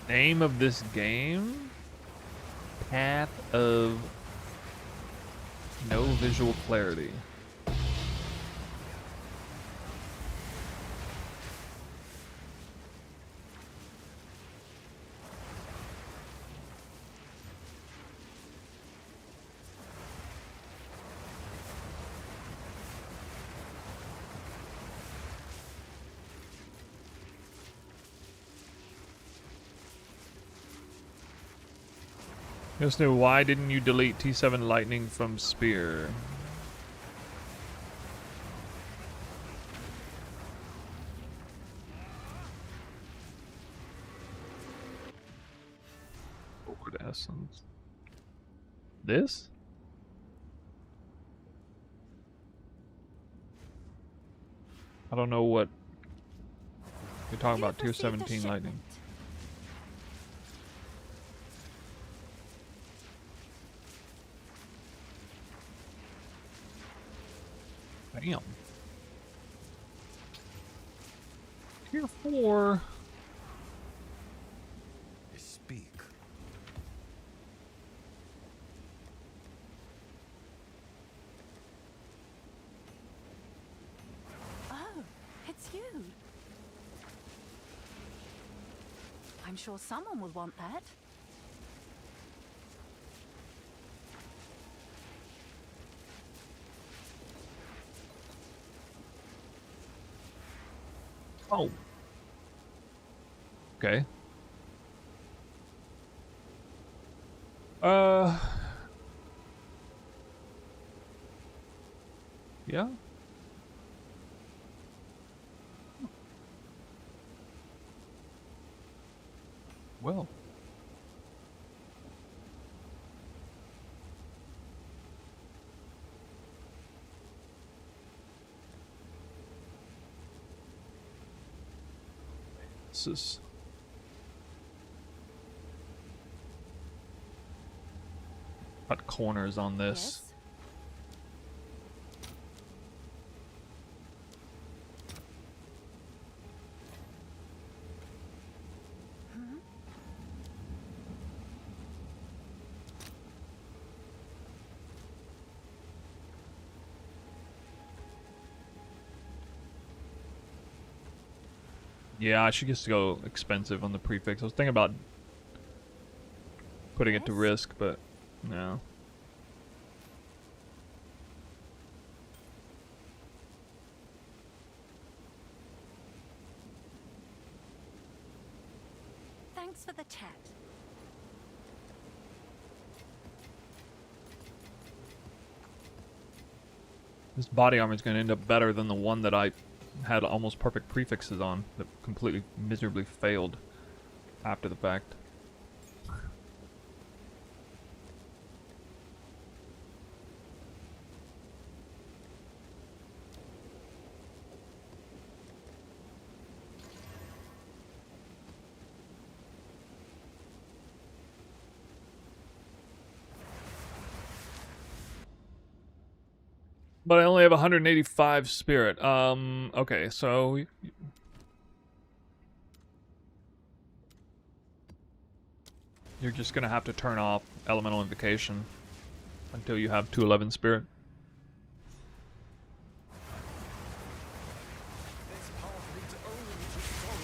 Name of this game? Path of No Visual Clarity. Just knew, why didn't you delete T7 Lightning from Spear? Forward Essence. This? I don't know what you're talking about. Tier 17 Lightning. Damn. Tier 4. Speak. Oh, it's you. I'm sure someone will want that. Oh. Okay. Yeah. Well. This is cut corners on this. Yes. Yeah, I should just go expensive on the prefix. I was thinking about putting it to Yes. risk, but no. Thanks for the chat. This body armor is going to end up better than the one that I had almost perfect prefixes on that completely miserably failed after the fact. But I only have 185 spirit. Okay, so you're just gonna have to turn off Elemental Invocation until you have 211 spirit. This path leads only to sorrow.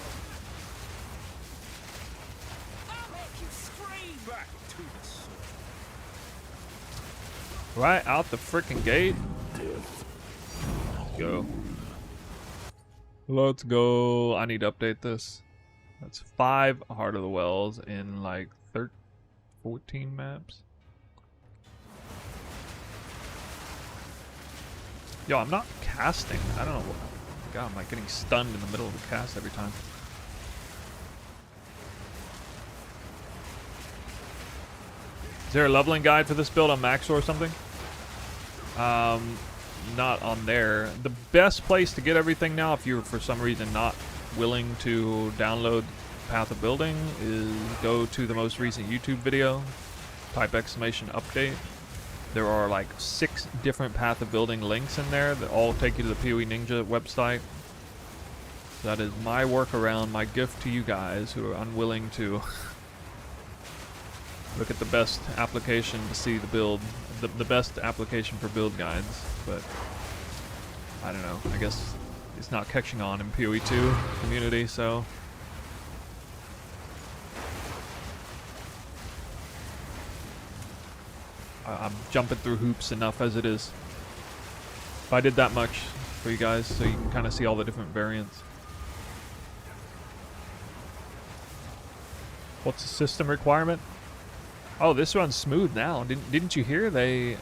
I'll make you scream! Back to the sword. Right out the freaking gate. Death. go. Let's go. I need to update this. That's 5 Heart of the Wells in like 14 maps. Yo, I'm not casting. I don't know. God, I'm like getting stunned in the middle of the cast every time. Is there a leveling guide for this build on Maxor or something? Not on there. The best place to get everything now, if you're for some reason not willing to download Path of Building, is go to the most recent YouTube video, type !update. There are like 6 different Path of Building links in there that all take you to the PoE Ninja website. That is my workaround, my gift to you guys who are unwilling to look at the best application to see the build, the best application for build guides. But I don't know, I guess it's not catching on in PoE 2 community, so I'm jumping through hoops enough as it is. If I did that much for you guys so you can kind of see all the different variants. What's the system requirement? Oh, this runs smooth now. Didn't you hear they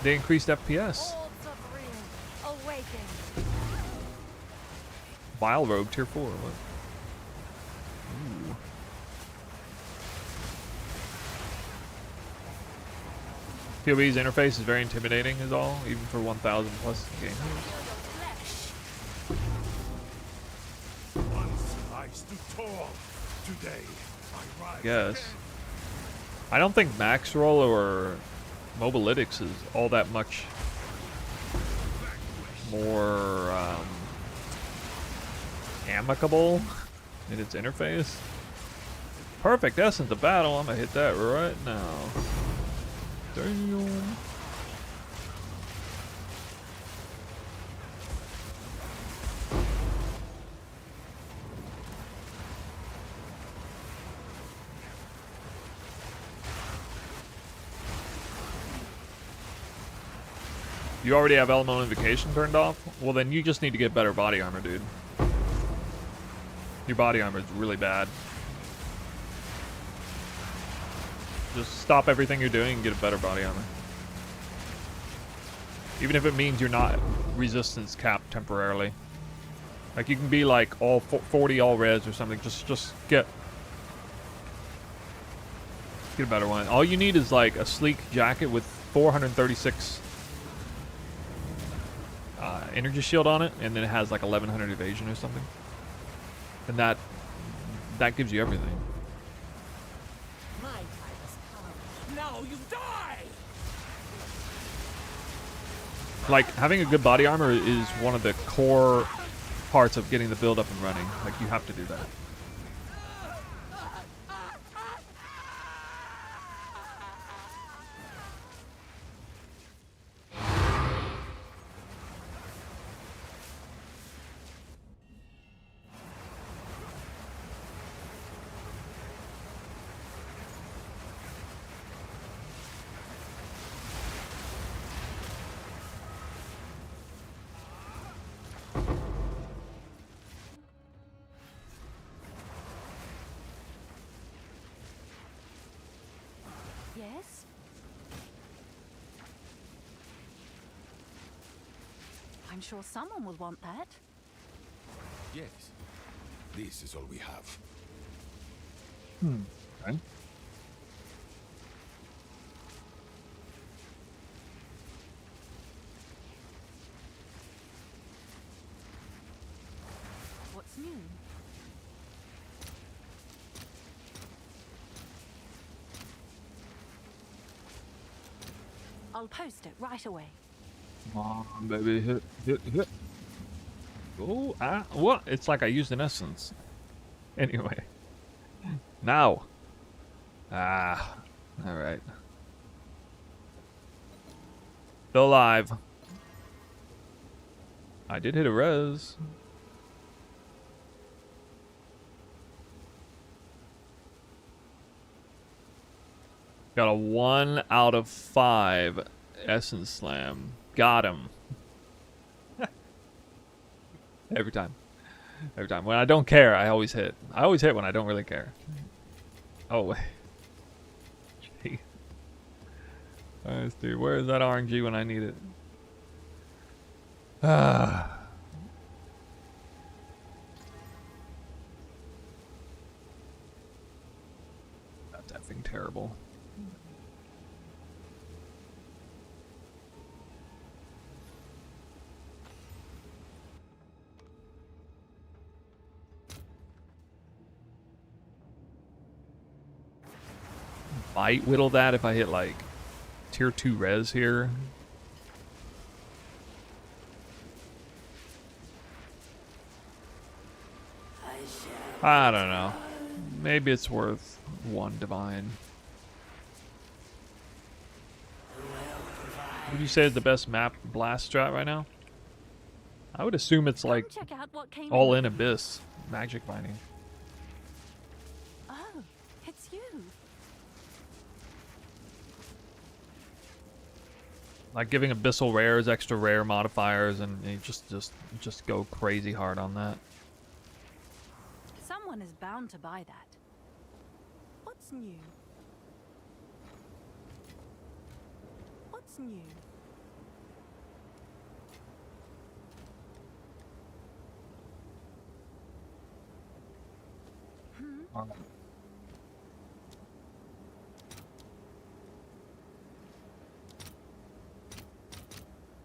increased FPS? Vile Robe tier 4. What? Ooh. PoE's interface is very intimidating, is all, even for 1,000 plus gamers. Once I stood tall. Today, I rise. Guess. I don't think Max Roll or Mobalytics is all that much more amicable in its interface. Perfect Essence of Battle. I'm gonna hit that right now. Damn. You already have Elemental Invocation turned off? Well, then you just need to get better body armor, dude. Your body armor is really bad. Just stop everything you're doing and get a better body armor. Even if it means you're not resistance capped temporarily. Like, you can be like all 40 all res or something. Just get a better one. All you need is like a sleek jacket with 436 energy shield on it, and then it has like 1100 evasion or something. And that gives you everything. My time has come. Now you die! Like, having a good body armor is one of the core parts of getting the build up and running. Like, you have to do that. Yes? I'm sure someone will want that. Yes. This is all we have. Okay. What's new? I'll post it right away. Come on, baby. Hit. Oh, what? It's like I used an essence. Anyway. Now. Alright. Still alive. I did hit a res. Got a 1 out of 5 Essence Slam. Got him. Every time. Every time. When I don't care, I always hit. I always hit when I don't really care. Oh, wait. Gee. Nice, dude. Where is that RNG when I need it? Ah. That's effing terrible. Might whittle that if I hit like tier 2 res here. I don't know. Maybe it's worth 1 divine. Would you say is the best map blast strat right now? I would assume it's like Check out what came all in abyss magic binding. Oh, it's you. Like giving abyssal rares extra rare modifiers, and you just go crazy hard on that. Someone is bound to buy that. What's new? What's new?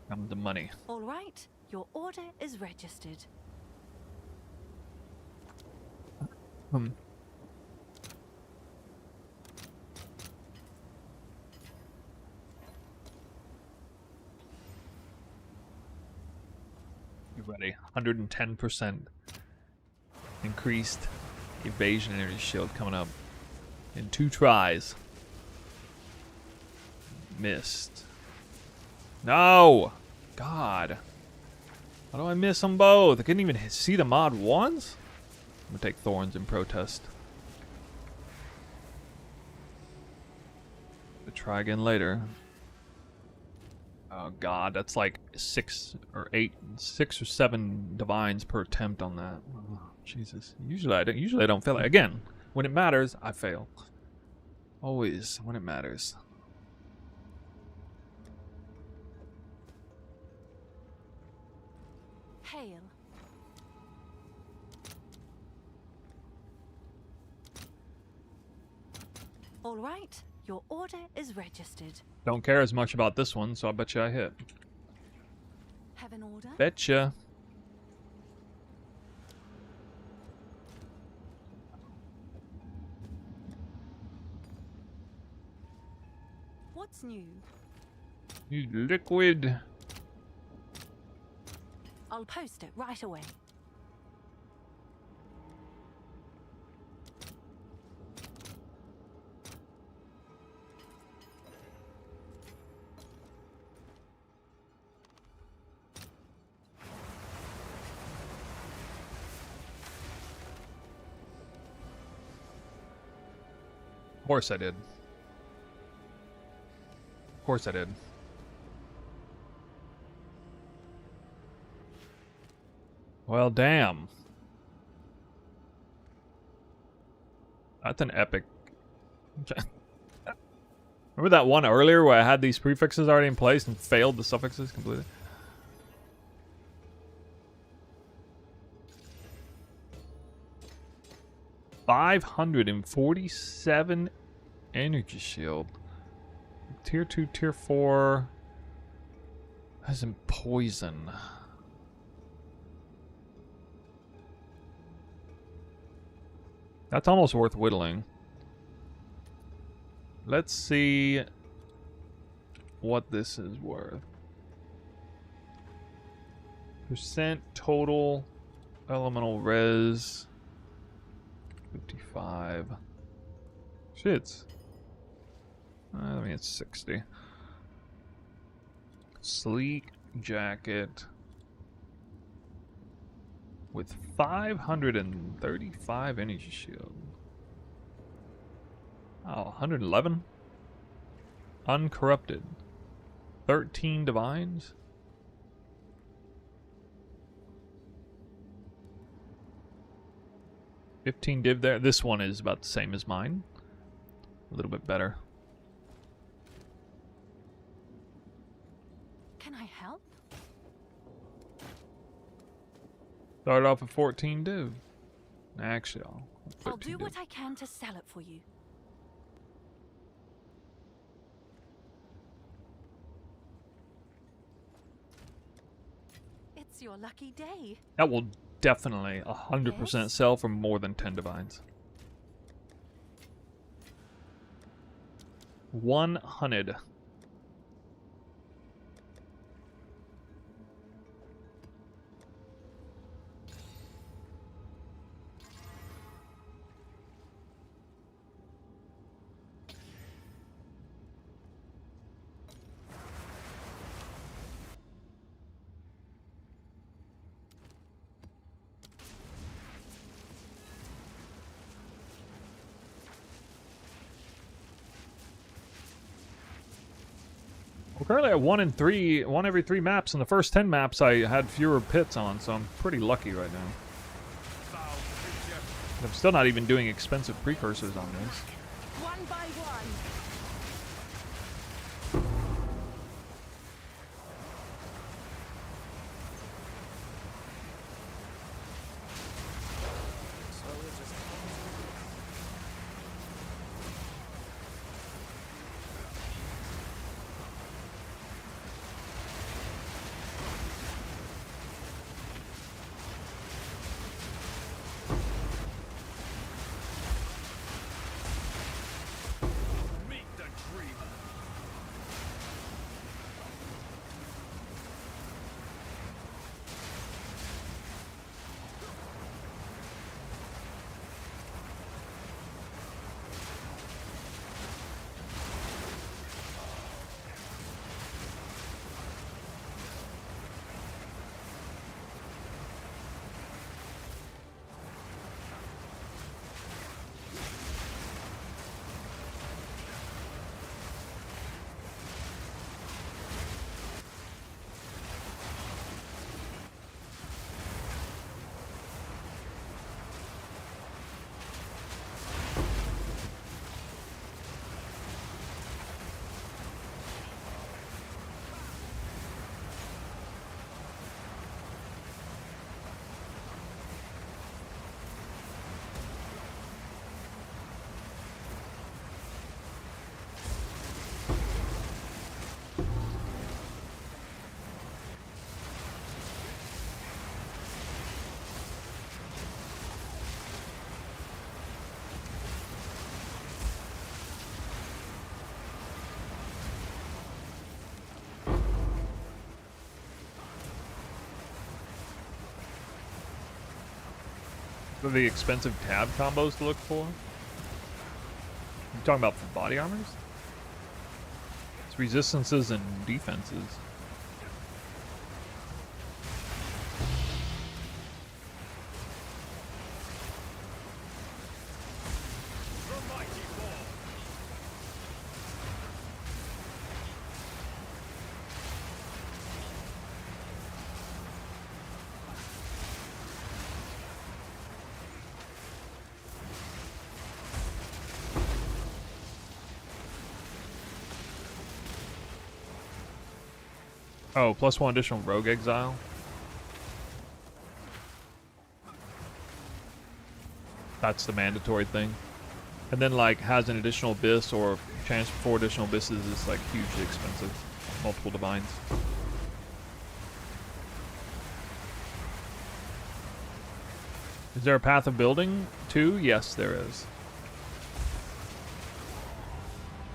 Come the money. All right, your order is registered. You ready? 110% increased evasion energy shield coming up in 2 tries. Missed. No! God. How do I miss them both? I couldn't even see the mod once? I'm gonna take thorns in protest. But try again later. Oh God, that's like 6 or 7 divines per attempt on that. Oh, Jesus. Usually I don't fail. Again, when it matters, I fail. Always when it matters. Hail. All right, your order is registered. Don't care as much about this one, so I bet you I hit. Have an order? Betcha. What's new? You liquid. I'll post it right away. Of course I did. Of course I did. Well, damn. That's an epic. Remember that one earlier where I had these prefixes already in place and failed the suffixes completely? $547 energy shield. Tier 2, tier 4 has in poison. That's almost worth whittling. Let's see what this is worth. Percent total elemental res 55. Shits. I mean it's 60. Sleek jacket with 535 energy shield. Oh, 111? Uncorrupted. 13 divines? 15 div there. This one is about the same as mine. A little bit better. Can I help? Started off at 14 div. Actually, I'll do 13 what div. I can to sell it for you. It's your lucky day. That will definitely 100% Yes? sell for more than 10 divines. 100. We're currently at 1 in 3, 1 every 3 maps. In the first 10 maps, I had fewer pits on, so I'm pretty lucky right now. I'm still not even doing expensive precursors on this. One by one. Meet the dreamer. What are the expensive tab combos to look for? You talking about for body armors? It's resistances and defenses. The mighty fall. Oh, plus 1 additional rogue exile. That's the mandatory thing. And then like has an additional abyss or chance for 4 additional abysses is like hugely expensive. Multiple divines. Is there a path of building too? Yes, there is.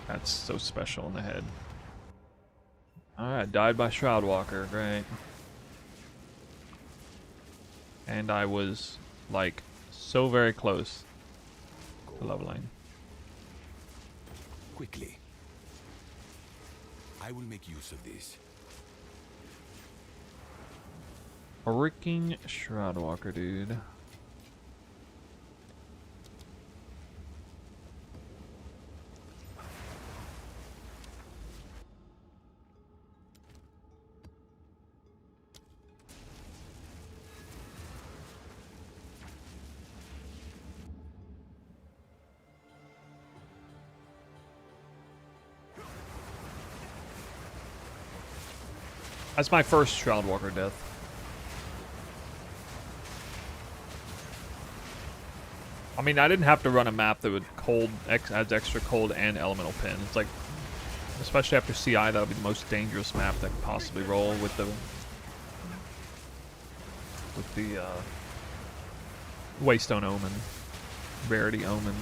That's so special in the head. Alright, died by Shroudwalker, great. And I was, like, so very close to leveling. Quickly. I will make use of this. Freaking Shroudwalker, dude. That's my first Shroudwalker death. I mean, I didn't have to run a map that would adds extra cold and elemental pin. It's like, especially after CI, that would be the most dangerous map that could possibly roll with the Waystone Omen, Rarity Omen.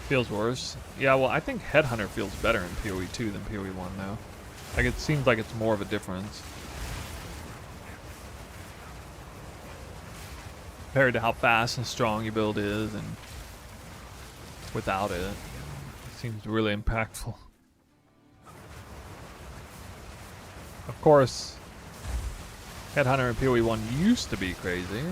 Feels worse. Yeah, well, I think Headhunter feels better in PoE 2 than PoE 1 now. Like, it seems like it's more of a difference. Compared to how fast and strong your build is, and without it, it seems really impactful. Of course, Headhunter in PoE 1 used to be crazy.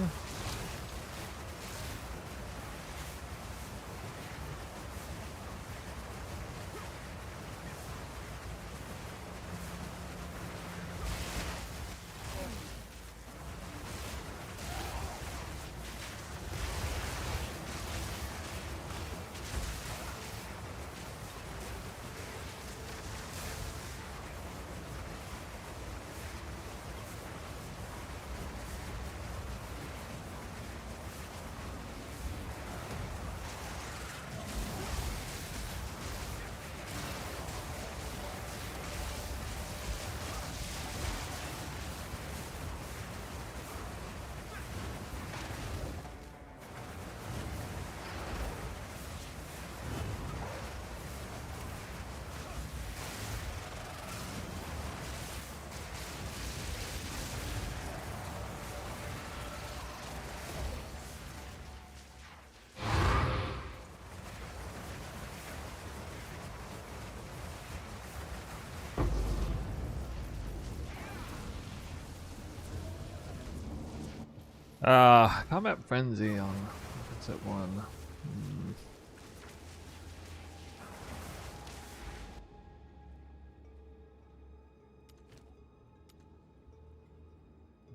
Combat Frenzy on what's at 1.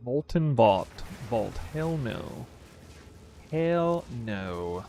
Molten Vault. Hell no. Hell no.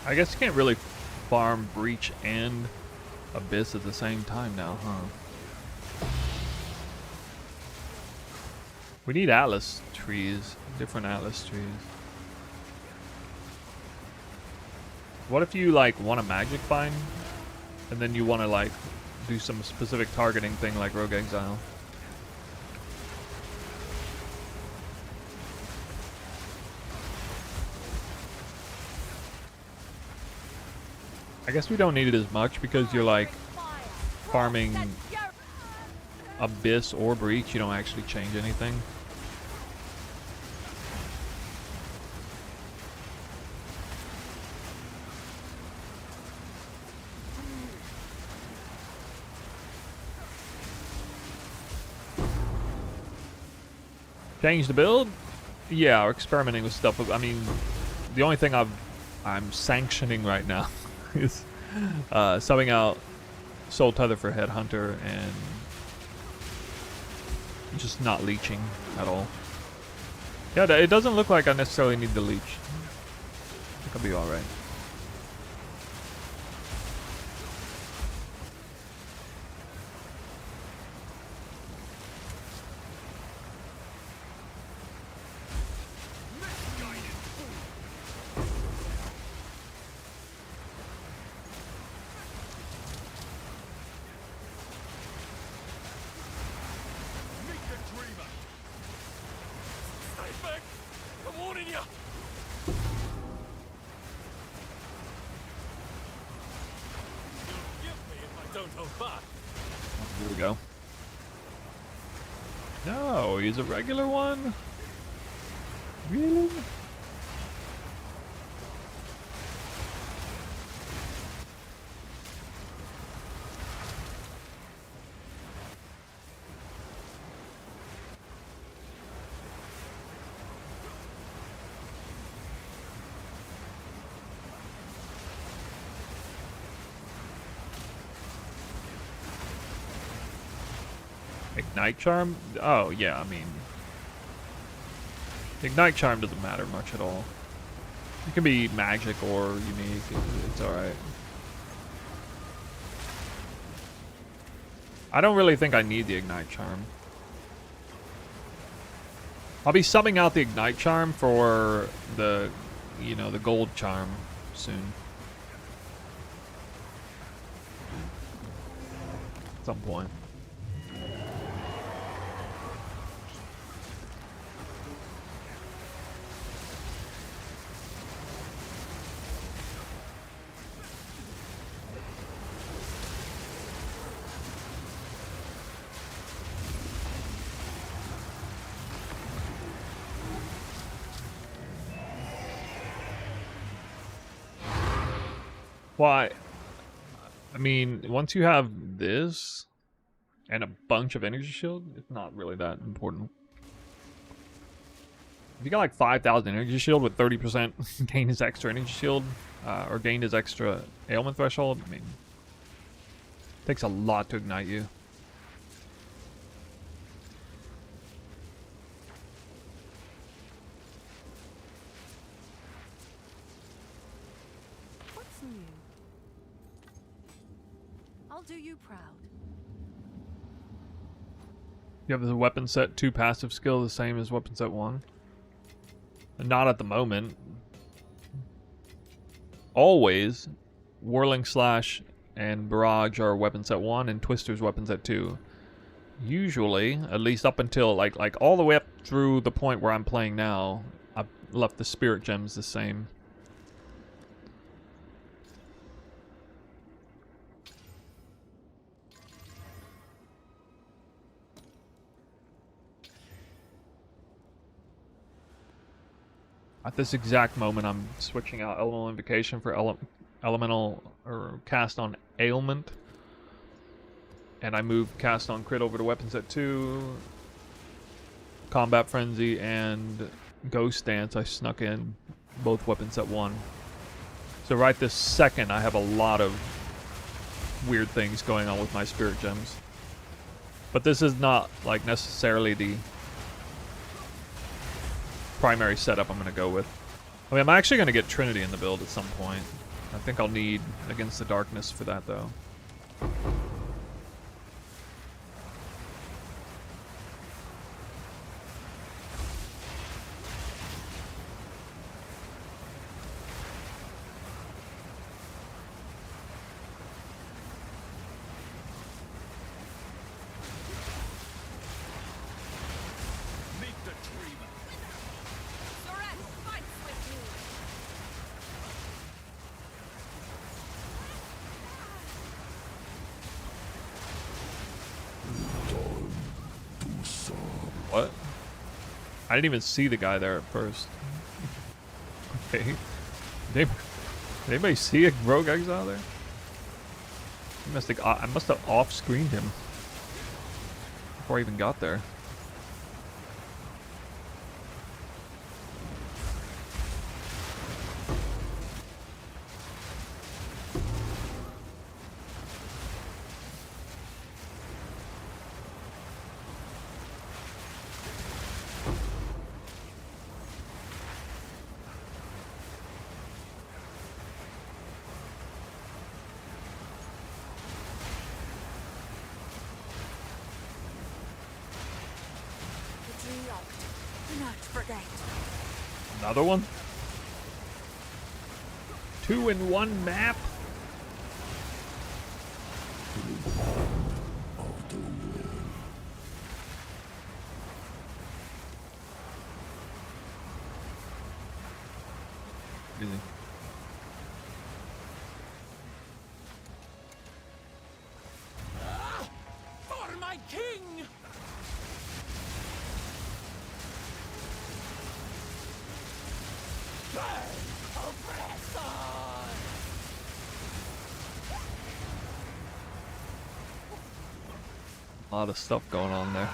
I guess you can't really farm Breach and Abyss at the same time now, huh? We need Atlas trees, different Atlas trees. What if you like want a magic bind, and then you want to like do some specific targeting thing like Rogue Exile? I guess we don't need it as much because you're like farming Abyss or Breach. You don't actually change anything. Change the build? Yeah, we're experimenting with stuff. I mean, the only thing I'm sanctioning right now is subbing out Soul Tether for Headhunter and just not leeching at all. Yeah, it doesn't look like I necessarily need the leech. I think I'll be alright. don't hold back. Here we go. No, he's a regular one. Really? Ignite Charm? Oh, yeah, I mean... Ignite Charm doesn't matter much at all. It can be magic or unique. It's alright. I don't really think I need the Ignite Charm. I'll be subbing out the Ignite Charm for the, you know, the Gold Charm soon. At some point. Why? I mean, once you have this and a bunch of energy shield, it's not really that important. If you got like 5,000 energy shield with 30% gain his extra energy shield, or gain his extra ailment threshold, I mean, it takes a lot to ignite you. What's new? I'll do you proud. You have the weapon set 2 passive skill the same as weapon set 1? Not at the moment. Always, Whirling Slash and Barrage are weapon set 1 and Twister's weapon set 2. Usually, at least up until like all the way up through the point where I'm playing now, I've left the Spirit Gems the same. At this exact moment, I'm switching out Elemental Invocation for Elemental or Cast on Ailment. And I moved Cast on Crit over to Weapon Set 2. Combat Frenzy and Ghost Dance I snuck in both Weapon Set 1. So right this second, I have a lot of weird things going on with my Spirit Gems. But this is not like necessarily the primary setup I'm going to go with. I mean, I'm actually going to get Trinity in the build at some point. I think I'll need Against the Darkness for that, though. Meet the dreamer. Soren fights with me. What? I didn't even see the guy there at first. Okay. Did anybody see a Rogue Exile there? I must have off-screened him before I even got there. The dream locked. Do not forget. Another one? 2 in 1 map? Easy. A lot of stuff going on there.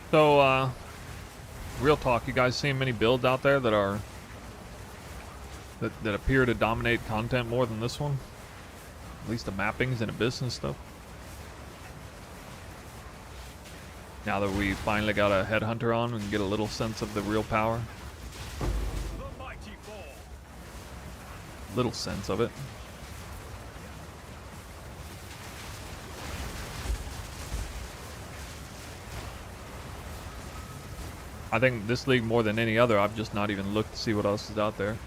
So, real talk, you guys seen many builds out there that are that appear to dominate content more than this one? At least the mappings and abyss and stuff. Now that we finally got a Headhunter on, we can get a little sense of the real power. The mighty fall. Little sense of it. I think this league more than any other, I've just not even looked to see what else is out there.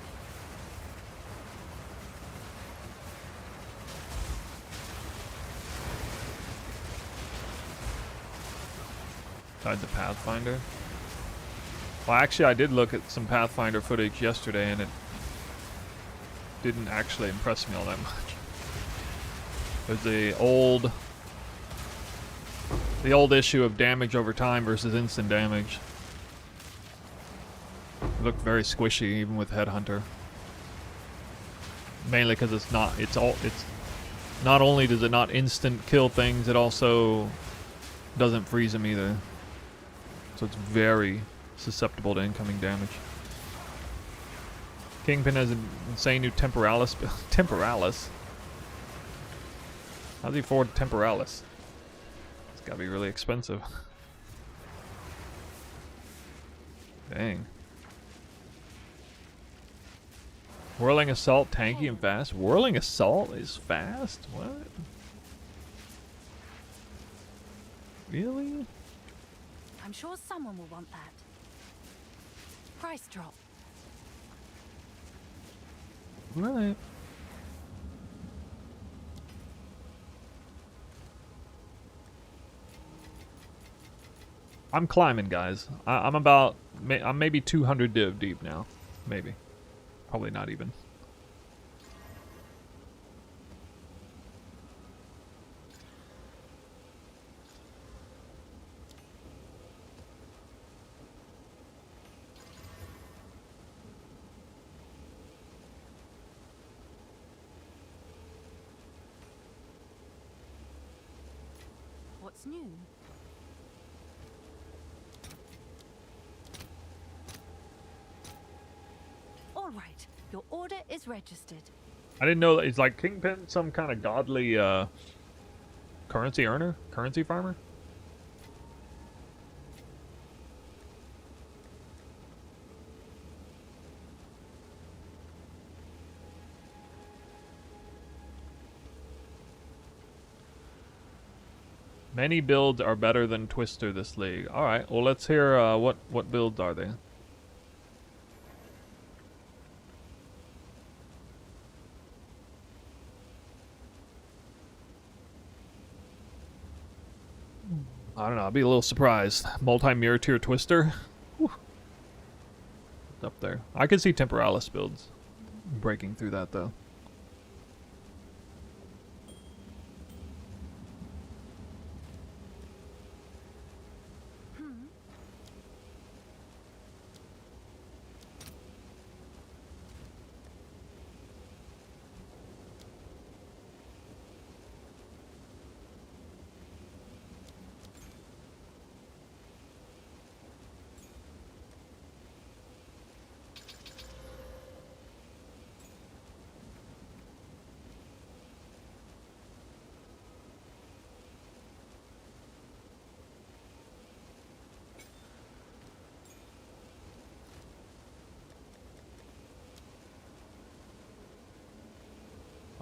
Besides the Pathfinder. Well, actually, I did look at some Pathfinder footage yesterday, and it didn't actually impress me all that much. There's the old issue of damage over time versus instant damage. It looked very squishy, even with Headhunter. Mainly because it's not only does it not instant kill things, it also doesn't freeze them either. So it's very susceptible to incoming damage. Kingpin has an insane new Temporalis. Temporalis? How's he afford Temporalis? It's gotta be really expensive. Dang. Whirling Assault, tanky and fast. Whirling Assault is fast? What? Really? I'm sure someone will want that. Price drop. Right. I'm climbing, guys. I'm maybe 200 div deep now. Maybe. Probably not even. What's new? All right, your order is registered. I didn't know that. Is like Kingpin some kind of godly currency earner? Currency farmer? Many builds are better than Twister this league. Alright, well let's hear what builds are they? I don't know, I'll be a little surprised. Multi-mirror tier Twister? Whew. It's up there. I could see Temporalis builds breaking through that though.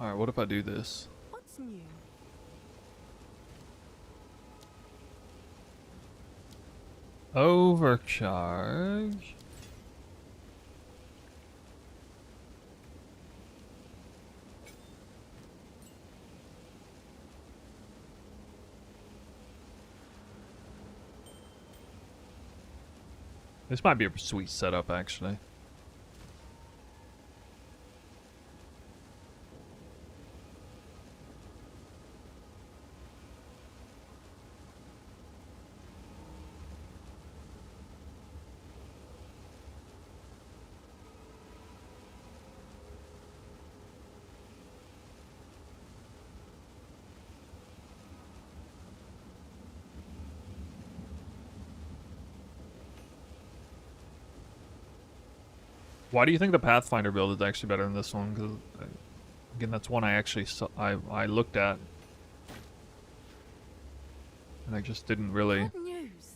Alright, what if I do this? What's new? Overcharge. This might be a sweet setup, actually. Why do you think the Pathfinder build is actually better than this one? Because again, that's one I actually saw, I looked at, and I just didn't really. What news?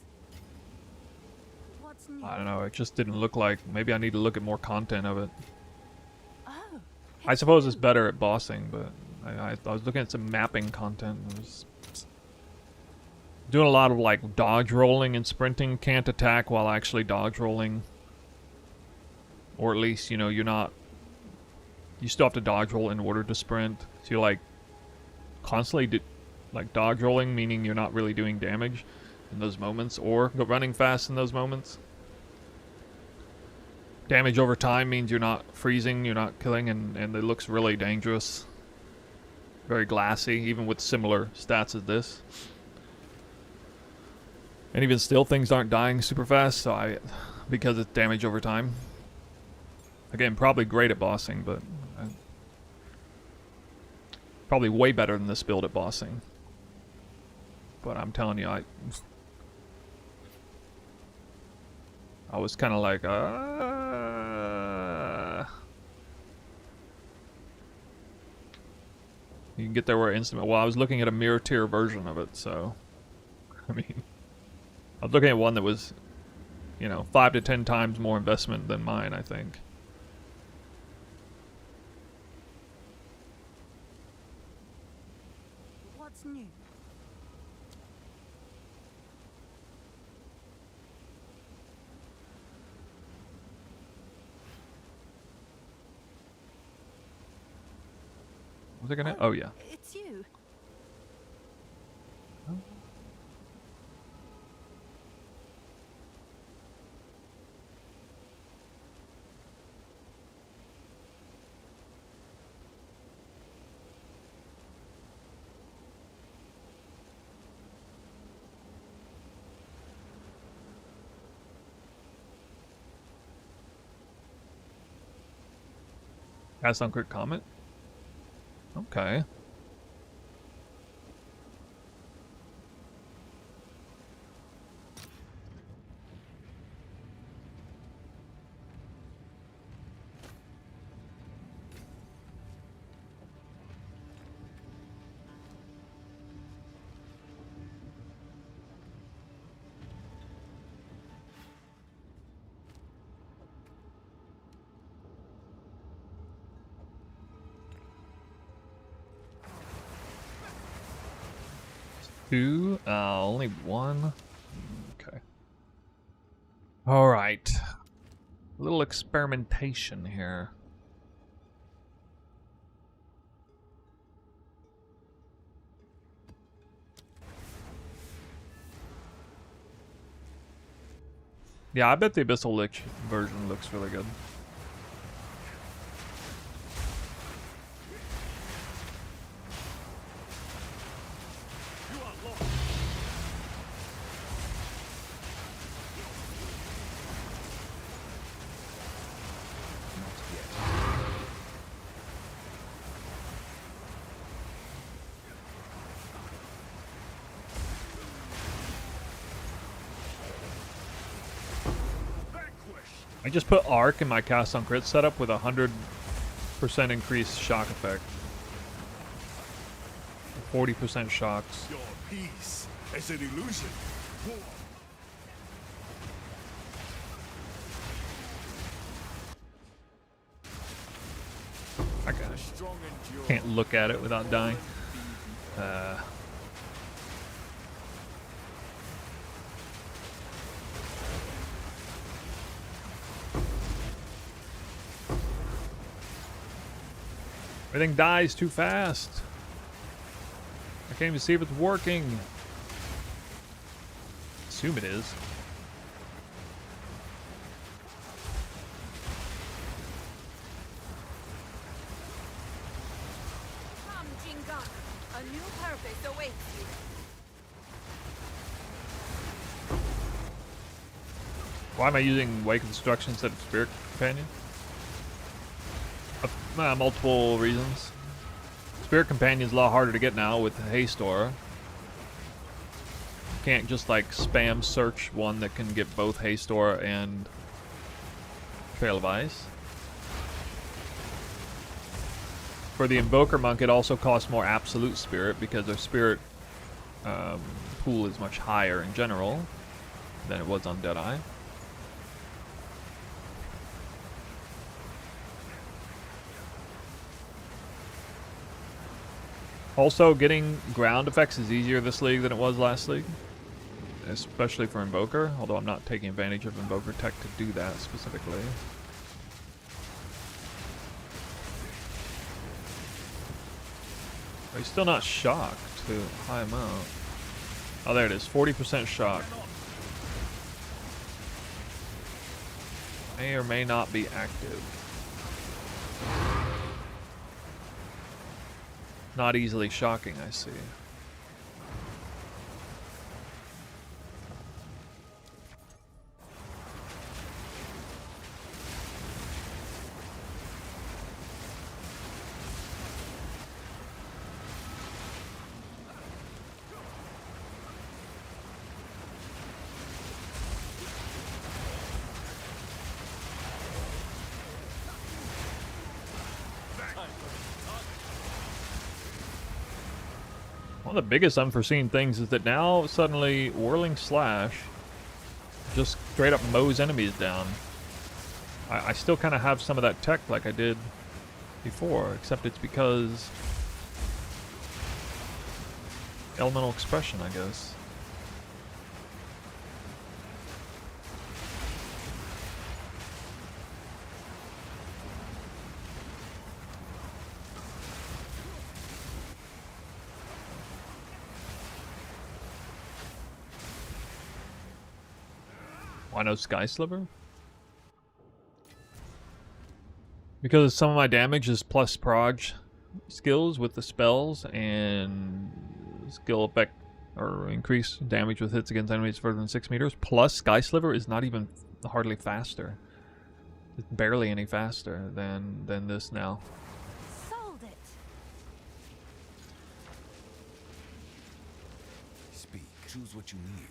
What's new? I don't know. It just didn't look like. Maybe I need to look at more content of it. Oh, I suppose it's better at bossing, but I was looking at some mapping content. And it was doing a lot of like dodge rolling and sprinting. Can't attack while actually dodge rolling. Or at least, you know, you're not... You still have to dodge roll in order to sprint. So you're like... Constantly like dodge rolling, meaning you're not really doing damage in those moments. Or running fast in those moments. Damage over time means you're not freezing, you're not killing, and it looks really dangerous. Very glassy, even with similar stats as this. And even still, things aren't dying super fast, so because it's damage over time. Again, probably great at bossing, but probably way better than this build at bossing. But I'm telling you, I was kind of like, You can get there where instant. Well, I was looking at a mirror tier version of it, so I mean, I was looking at one that was, you know, 5 to 10 times more investment than mine, I think. what's new? Was it gonna? Oh yeah. It's you. Cast on quick comment. Okay. Two, only one. Okay. All right. A little experimentation here. Yeah, I bet the Abyssal Lich version looks really good. I just put Arc in my cast on crit setup with 100% increased shock effect. 40% shocks. Your peace is an illusion. I can't look at it without dying. Everything dies too fast. I can't even see if it's working. Assume it is. Why am I using Wake of Destruction instead of Spirit Companion? Multiple reasons. Spirit Companion's a lot harder to get now with the Haste Aura. You can't just like spam search one that can get both Haste Aura and Trail of Ice. For the Invoker Monk, it also costs more Absolute Spirit because their Spirit pool is much higher in general than it was on Deadeye. Also, getting ground effects is easier this league than it was last league, especially for Invoker, although I'm not taking advantage of Invoker tech to do that specifically. But he's still not shocked to a high amount. Oh, there it is, 40% shock. May or may not be active. Not easily shocking, I see. One of the biggest unforeseen things is that now suddenly Whirling Slash just straight up mows enemies down. I still kind of have some of that tech like I did before, except it's because elemental expression, I guess. Why no Sky Sliver? Because some of my damage is plus proj skills with the spells and skill effect or increase damage with hits against enemies further than 6 meters. Plus Sky Sliver is not even hardly faster. It's barely any faster than this now. Sold it. Speak. Choose what you need.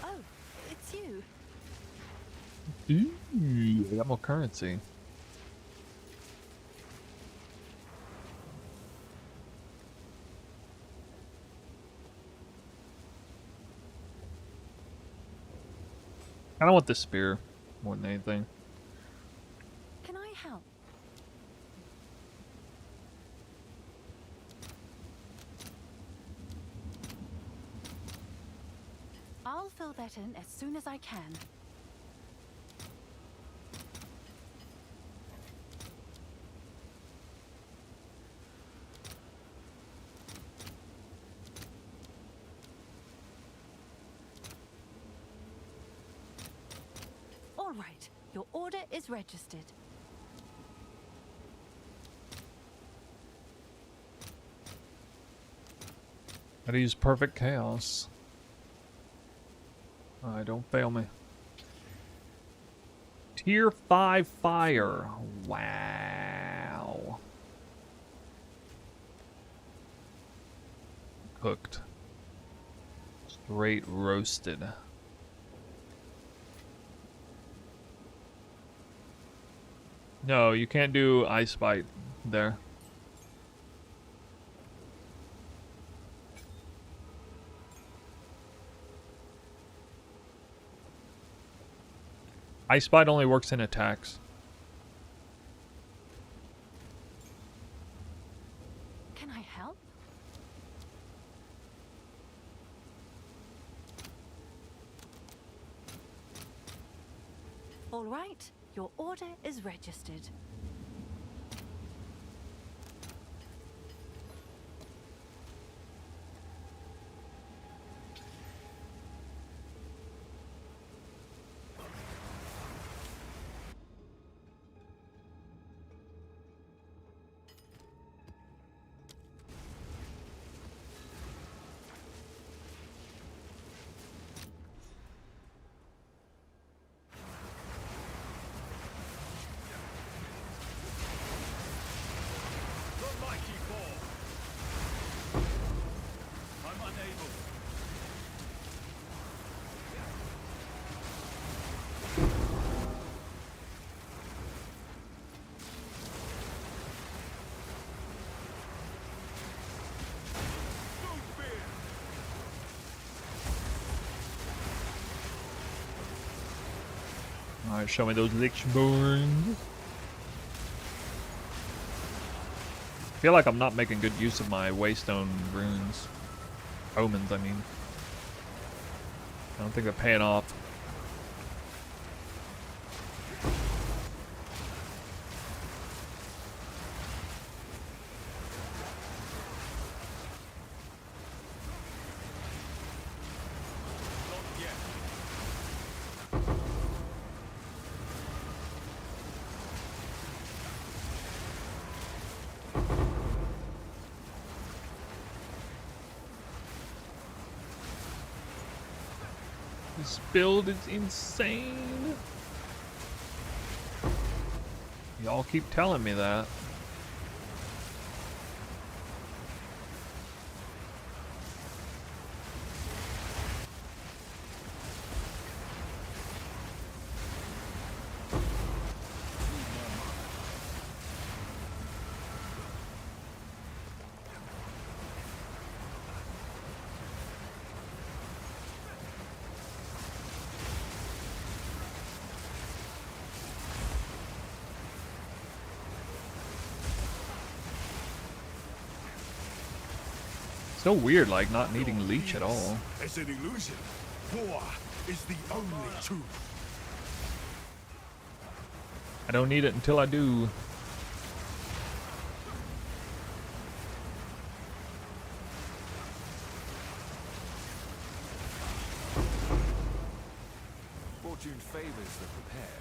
Oh, it's you. Ooh, I got more currency. I don't want this spear more than anything. Can I help? I'll fill that in as soon as I can. All right, your order is registered. Gotta use Perfect Chaos. Alright, don't fail me. Tier 5 fire. Wow. Cooked. Straight roasted. No, you can't do Ice Bite there. Ice Bite only works in attacks. Can I help? All right, your order is registered. The mighty fall. I'm unable. No fear. Alright, show me those Lichborns. I feel like I'm not making good use of my Waystone runes. Omens, I mean. I don't think they're paying off. Not yet. This build is insane. Y'all keep telling me that. So weird, like not needing leech at all. It's an illusion. War is the only truth. I don't need it until I do. Fortune favors the prepared.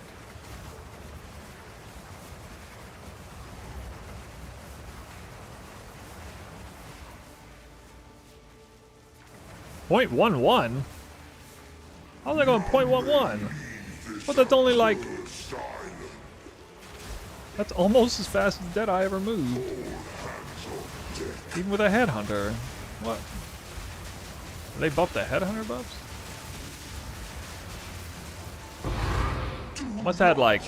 .11? How's that going .11? But that's only like... That's almost as fast as Deadeye ever moved. Even with a Headhunter. What? Did they buff the Headhunter buffs? Must have had like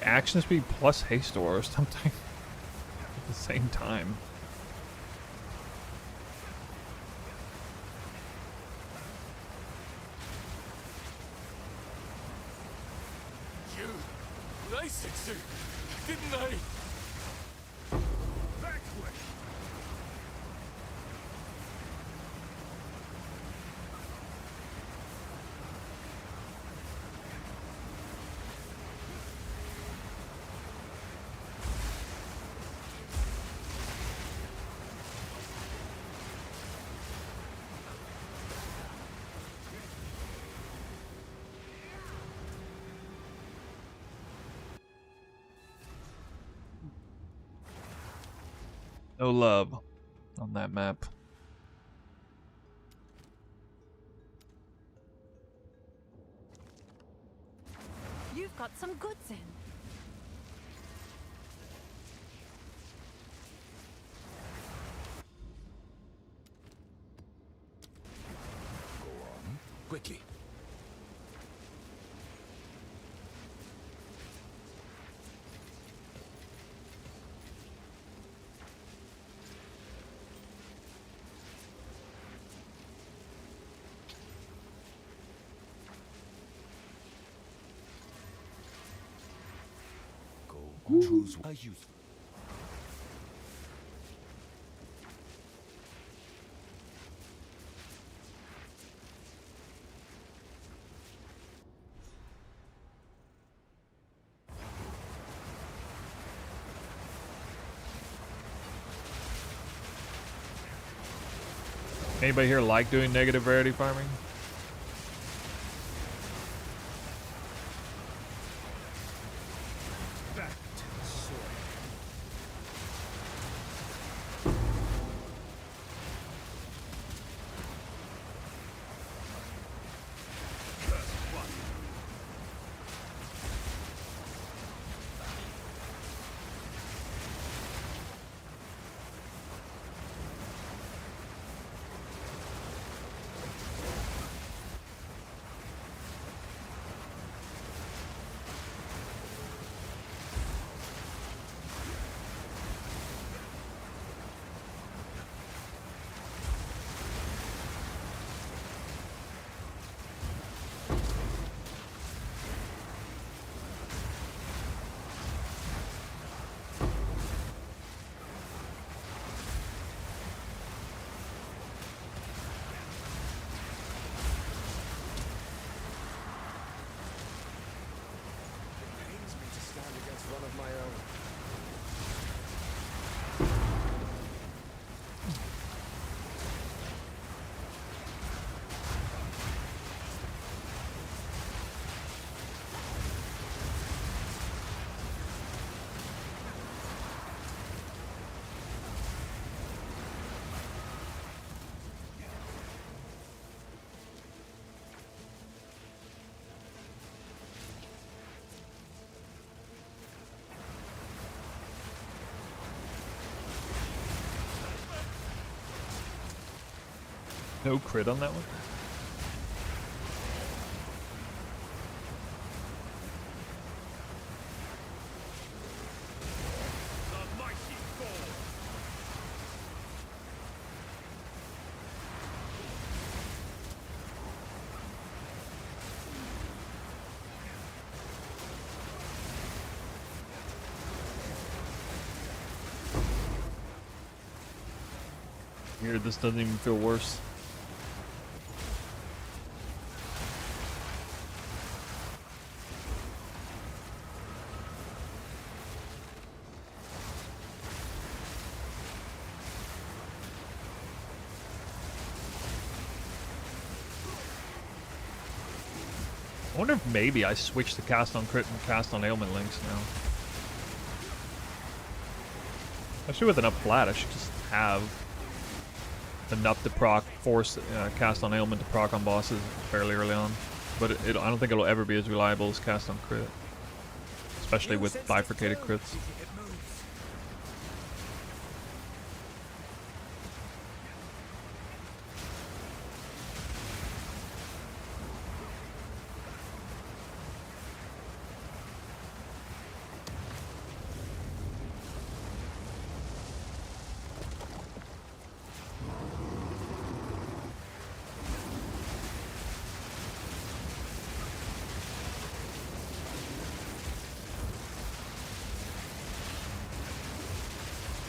action speed plus haste or something at the same time. They succeeded, didn't they? That way. No love on that map. You've got some goods in. Quickly. Choose a useful. Anybody here like doing negative rarity farming? Back to the soil. Cursed one. Pains me to stand against one of my own. No crit on that one? The mighty fall. Weird, this doesn't even feel worse. I wonder if maybe I switch to cast on crit and cast on ailment links now. Especially with an up flat, I should just have enough to proc, force cast on ailment to proc on bosses fairly early on. But I don't think it'll ever be as reliable as cast on crit. Especially with bifurcated crits. It moves.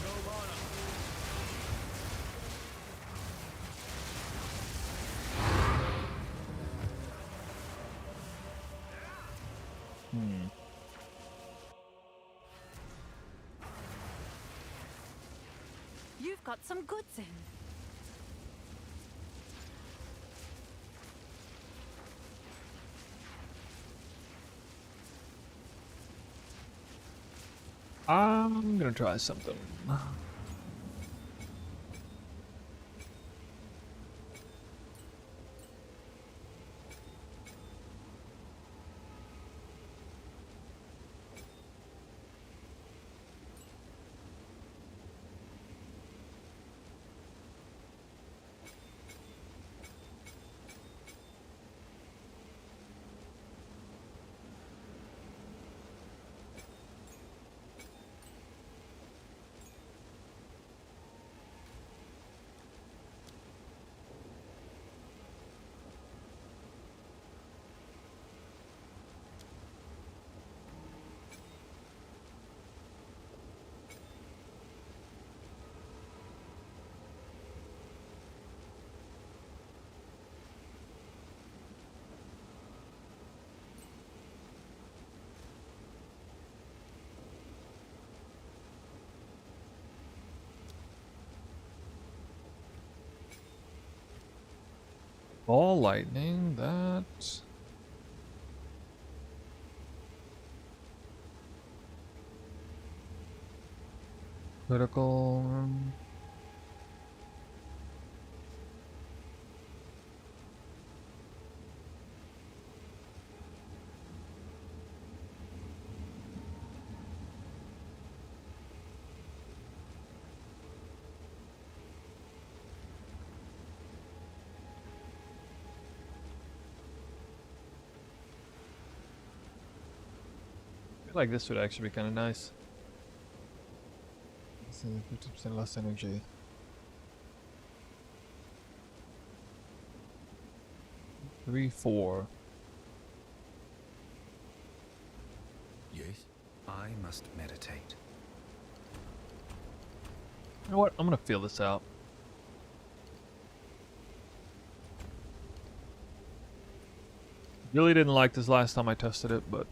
No mana. You've got some goods in. I'm gonna try something. Ball lightning, that. Critical. I feel like this would actually be kind of nice. 50% less energy. Three, 4. Yes? I must meditate. You know what? I'm gonna feel this out. Really didn't like this last time I tested it, but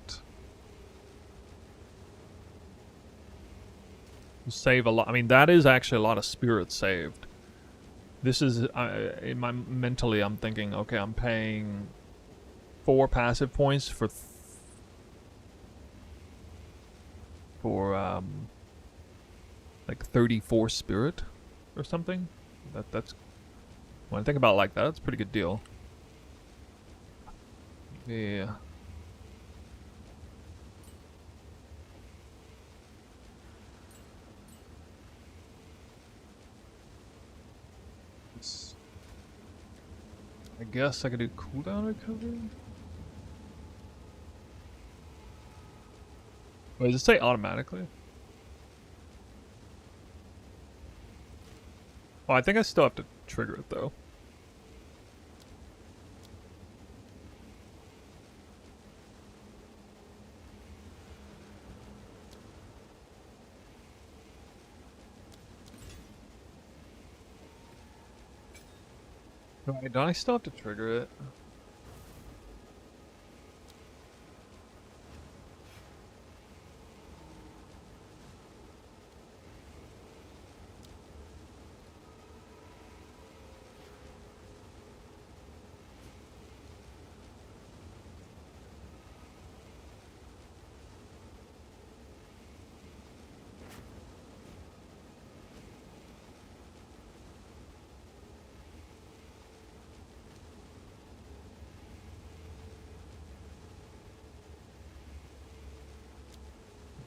you save a lot. I mean, that is actually a lot of spirit saved. This is in my mentally, I'm thinking, okay, I'm paying 4 passive points for like 34 spirit or something. That's when I think about it like that, it's a pretty good deal. Yeah. I guess I could do cooldown recovery. Wait, does it say automatically? Oh, I think I still have to trigger it though. Wait, don't I still have to trigger it?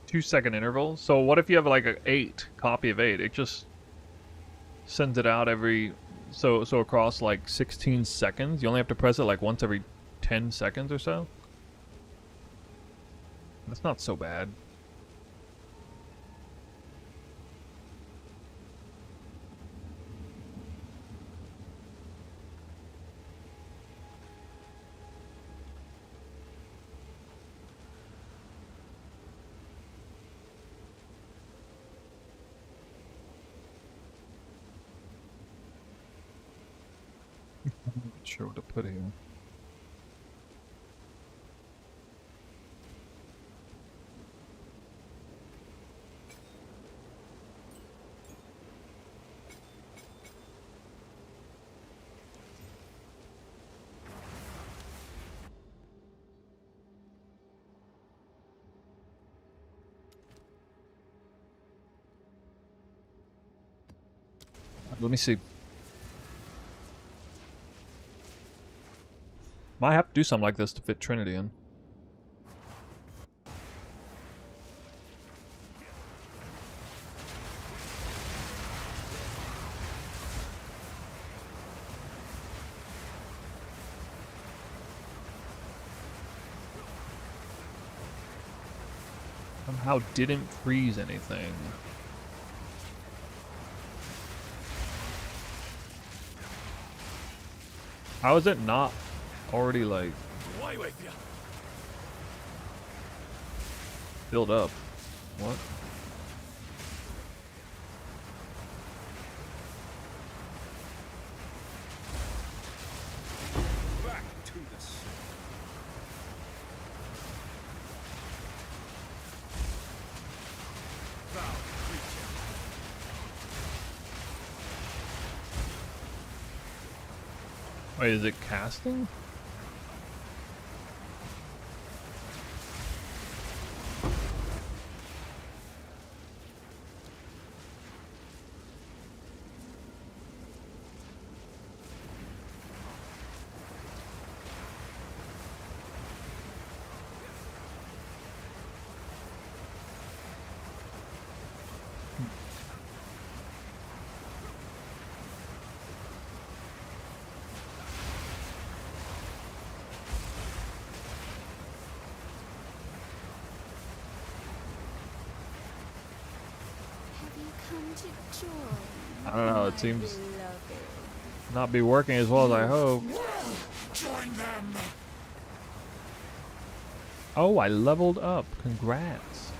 Two-second interval. So what if you have like a 8 copy of 8? It just sends it out every so across like 16 seconds. You only have to press it like once every 10 seconds or so. That's not so bad. I'm not sure what to put here. Let me see. Might have to do something like this to fit Trinity in. Somehow didn't freeze anything. How is it not already like Away with you. filled up? What? Back to the sea. Foul creature. Wait, is it casting? Have you come to join? I don't know, it my seems beloved? not be working as well as I hope. Join them! Oh, I leveled up. Congrats.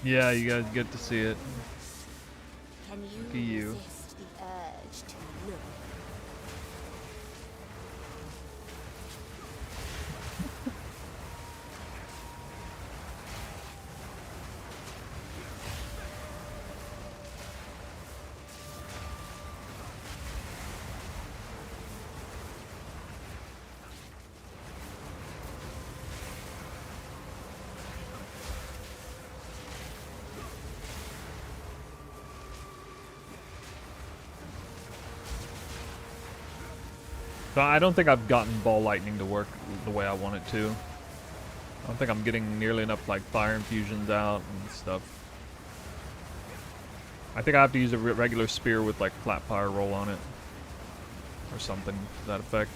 Yeah, you guys get to see it. Can Look at you you. resist the urge to look? So I don't think I've gotten ball lightning to work the way I want it to. I don't think I'm getting nearly enough like fire infusions out and stuff. I think I have to use a regular spear with like flat fire roll on it. Or something to that effect.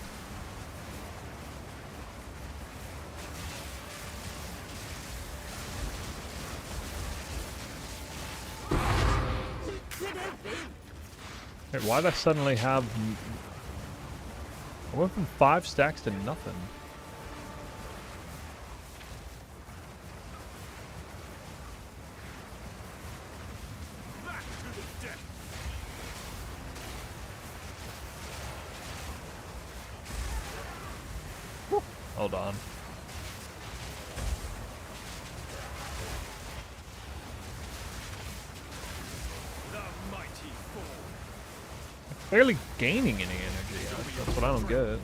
Wait, why'd I suddenly have... I went from 5 stacks to nothing. Back to the death. Hold on. The mighty fall. Barely gaining any energy. That's what I don't get.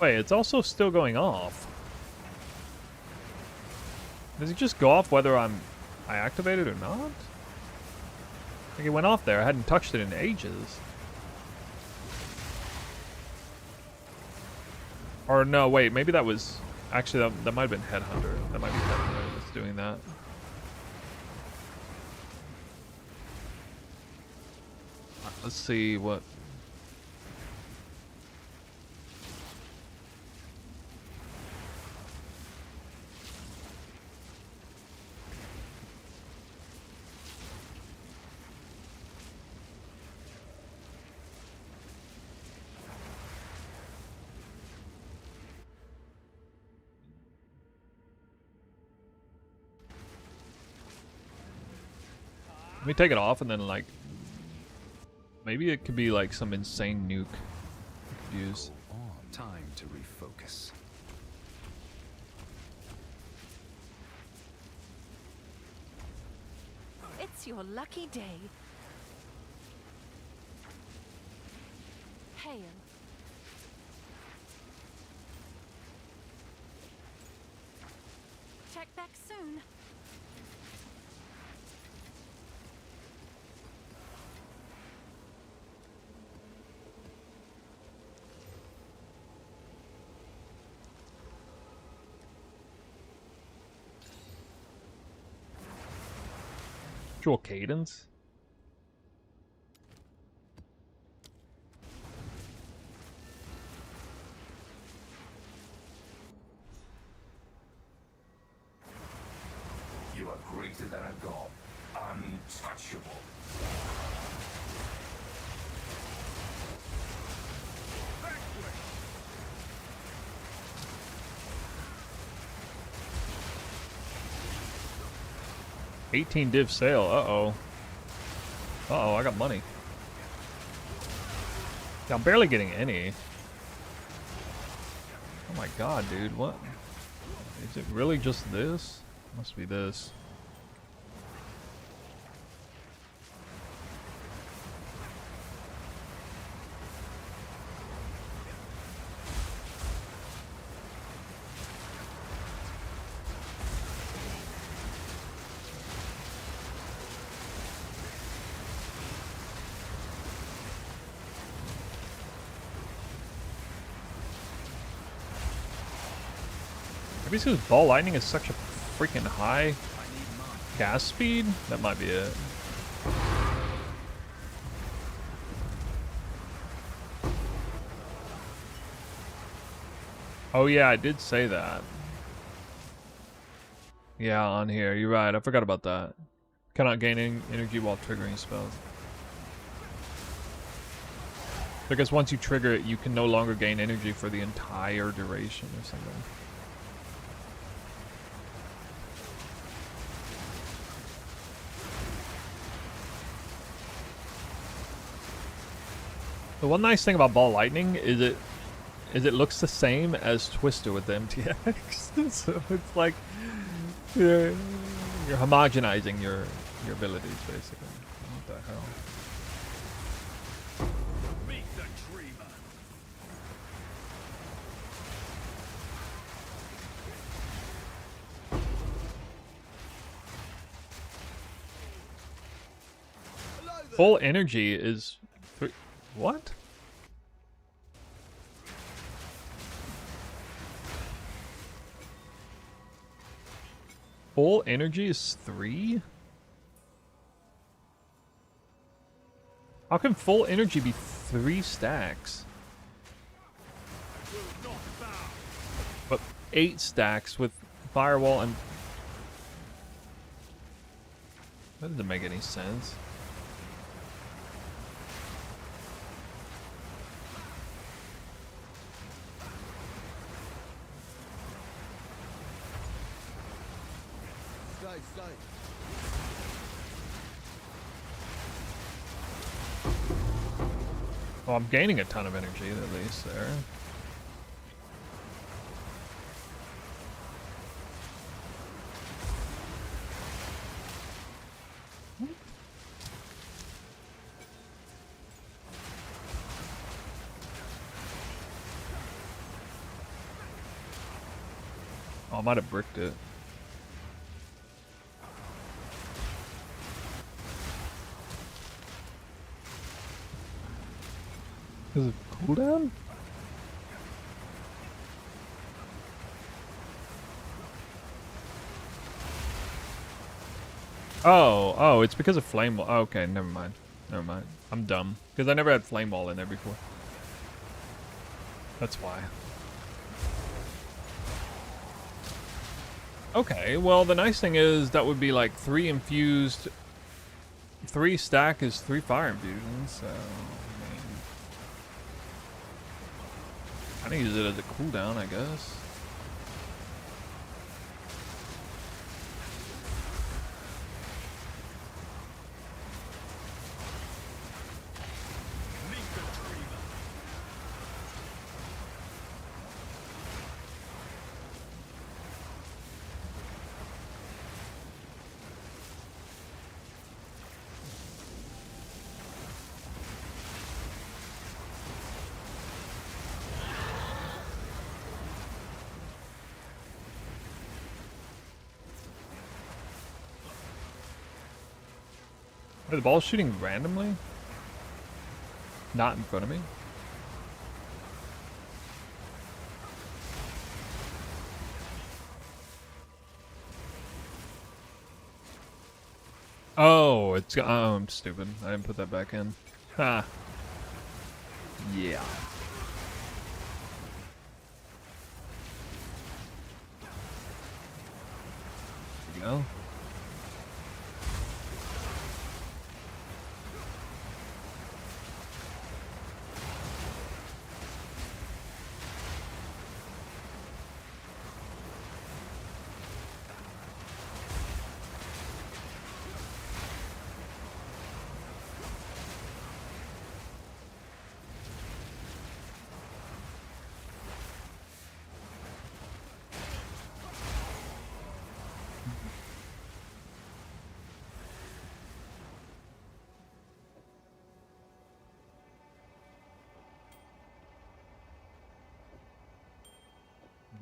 Wait, it's also still going off. Does it just go off whether I activate it or not? Like it went off there. I hadn't touched it in ages. Or no, wait, maybe that was... Actually, that might have been Headhunter. That might be Headhunter that's doing that. Let's see what... Let me take it off and then like... Maybe it could be like some insane nuke I could use. Time to refocus. It's your lucky day. Hail. Check back soon. Actual cadence? You are greater than a god, untouchable. 18 div sale. Uh-oh. Uh-oh, I got money. Yeah, I'm barely getting any. Oh my god, dude, what? Is it really just this? Must be this. Maybe it's because ball lightning is such a freaking high gas speed? That might be it. Oh yeah, I did say that. Yeah, on here. You're right. I forgot about that. Cannot gain any energy while triggering spells. Because once you trigger it, you can no longer gain energy for the entire duration or something. The one nice thing about Ball Lightning is it looks the same as Twister with the MTX. So it's like you're homogenizing your abilities basically. What the hell? Meet the dreamer. Full energy is what? Full energy is 3? How can full energy be 3 stacks? But 8 stacks with firewall and... That doesn't make any sense. Well, I'm gaining a ton of energy at least there. Oh, I might have bricked it. Is it cooldown? Oh, it's because of flame wall. Oh, okay, never mind. Never mind. I'm dumb. Because I never had flame wall in there before. That's why. Okay, well the nice thing is that would be like 3 infused. 3 stack is 3 fire infusions, so... I can use it as a cooldown, I guess. Are the balls shooting randomly? Not in front of me? Oh, it's... Oh, I'm stupid. I didn't put that back in. Ha. Yeah. There you go.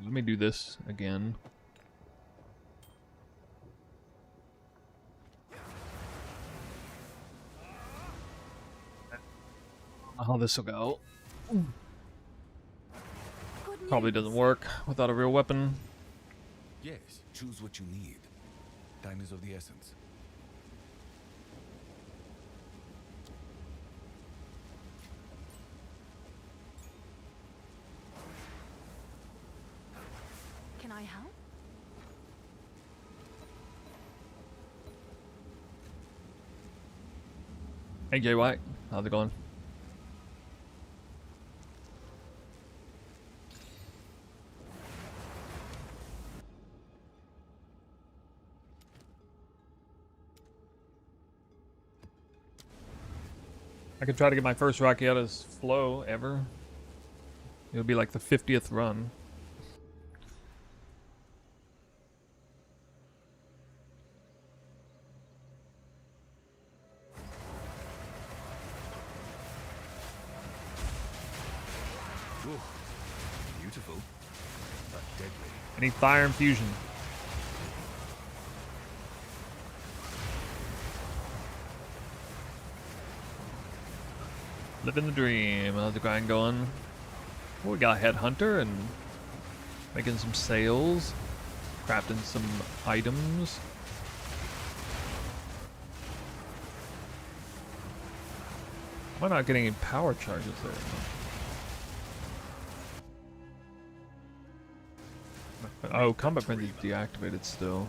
Let me do this again. How this will go. Good Probably news. doesn't work without a real weapon. Yes, choose what you need. Time is of the essence. Can I help? Hey, Jay White. How's it going? I could try to get my first Rakietta's flow ever. It'll be like the 50th run. Ooh, beautiful, but deadly. I need fire infusion. Living the dream. How's the grind going? Well, we got Headhunter and making some sales, crafting some items. Am I not getting any power charges there? Oh, combat frenzy is deactivated still.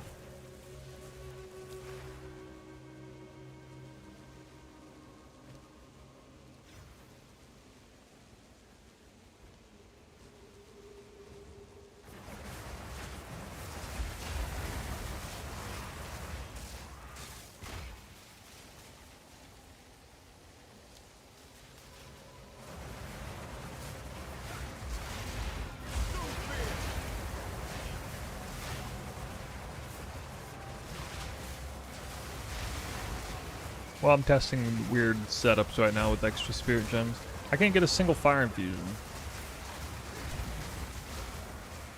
Well, I'm testing weird setups right now with extra spirit gems. I can't get a single fire infusion.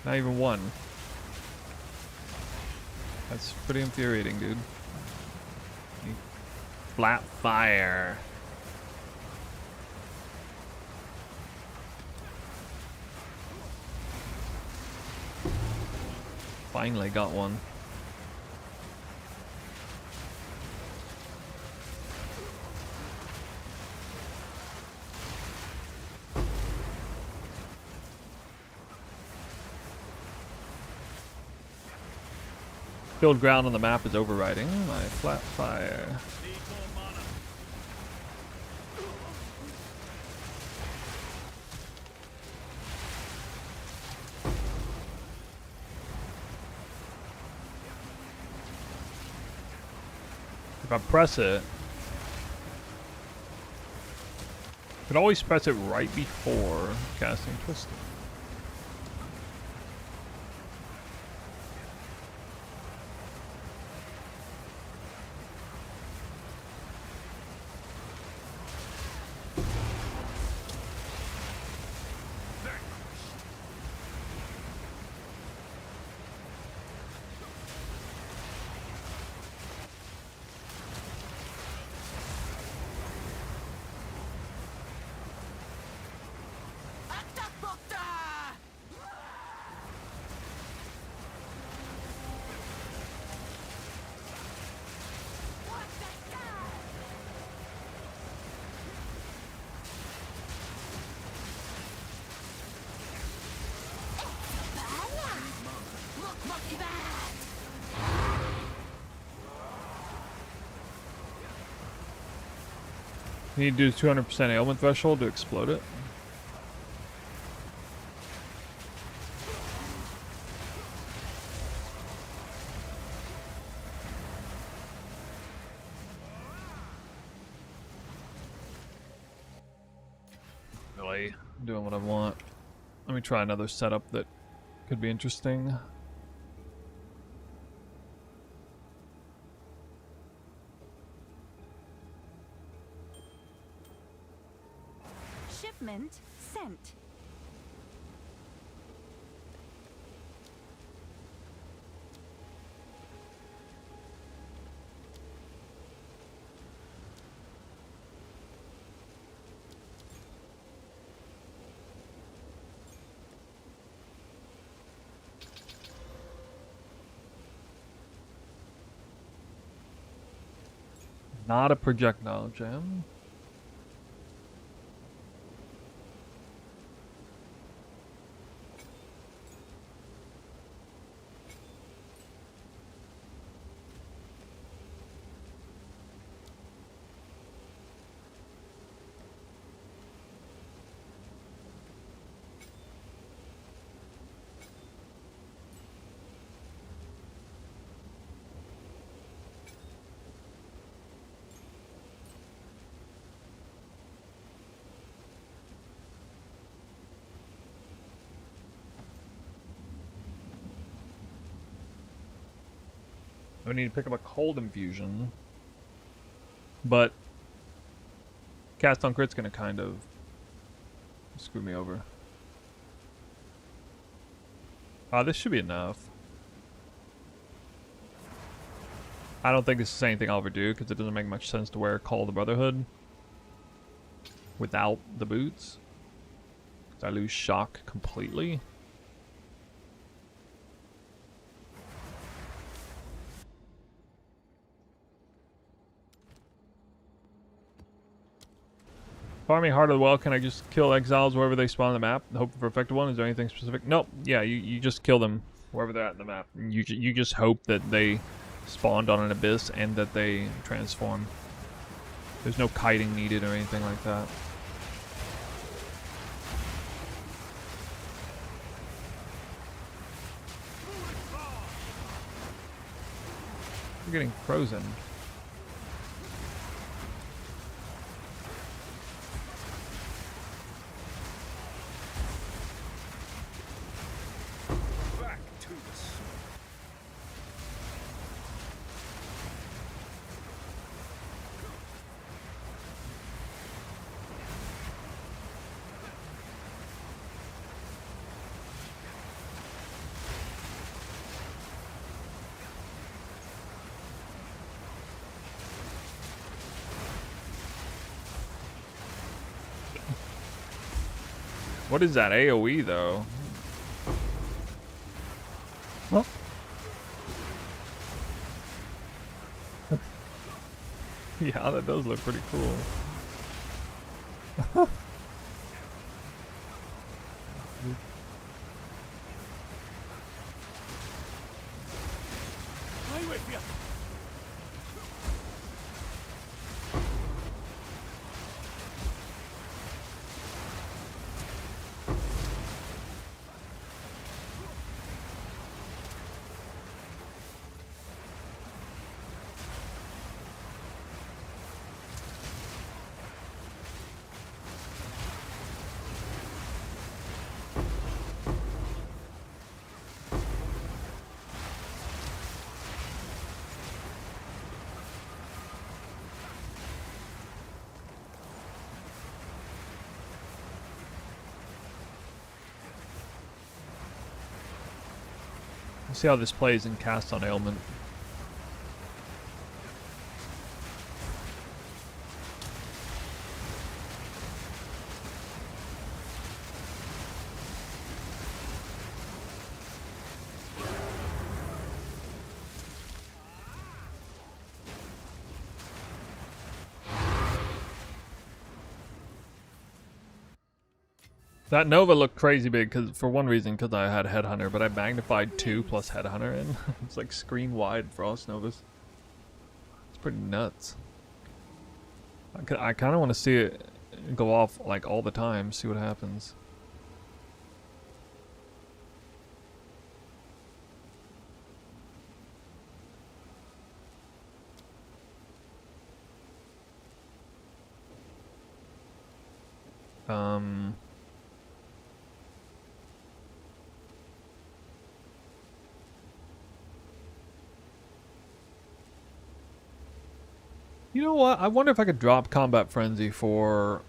Not even one. That's pretty infuriating, dude. Flat fire. Finally got one. Filled ground on the map is overriding my flat fire. Need more mana. If I press it, I could always press it right before casting Twisted. You need to do 200% ailment threshold to explode it. Really doing what I want. Let me try another setup that could be interesting. Shipment sent. Not a projectile gem. We need to pick up a cold infusion, but cast on crit's gonna kind of screw me over. This should be enough. I don't think this is anything I'll ever do because it doesn't make much sense to wear Call of the Brotherhood without the boots. 'Cause I lose shock completely. Farming Heart of the Well, can I just kill exiles wherever they spawn on the map? Hope for effective one? Is there anything specific? Nope. Yeah, you just kill them wherever they're at in the map. You just hope that they spawned on an abyss and that they transform. There's no kiting needed or anything like that. We're getting frozen. Back to the sword. What is that AoE though? Well. Yeah, that does look pretty cool. I with you. We'll see how this plays in cast on ailment. That Nova looked crazy big because, for one reason, because I had Headhunter, but I magnified 2 plus Headhunter in. It's like screen wide Frost Novas. It's pretty nuts. I kind of want to see it go off like all the time, see what happens. You know what? I wonder if I could drop Combat Frenzy for...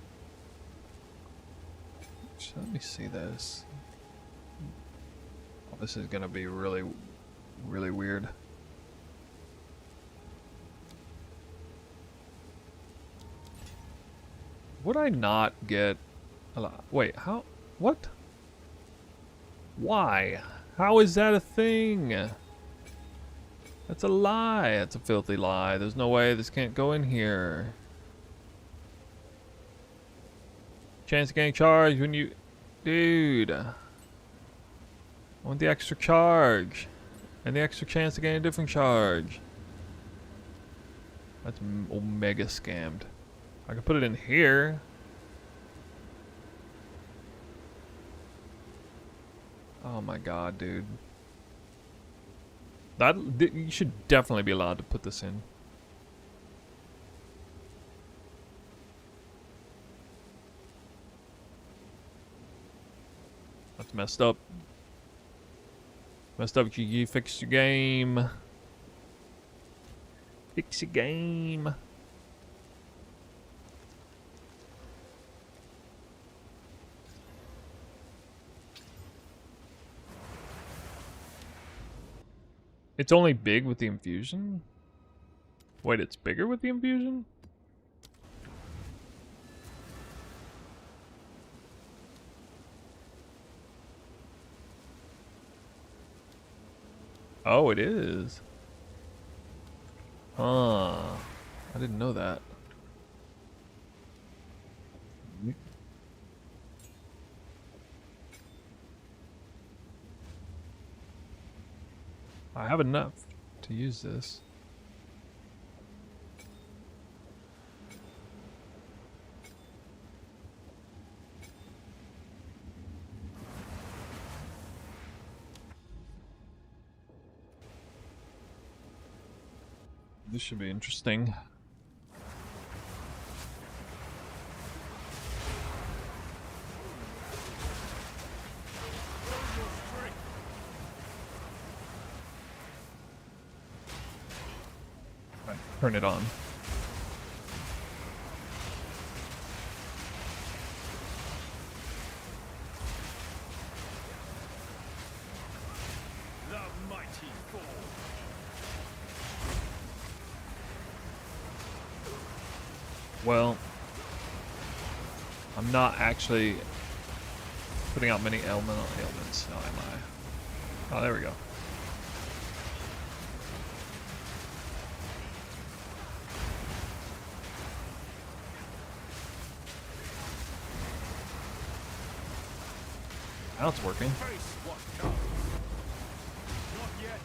Let me see this. Oh, this is going to be really, really weird. Would I not get... Wait, how... What? Why? How is that a thing? That's a lie. That's a filthy lie. There's no way this can't go in here. Chance of getting charged when you... Dude. I want the extra charge. And the extra chance of getting a different charge. That's omega scammed. I can put it in here. Oh my god, dude. You should definitely be allowed to put this in. That's messed up. Messed up, GG. Fix your game. Fix your game. It's only big with the infusion? Wait, it's bigger with the infusion? Oh, it is. Huh. I didn't know that. I have enough to use this. This should be interesting. Right, turn it on. The mighty fall. Well, I'm not actually putting out many elemental ailments now, am I? Oh, there we go. Now it's working. Face what comes. Not yet.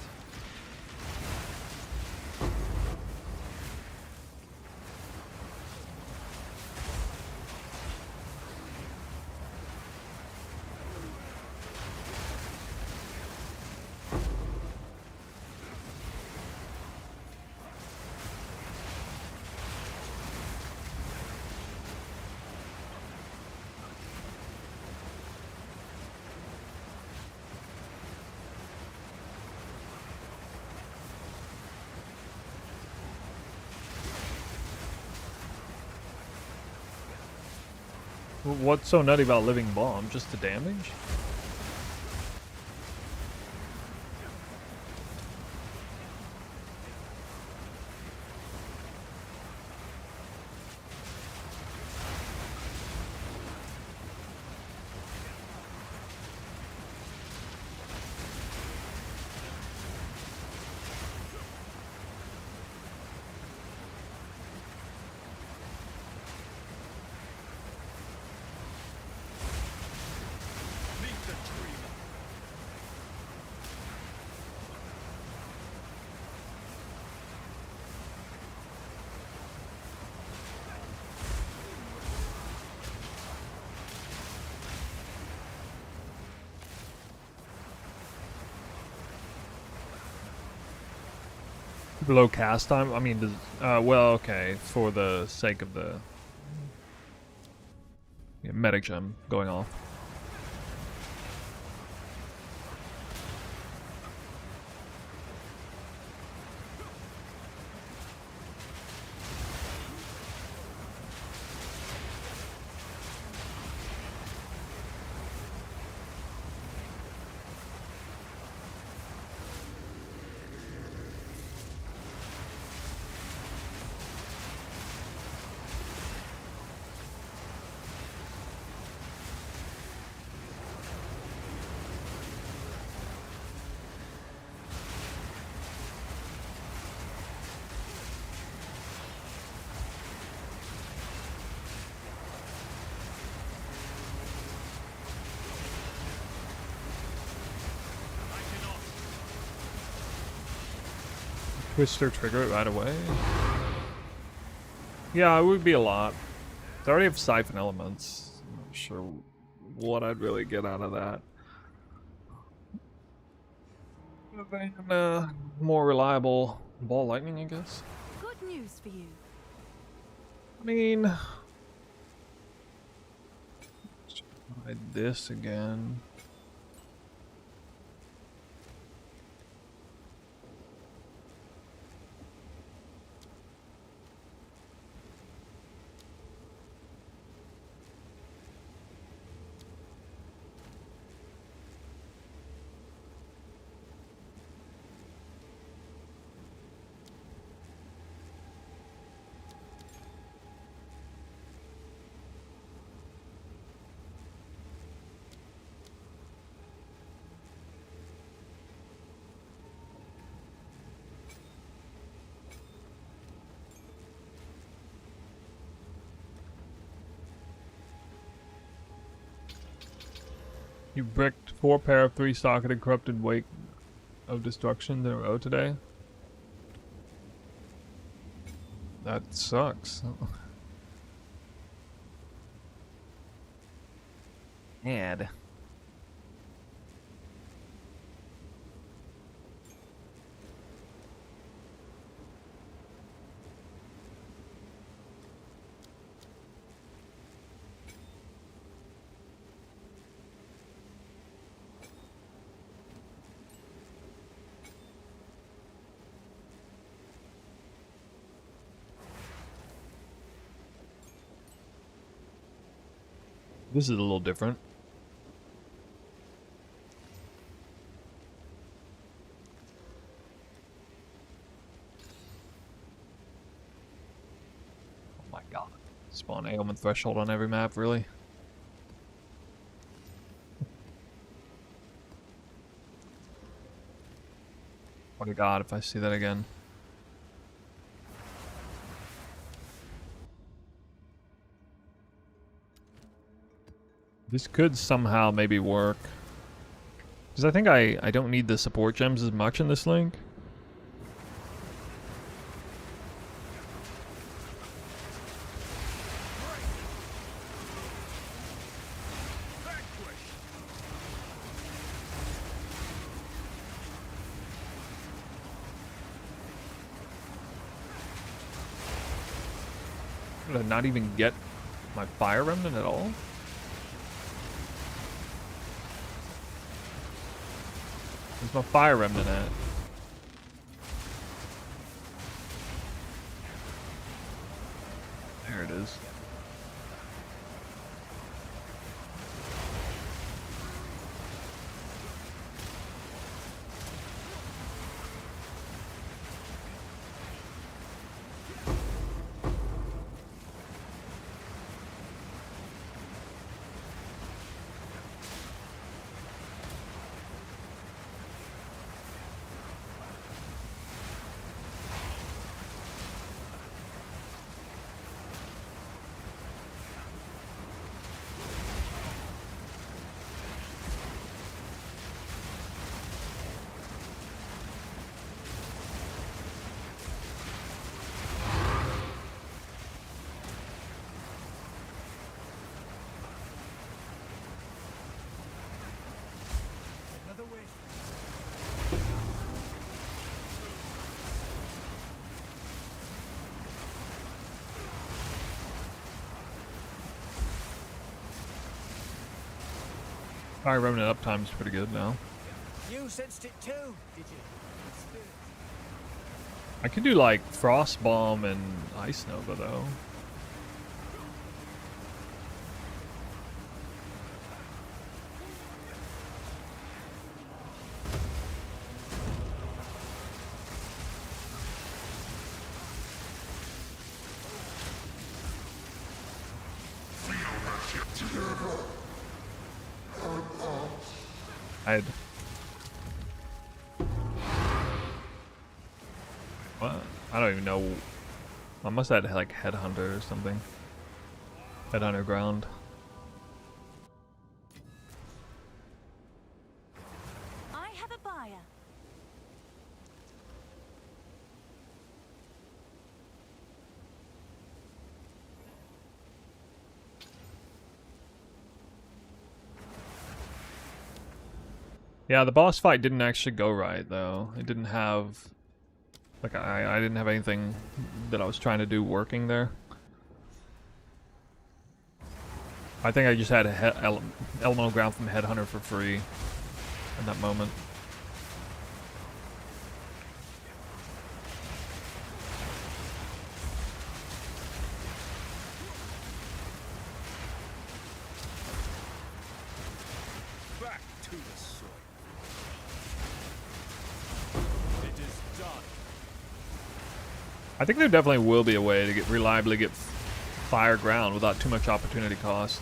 What's so nutty about living bomb? Just the damage? Meet the dreamer. Low cast time? I mean, well, okay, for the sake of the medic gem going off. Twist or trigger it right away. Yeah, it would be a lot. I already have siphon elements. I'm not sure what I'd really get out of that. More reliable ball lightning, I guess. Good news for you. I mean, let's try this again. You bricked 4 pair of 3-socketed corrupted wake of destruction in a row today. That sucks. Ad. This is a little different. Oh my god. Spawn ailment threshold on every map, really? Oh my god, if I see that again. This could somehow maybe work. Because I think I don't need the support gems as much in this link. Did I not even get my fire remnant at all? Where's my fire remnant at? There it is. Fire remnant uptime is pretty good now. You sensed it too, did you? I could do like Frost Bomb and Ice Nova though. I'd... What? I don't even know. I must have had like Headhunter or something. Headhunter ground. I have a buyer. Yeah, the boss fight didn't actually go right though. It didn't have, like, I didn't have anything that I was trying to do working there. I think I just had a elemental ground from Headhunter for free in that moment. Back to the soil. It is done. I think there definitely will be a way to reliably get fire ground without too much opportunity cost.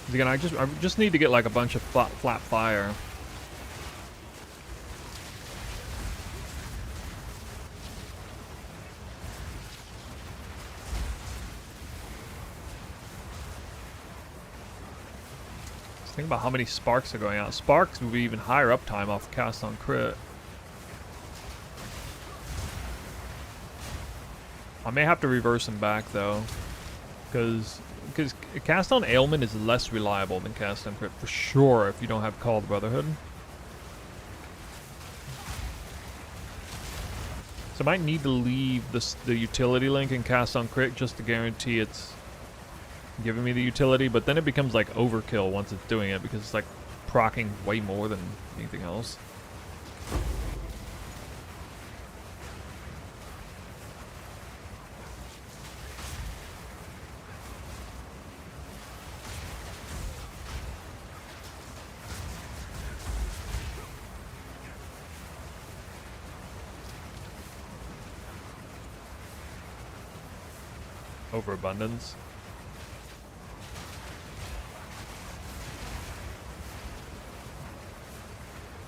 Again, I just need to get like a bunch of flat fire. Just think about how many sparks are going out. Sparks will be even higher uptime off cast on crit. I may have to reverse him back though, because cast on ailment is less reliable than cast on crit for sure if you don't have Call of the Brotherhood. So I might need to leave the utility link in cast on crit just to guarantee it's giving me the utility, but then it becomes like overkill once it's doing it because it's like proccing way more than anything else. Overabundance.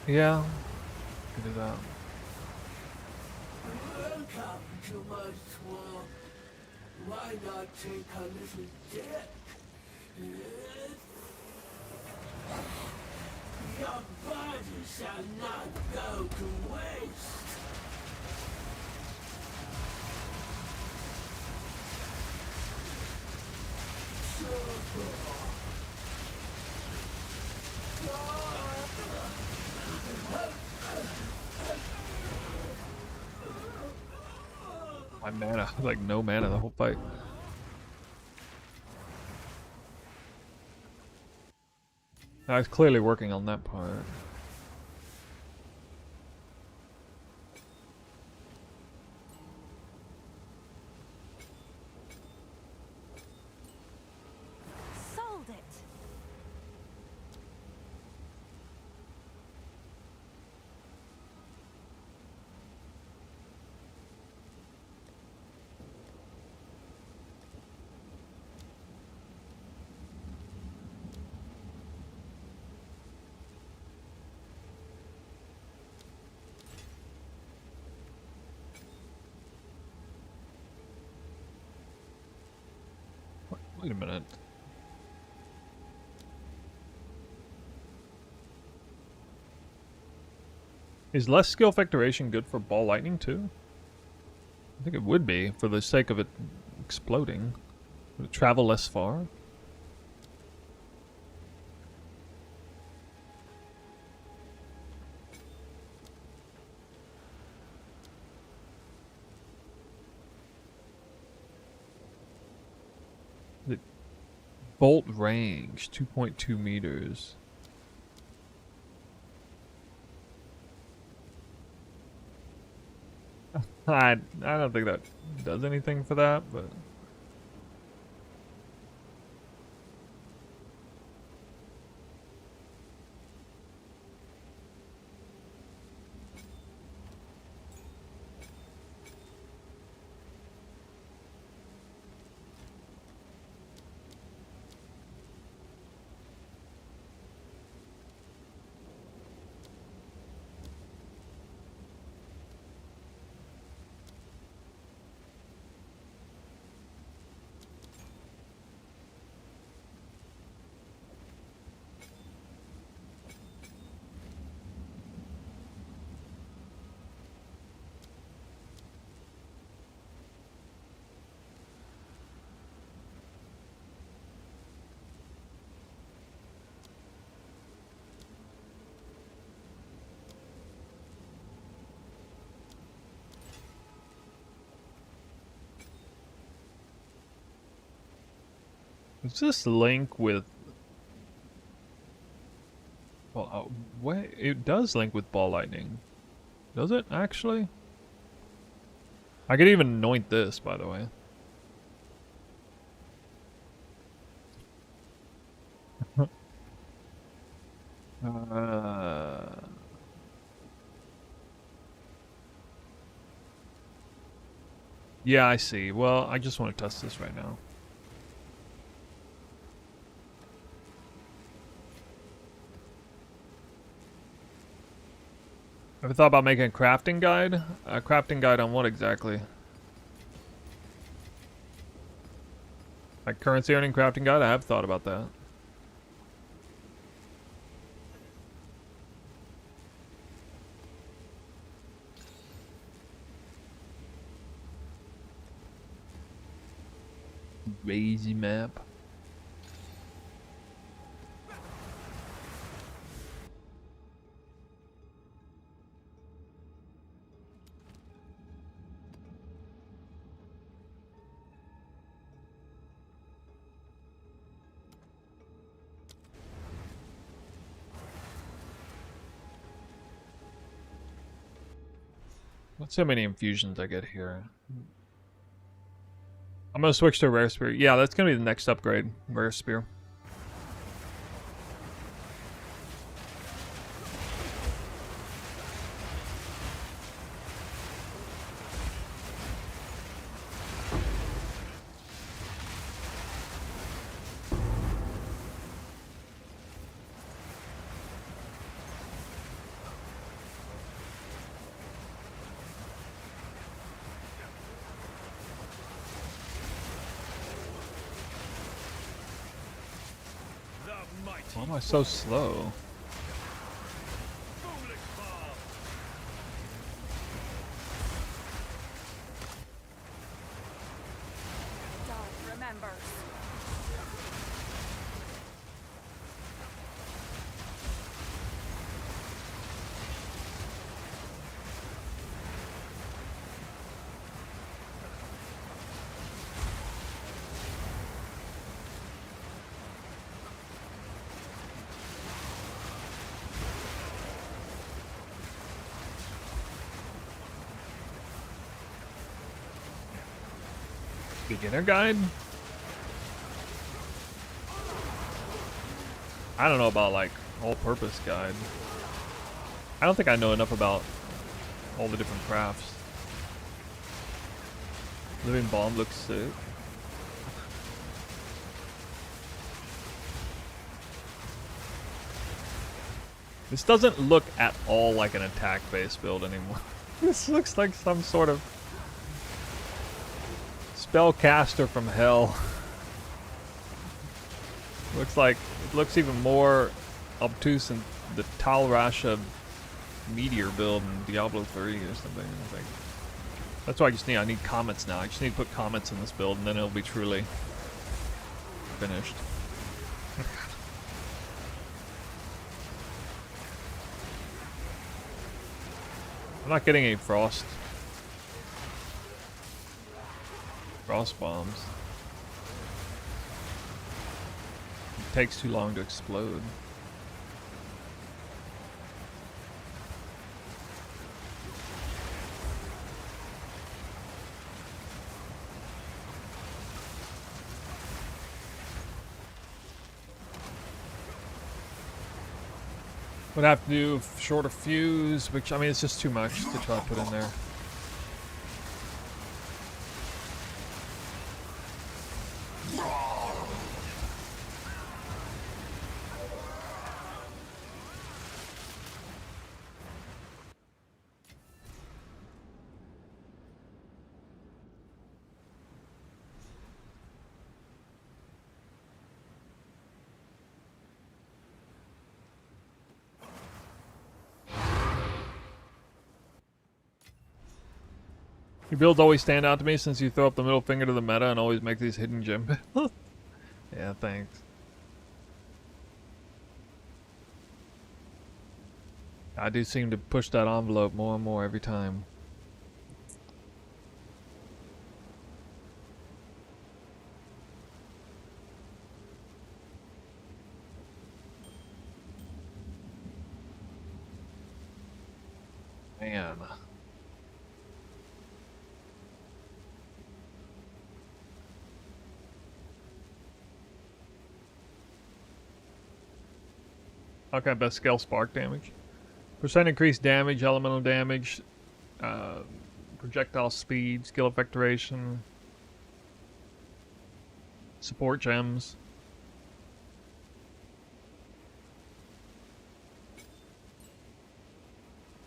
Yeah, can do that. Welcome to my swamp. Why not take a little dip? Your body shall not go to waste. My mana, like no mana the whole fight. I was clearly working on that part. Sold it. Wait a minute. Is less skill effectuation good for ball lightning too? I think it would be for the sake of it exploding. Would it travel less far? The bolt range 2.2 meters. I don't think that does anything for that, but Does this link with... Well, wait, it does link with ball lightning. Does it, actually? I could even anoint this, by the way. Yeah, I see. Well, I just want to test this right now. Ever thought about making a crafting guide? A crafting guide on what exactly? Like currency earning crafting guide? I have thought about that. Crazy map. Let's see how many infusions I get here. I'm gonna switch to a rare spear. Yeah, that's gonna be the next upgrade. Rare spear. Why am I so slow? Dark remembers. Beginner guide? I don't know about like all-purpose guide. I don't think I know enough about all the different crafts. Living bomb looks sick. This doesn't look at all like an attack-based build anymore. This looks like some sort of spellcaster from hell. It looks even more obtuse in the Tal Rasha meteor build in Diablo 3 or something. Like, that's why I need comets now. I just need to put comets in this build and then it'll be truly finished. I'm not getting any frost bombs. It takes too long to explode. Would have to do shorter fuse, which I mean it's just too much to try to put in there. Your builds always stand out to me since you throw up the middle finger to the meta and always make these hidden gem builds. Yeah, thanks. I do seem to push that envelope more and more every time. time. Okay, best scale spark damage. Percent increased damage, elemental damage, projectile speed, skill effectoration, support gems.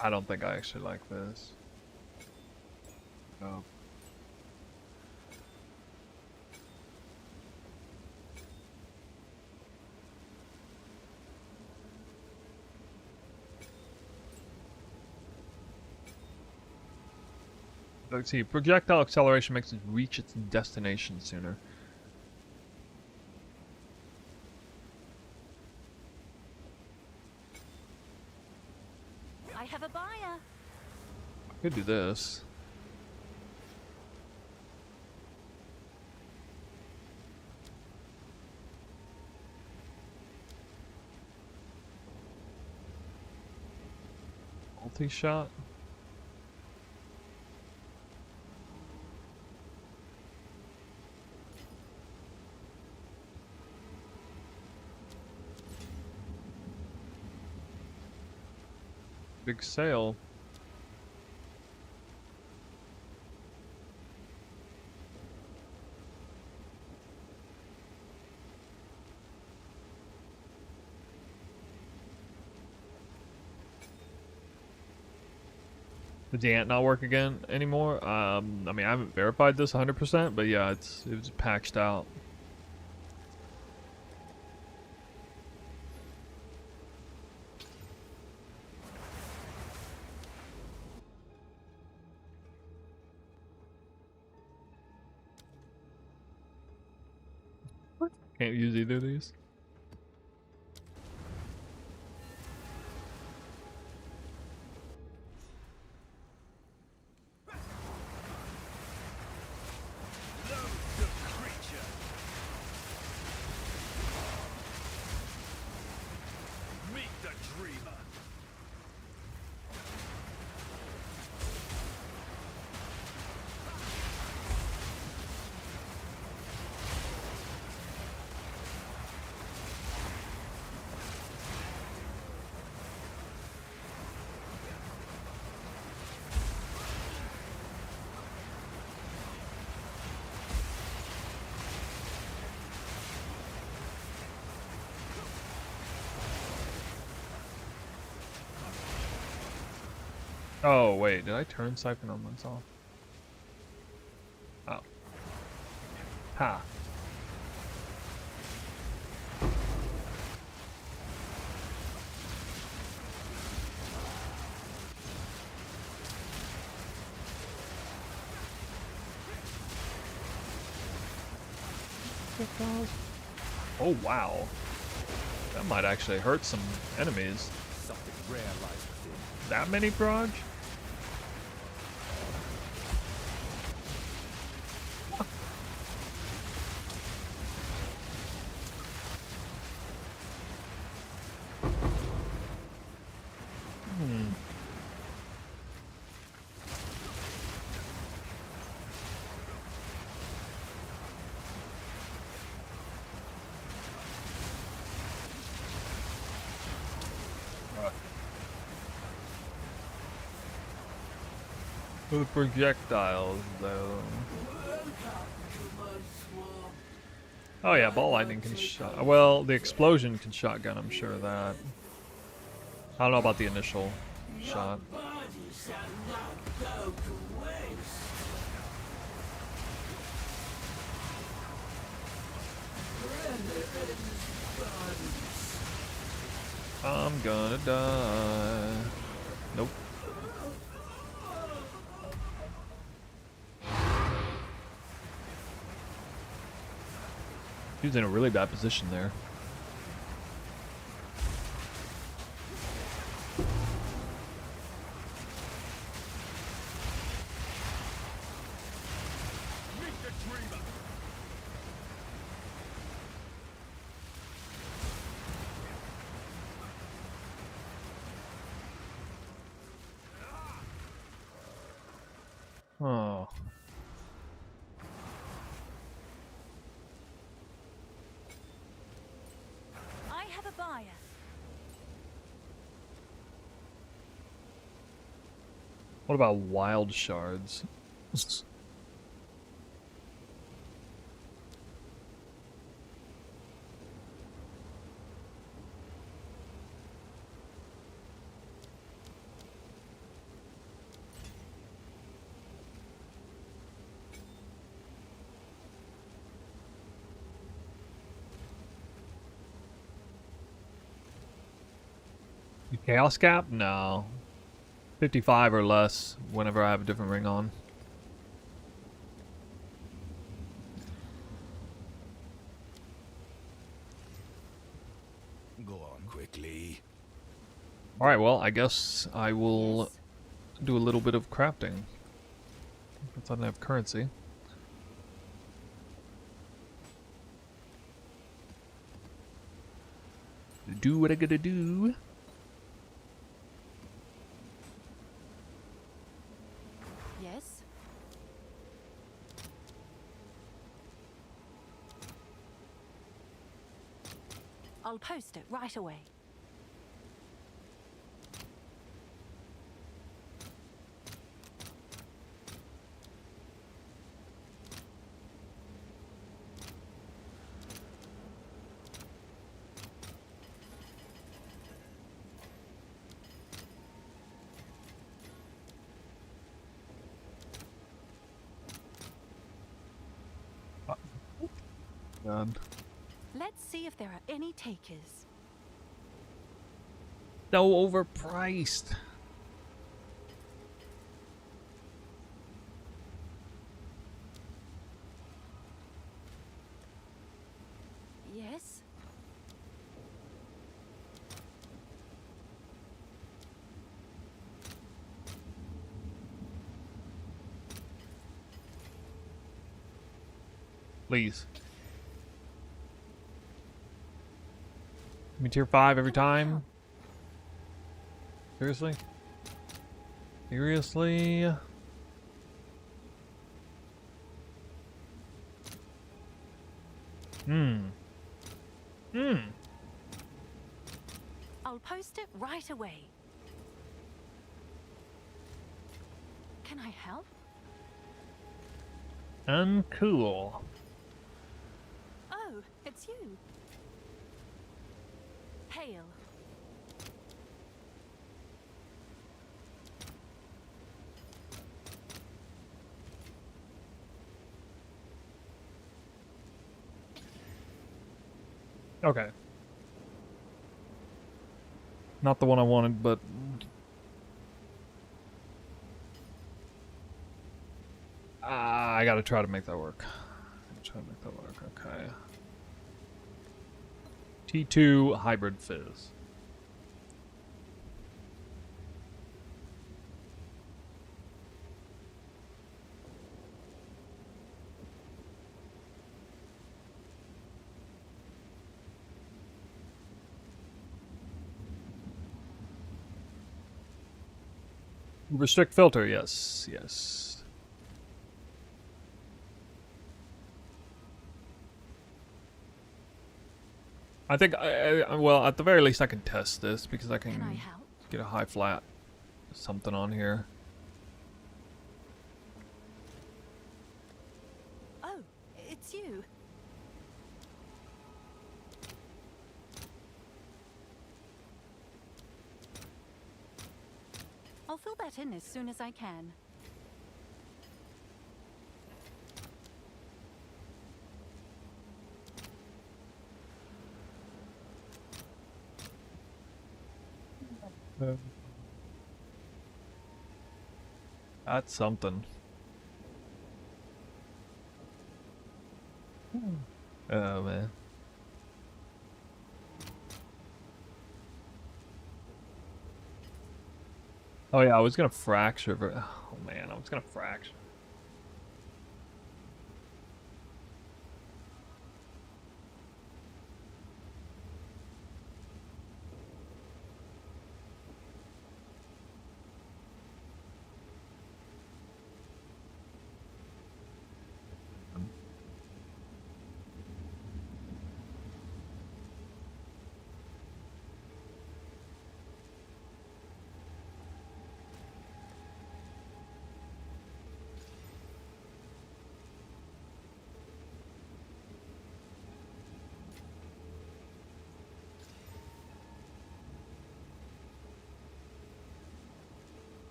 I don't think I actually like this. No. Let's see. Projectile acceleration makes it reach its destination sooner. I have a buyer. I could do this. Multi-shot. Big sale. Did the ant not work again anymore? I mean, I haven't verified this 100%, but yeah, it was patched out. Can't use either of these. Oh, wait, did I turn Siphon Elements off? Oh. Ha. Oh, wow. That might actually hurt some enemies. Something rare lies within. That many proj? The projectiles, though. Oh yeah, ball lightning can shot. Well, the explosion can shotgun. I'm sure of that. I don't know about the initial shot. I'm gonna die. Nope. He was in a really bad position there. Oh. I have a buyer. What about wild shards? Chaos cap? No. 55 or less whenever I have a different ring on. Go on quickly. Alright, well, I guess I will Yes. do a little bit of crafting. Since I don't have currency. Do what I gotta do. Yes. I'll post it right away. God. Let's see if there are any takers. So overpriced. Yes. Please. Give me tier 5 every Can I time. help? Seriously? Seriously? Hmm. I'll post it right away. Can I help? Uncool. Oh, it's you. Hail. Okay. Not the one I wanted, but... I gotta try to make that work. Try to make that work, okay. T2 Hybrid Fizz. Restrict filter, yes, yes. I think, well, at the very least I can test this because I Can I can help? get a high flat something on here. Oh, it's you. I'll fill that in as soon as I can. That's something. Oh, man. Oh, yeah, I was gonna fracture. Oh, man, I was gonna fracture.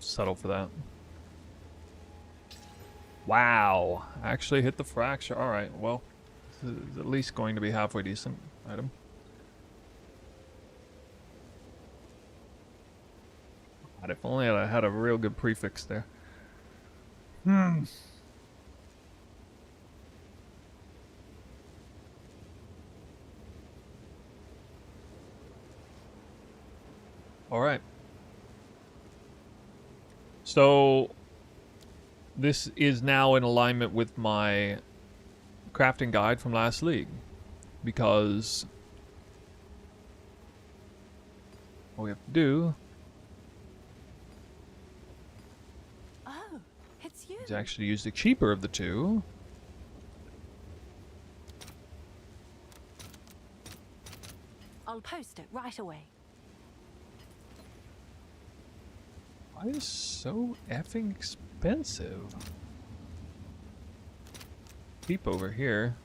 settle for that. Wow. Actually hit the fracture. Alright, well. This is at least going to be halfway decent item. God, if only I had a real good prefix there. Alright. So, this is now in alignment with my crafting guide from last league. Because what we have to do Oh, it's you. is actually use the cheaper of the two. I'll post it right away. Why is it so effing expensive? Keep over here.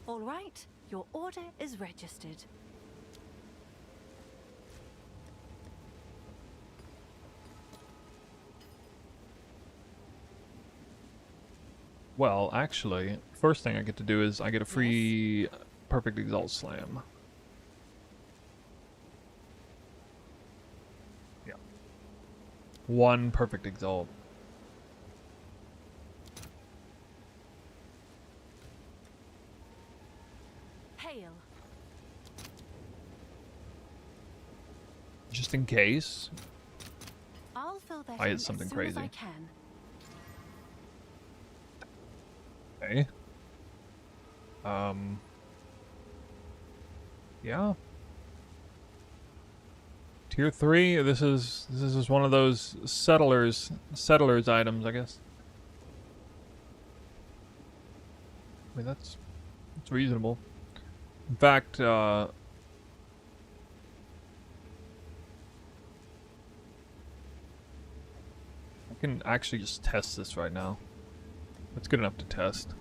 All right, your order is registered. Well, actually, first thing I get to do is I get a free Perfect Exalt Slam. Yeah. One Perfect Exalt. Hail. Just in case. I'll fill that I hit in something as soon as I crazy. can. Okay. Yeah. Tier 3, this is one of those settlers items, I guess. I mean that's reasonable. In fact, I can actually just test this right now. It's good enough to test.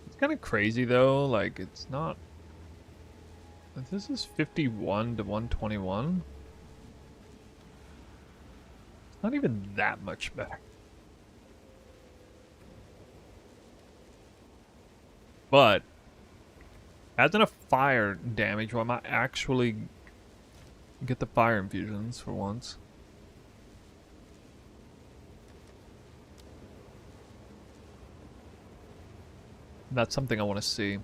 It's kind of crazy though, like it's not... This is 51 to 121. It's not even that much better. But adds enough fire damage where I might actually get the fire infusions for once. That's something I want to see.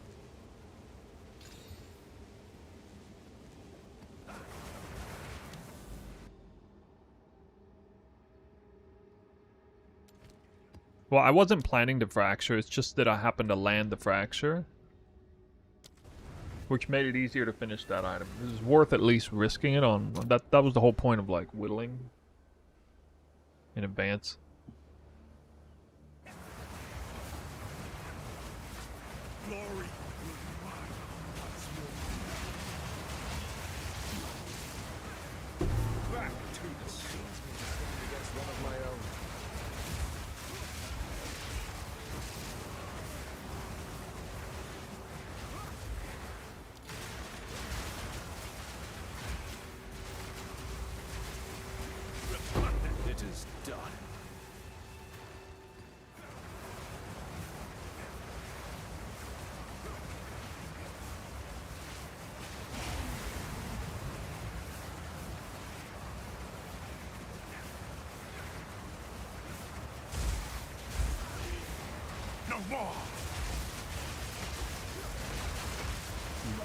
Well, I wasn't planning to fracture, it's just that I happened to land the fracture. Which made it easier to finish that item. It was worth at least risking it on... That was the whole point of, like, whittling in advance. Glory will be mine once more. Back to the sea. Against one of my own. It is done. No more.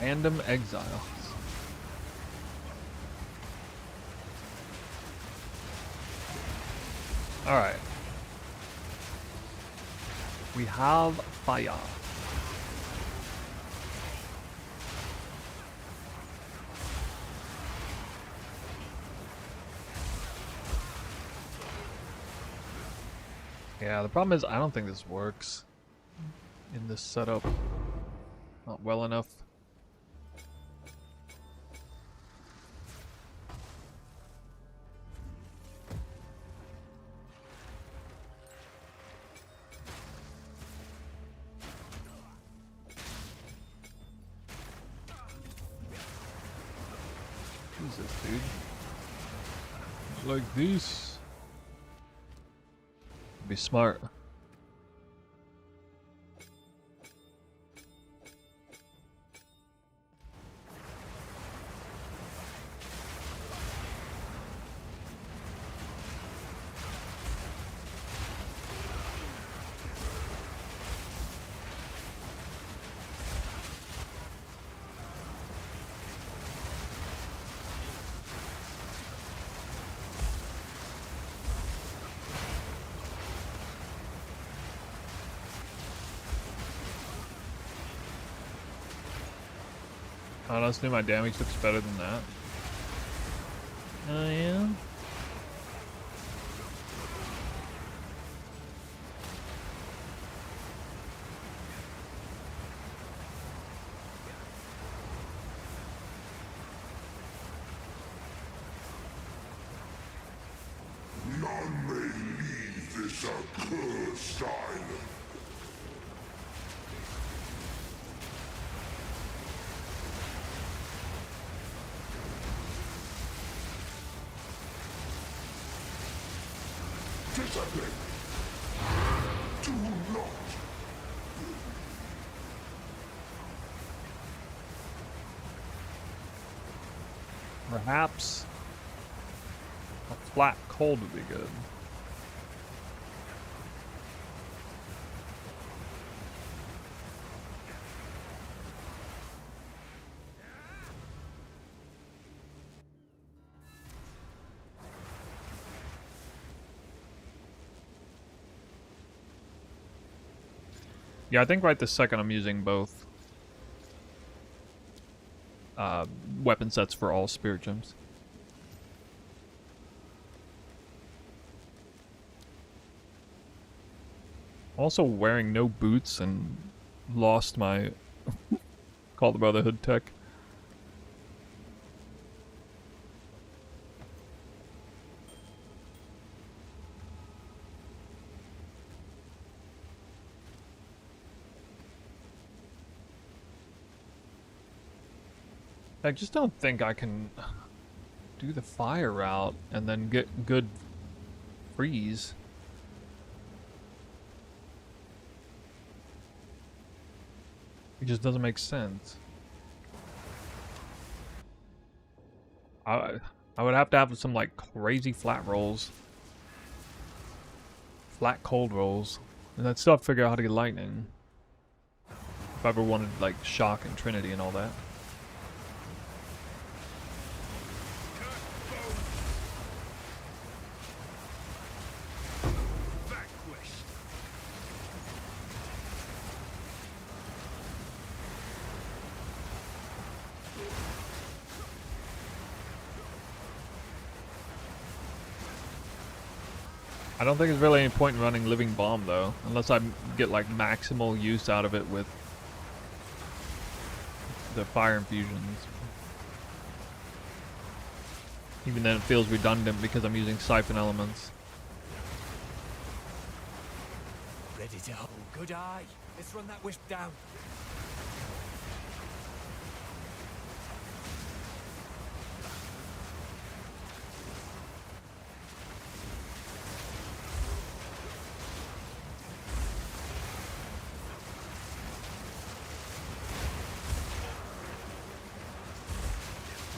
Random exiles. Alright. We have fire. Yeah, the problem is I don't think this works. in this setup. Not well enough. Jesus, dude. Like this. Be smart. Honestly, my damage looks better than that. Oh, yeah? None may leave this accursed island. Discipline. Do not. Perhaps a flat cold would be good. Yeah, I think right this second I'm using both weapon sets for all spirit gems. Also wearing no boots and lost my Call the Brotherhood tech. I just don't think I can do the fire route and then get good freeze. It just doesn't make sense. I would have to have some like crazy flat rolls. Flat cold rolls. And I'd still have to figure out how to get lightning. If I ever wanted like shock and trinity and all that. I don't think there's really any point in running Living Bomb though, unless I get like maximal use out of it with the fire infusions. Even then it feels redundant because I'm using siphon elements. Ready to hold. Good eye. Let's run that wisp down.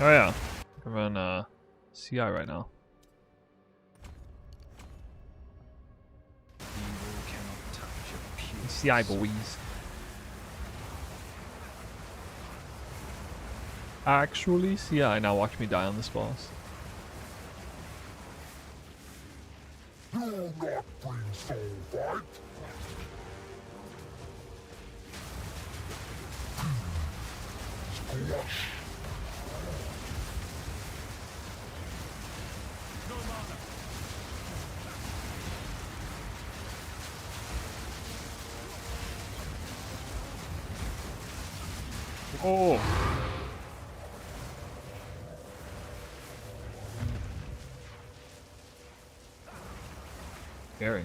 Oh yeah, I'm on CI right now. Evil cannot touch a pure CI soul. boys. Actually, CI. Now watch me die on this boss. Do not bring soul fight. Squash. Oh. Scary.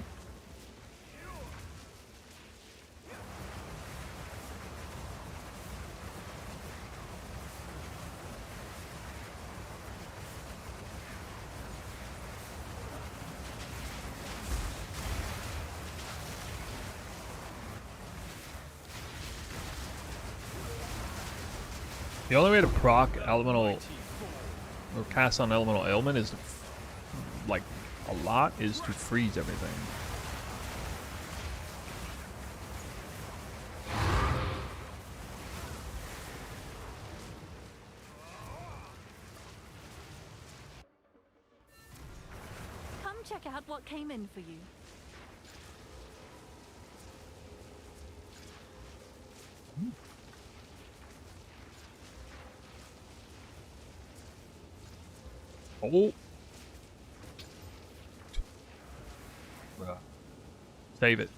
The only way to proc elemental or cast on elemental ailment is to, like, a lot is to freeze everything. Come check out what came in for you. Oh. Bruh. Save it.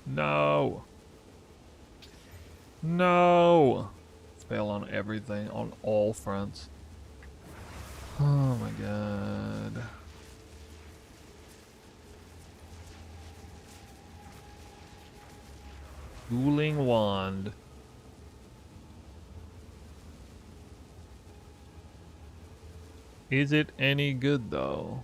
No. No. Fail on everything, on all fronts. Oh my god. Dueling wand. Is it any good though?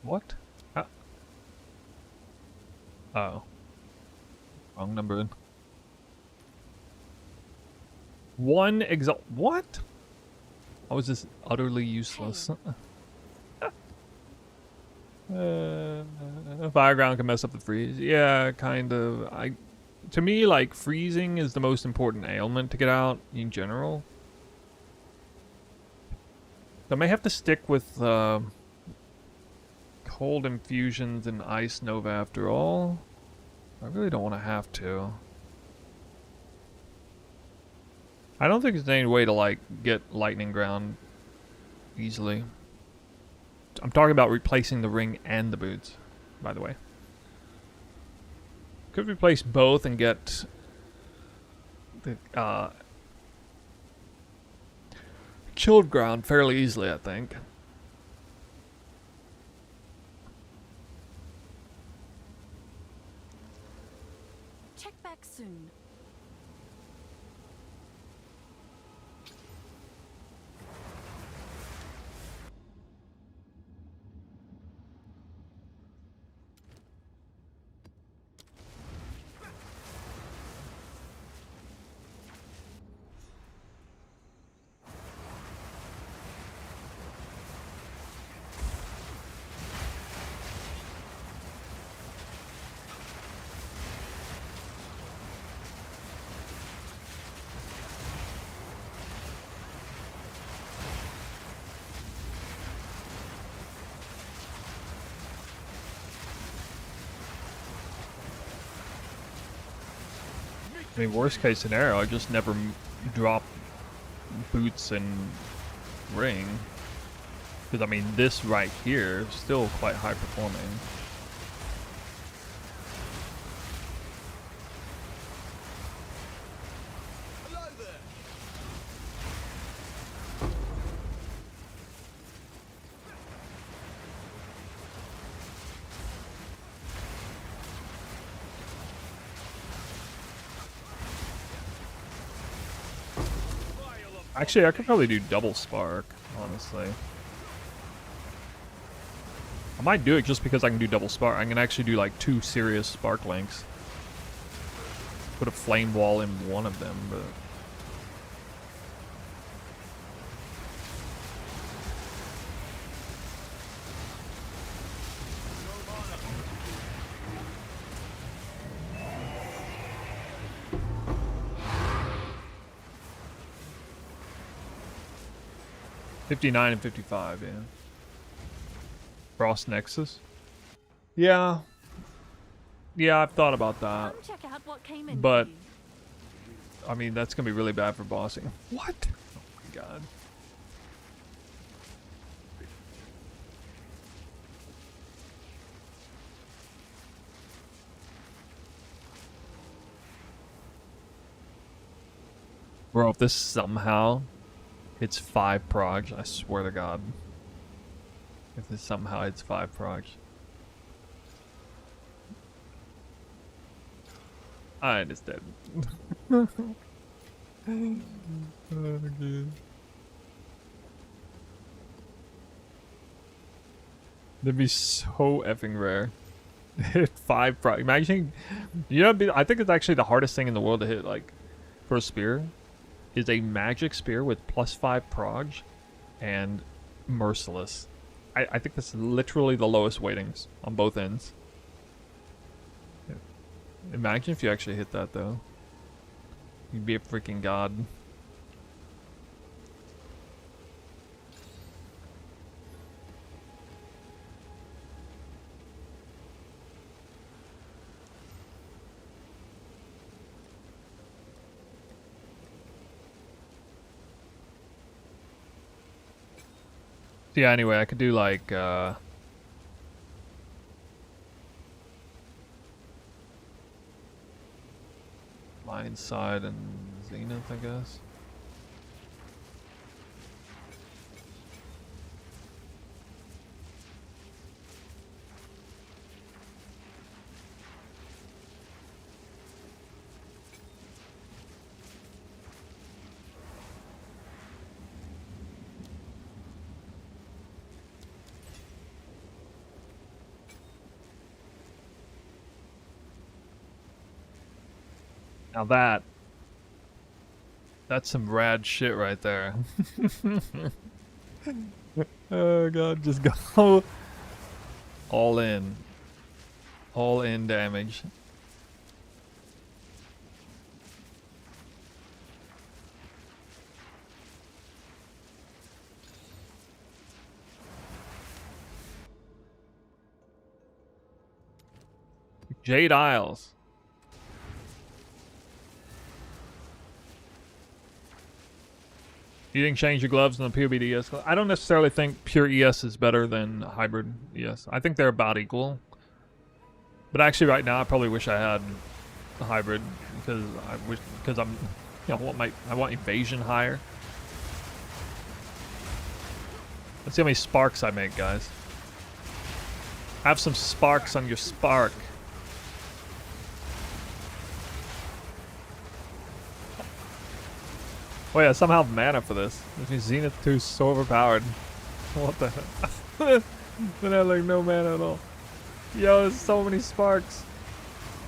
What? Ah. Oh. Wrong number. One exalt. What? How is this utterly useless? Fireground can mess up the freeze. Yeah, kind of. To me, like, freezing is the most important ailment to get out in general. I may have to stick with cold infusions and ice nova after all. I really don't want to have to. I don't think there's any way to, like, get lightning ground easily. I'm talking about replacing the ring and the boots, by the way. Could replace both and get the chilled ground fairly easily, I think. Check back soon. I mean, worst case scenario, I just never drop boots and ring. Because, I mean, this right here is still quite high performing. Hello there. Actually, I could probably do double spark, honestly. I might do it just because I can do double spark. I can actually do like 2 serious spark links. Put a flame wall in one of them, but... $59 and $55, yeah. Frost Nexus? Yeah. Yeah, I've thought about that. Come check out what came in. But for you. I mean, that's gonna be really bad for bossing. What? Oh my god. Bro, if this somehow hits 5 progs, I swear to god. If this somehow hits 5 progs. I just dead. Oh, dude. That'd be so effing rare. Hit 5 prog. Imagine, you know, I think it's actually the hardest thing in the world to hit, like, for a spear, is a magic spear with +5 progs and merciless. I think that's literally the lowest weightings on both ends. Yeah. Imagine if you actually hit that, though. You'd be a freaking god. Yeah, anyway, I could do like Lion Side and Zenith, I guess. Now that's some rad shit right there. Oh god, just go all in. All in damage. Jade Isles. You didn't change your gloves in the POBD ES? I don't necessarily think pure ES is better than hybrid ES. I think they're about equal. But actually, right now, I probably wish I had a hybrid because I'm, you know, I want evasion higher. Let's see how many sparks I make, guys. Have some sparks on your spark. Oh yeah, somehow mana for this. Which means Zenith 2 is so overpowered. What the hell? Then I have like no mana at all. Yo, there's so many sparks.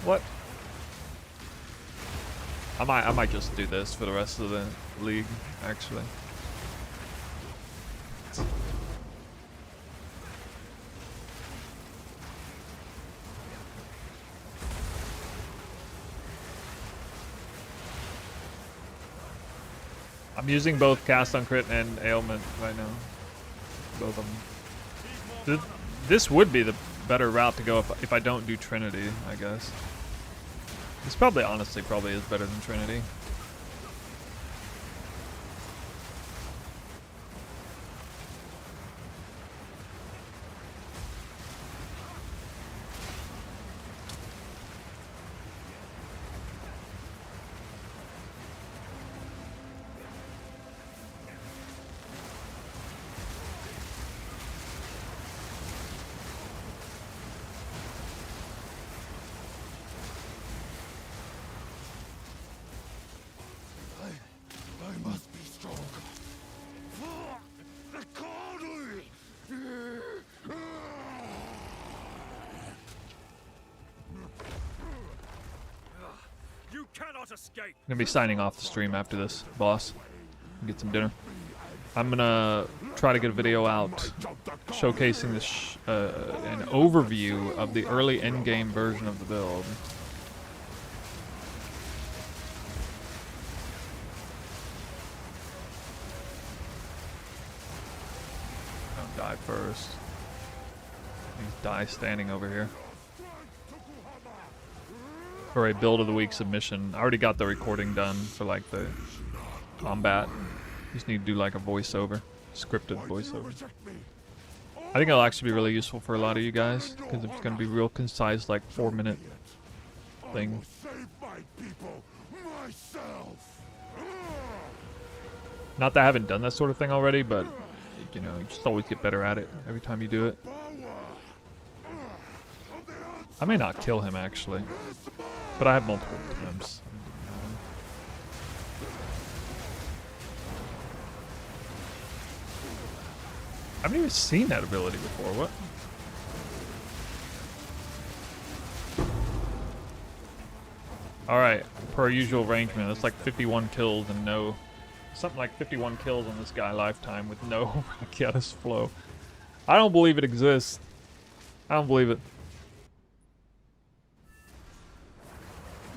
What? I might just do this for the rest of the league, actually. I'm using both cast on crit and ailment right now. Both of them. This would be the better route to go if I don't do Trinity, I guess. This probably, honestly, probably is better than Trinity. I must be stronger. The cold. You cannot escape. I'm gonna be signing off the stream after this, boss. Get some dinner. I'm gonna try to get a video out showcasing this an overview of the early endgame version of the build. Don't die first. Please die standing over here. for a build of the week submission. I already got the recording done for like the combat. Just need to do like a voiceover, scripted voiceover. I think it'll actually be really useful for a lot of you guys because it's going to be real concise, like 4-minute thing. Not that I haven't done that sort of thing already, but you know, you just always get better at it every time you do it. I may not kill him actually, but I have multiple attempts. I haven't even seen that ability before. What? Alright, per usual arrangement, that's like 51 kills and no... Something like 51 kills on this guy lifetime with no Rakiatis flow. I don't believe it exists. I don't believe it.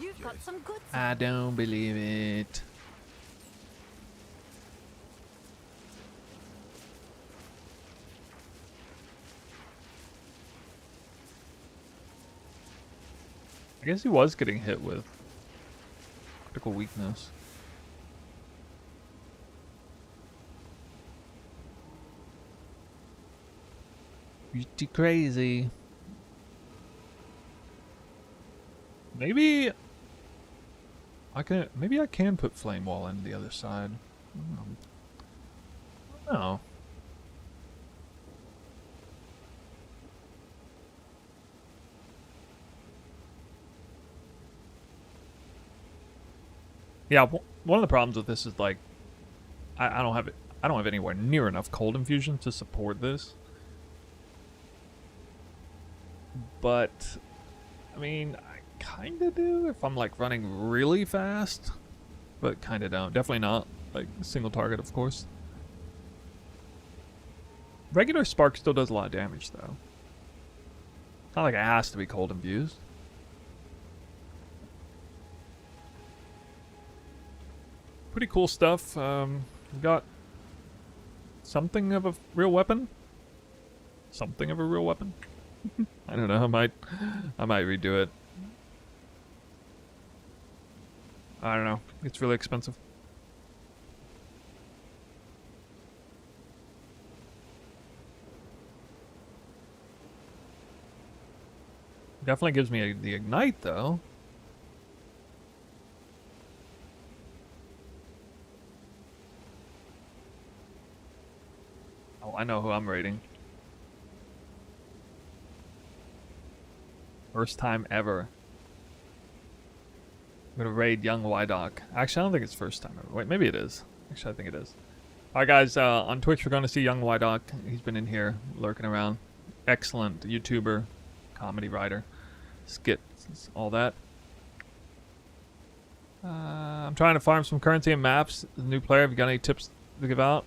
You've got some good. I don't believe it. I guess he was getting hit with critical weakness. Pretty crazy. Maybe I can put flame wall in the other side. No. Yeah, one of the problems with this is like I don't have anywhere near enough cold infusion to support this. But I mean, I kind of do if I'm like running really fast, but kind of don't. Definitely not like single target, of course. Regular spark still does a lot of damage though. It's not like it has to be cold infused. Pretty cool stuff. We got something of a real weapon. Something of a real weapon. I don't know. I might redo it. I don't know. It's really expensive. Definitely gives me the ignite though. Oh, I know who I'm raiding. First time ever. I'm gonna raid young Wydock. Actually, I don't think it's first time ever. Wait, maybe it is. Actually, I think it is. Alright guys, on Twitch we're gonna see young Wydock. He's been in here lurking around. Excellent YouTuber, comedy writer, skits, all that. I'm trying to farm some currency and maps. As a new player, have you got any tips to give out?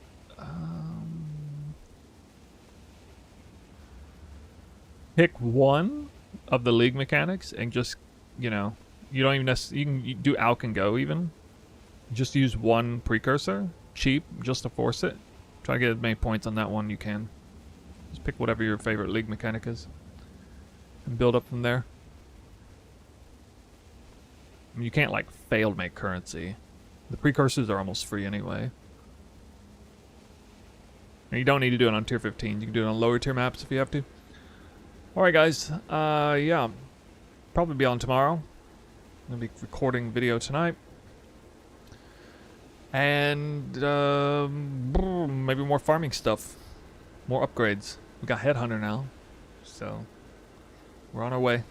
Pick one of the league mechanics and just, you know, you don't even necessarily, you can do Alk and Go even. Just use one precursor, cheap, just to force it. Try to get as many points on that one you can. Just pick whatever your favorite league mechanic is and build up from there. I mean, you can't like fail to make currency. The precursors are almost free anyway. And you don't need to do it on tier 15. You can do it on lower tier maps if you have to. Alright guys, yeah, probably be on tomorrow. I'm going to be recording video tonight. And maybe more farming stuff. More upgrades. We got Headhunter now. So, we're on our way.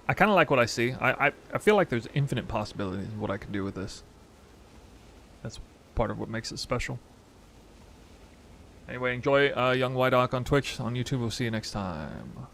I kind of like what I see. I feel like there's infinite possibilities of what I can do with this. That's part of what makes it special. Anyway, enjoy Young Wydock on Twitch. On YouTube, we'll see you next time.